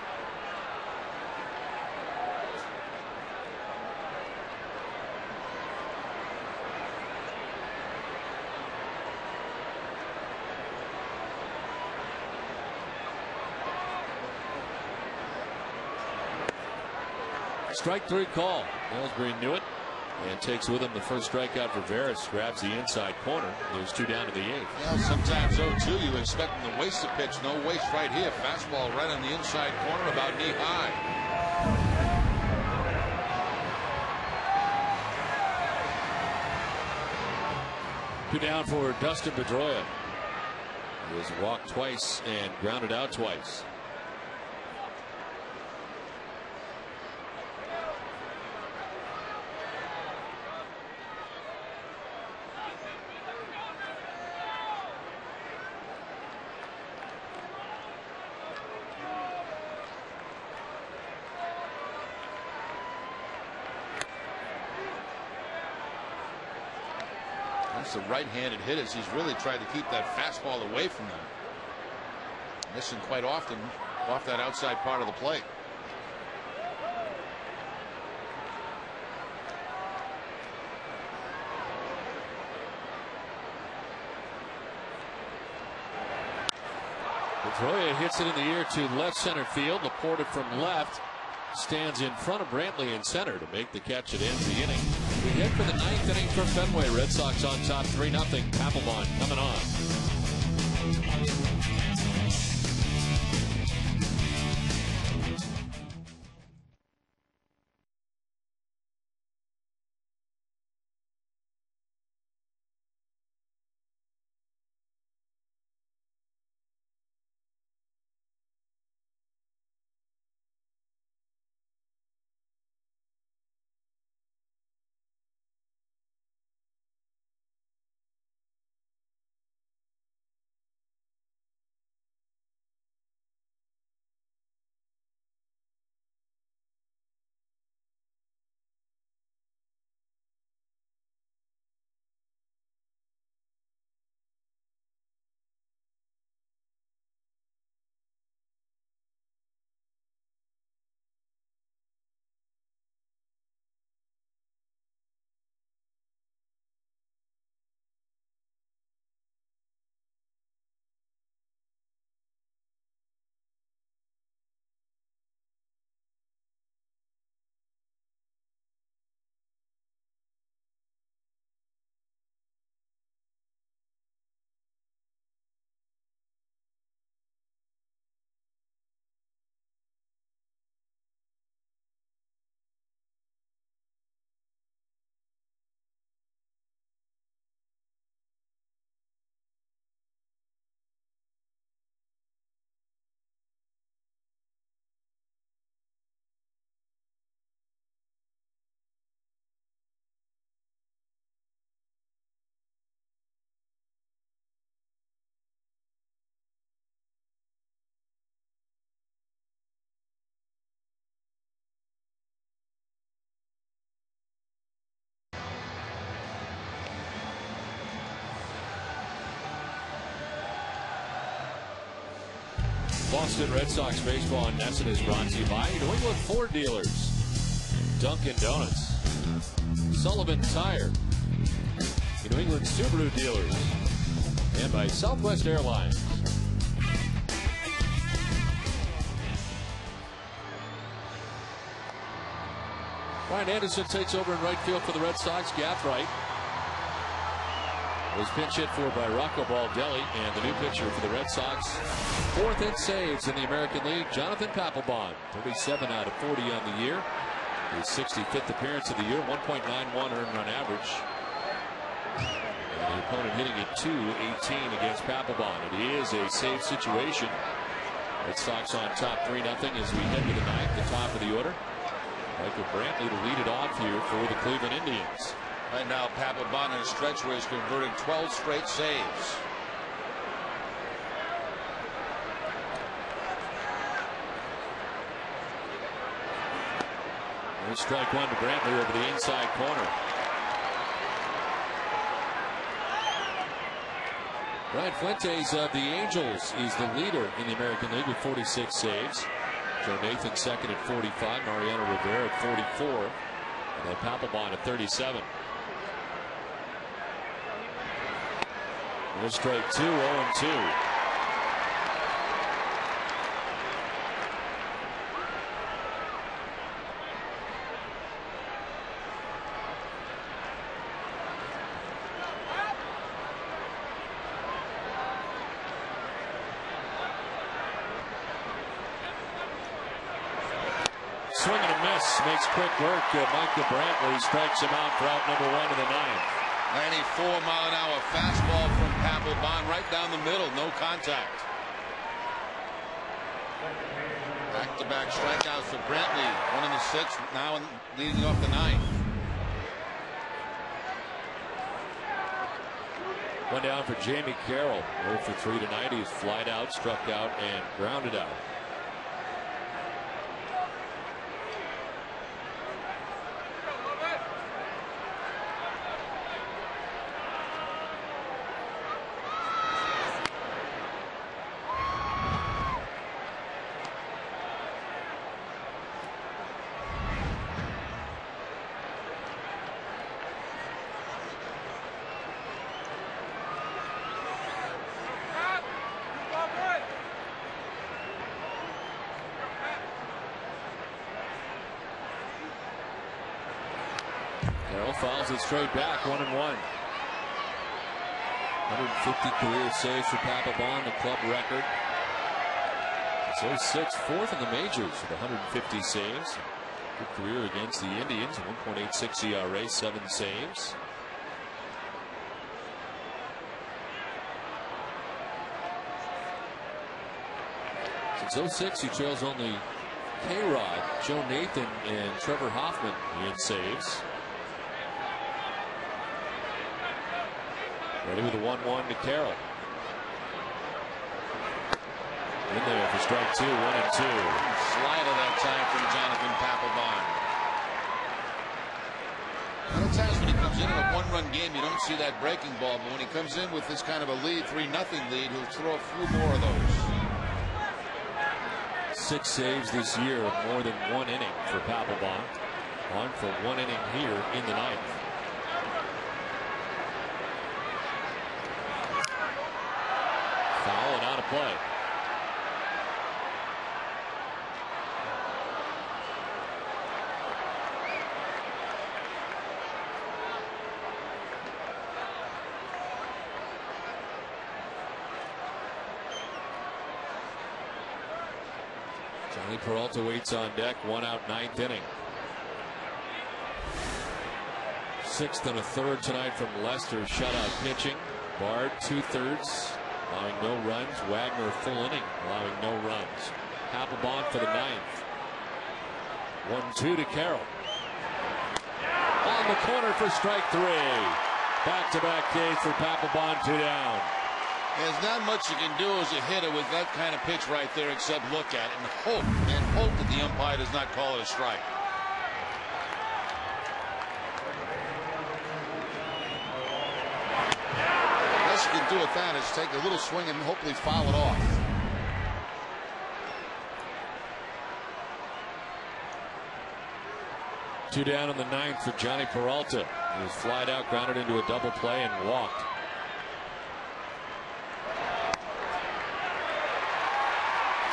Strike three call. Ellsbury knew it and takes with him the first strikeout for Veras. Grabs the inside corner. There's two down to the eighth. Well, sometimes 0-2 you expect him to waste a pitch. No waste right here. Fastball right on the inside corner, about knee high. Two down for Dustin Pedroia. He was walked twice and grounded out twice. The right-handed hitters, he's really tried to keep that fastball away from them. Missing quite often off that outside part of the plate. Pedroia hits it in the air to left center field. Laporta from left stands in front of Brantley in center to make the catch that ends the inning. We head for the ninth inning from Fenway. Red Sox on top 3-0. Papelbon coming on. Boston Red Sox baseball on NESN is brought to you by New England Ford Dealers, Dunkin' Donuts, Sullivan Tire, New England Subaru Dealers, and by Southwest Airlines. Ryan Anderson takes over in right field for the Red Sox. Gap right. Was pinch hit for by Rocco Baldelli, and the new pitcher for the Red Sox. Fourth in saves in the American League, Jonathan Papelbon. 37 out of 40 on the year. His 65th appearance of the year, 1.91 earned run average. And the opponent hitting at .218 against Papelbon. It is a save situation. Red Sox on top 3-0 as we head to the ninth, the top of the order. Michael Brantley to lead it off here for the Cleveland Indians. Right now, Papelbon in a stretch where he's converted 12 straight saves. There's strike one to Brantley over the inside corner. Ryan Fuentes of the Angels is the leader in the American League with 46 saves. Joe Nathan second at 45. Mariano Rivera at 44. And then Papelbon at 37. No strike 2, 0-2. Swing and a miss, makes quick work. Michael Brantley strikes him out for out number 1 of the 9th. 94-mile-an-hour fastball from Papelbon right down the middle, no contact. Back-to-back strikeouts for Brantley, 1 in the 6th, now leading off the 9th. One down for Jamie Carroll. 0 for 3 tonight. He's flied out, struck out, and grounded out. Carroll fouls it straight back, 1-1. 150 career saves for Papelbon, the club record. It's 06, 4th in the majors with 150 saves. Good career against the Indians, 1.86 ERA, 7 saves. Since 06, he trails only K-Rod, Joe Nathan, and Trevor Hoffman in saves. Ready with a 1-1 to Carroll. In there for strike 2, 1-2. Slider that time from Jonathan Papelbon. A lot of times when he comes in a 1-run game, you don't see that breaking ball, but when he comes in with this kind of a lead, 3-0 lead, he'll throw a few more of those. 6 saves this year, more than 1 inning for Papelbon. On for 1 inning here in the 9th. Foul and out of play. Johnny Peralta waits on deck, 1 out, 9th inning. 6th and a 3rd tonight from Lester, shutout pitching. Bard 2/3. Allowing no runs. Wagner full inning, allowing no runs. Papelbon for the 9th. 1-2 to Carroll. On the corner for strike 3. Back-to-back Ks for Papelbon, 2 down. There's not much you can do as a hitter with that kind of pitch right there except look at it and hope that the umpire does not call it a strike. Best you can do with that is take a little swing and hopefully foul it off. Two down in the 9th for Johnny Peralta. He was flied out, grounded into a double play, and walked.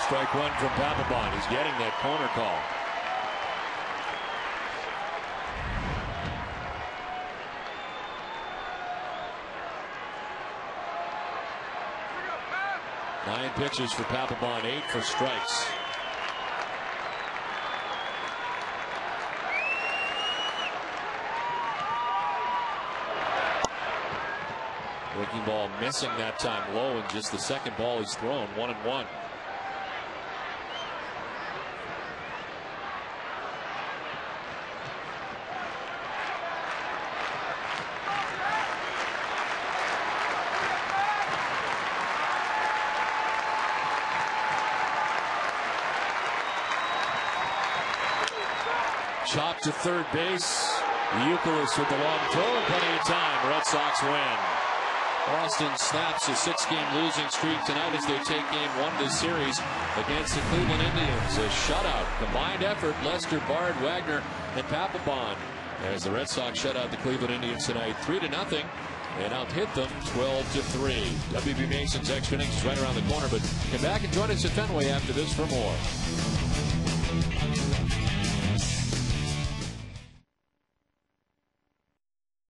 Strike 1 from Papelbon. He's getting that corner call. Nine pitches for Papelbon, 8 for strikes. Breaking ball missing that time low, and just the second ball he's thrown, 1-1. Chop to third base. Euclid with the long throw, plenty of time. Red Sox win. Boston snaps a 6-game losing streak tonight as they take game 1 of the series against the Cleveland Indians. A shutout, combined effort, Lester, Bard, Wagner, and Papelbon, as the Red Sox shut out the Cleveland Indians tonight 3-0 and out-hit them 12-3. WB Mason's extra innings is right around the corner, but come back and join us at Fenway after this for more.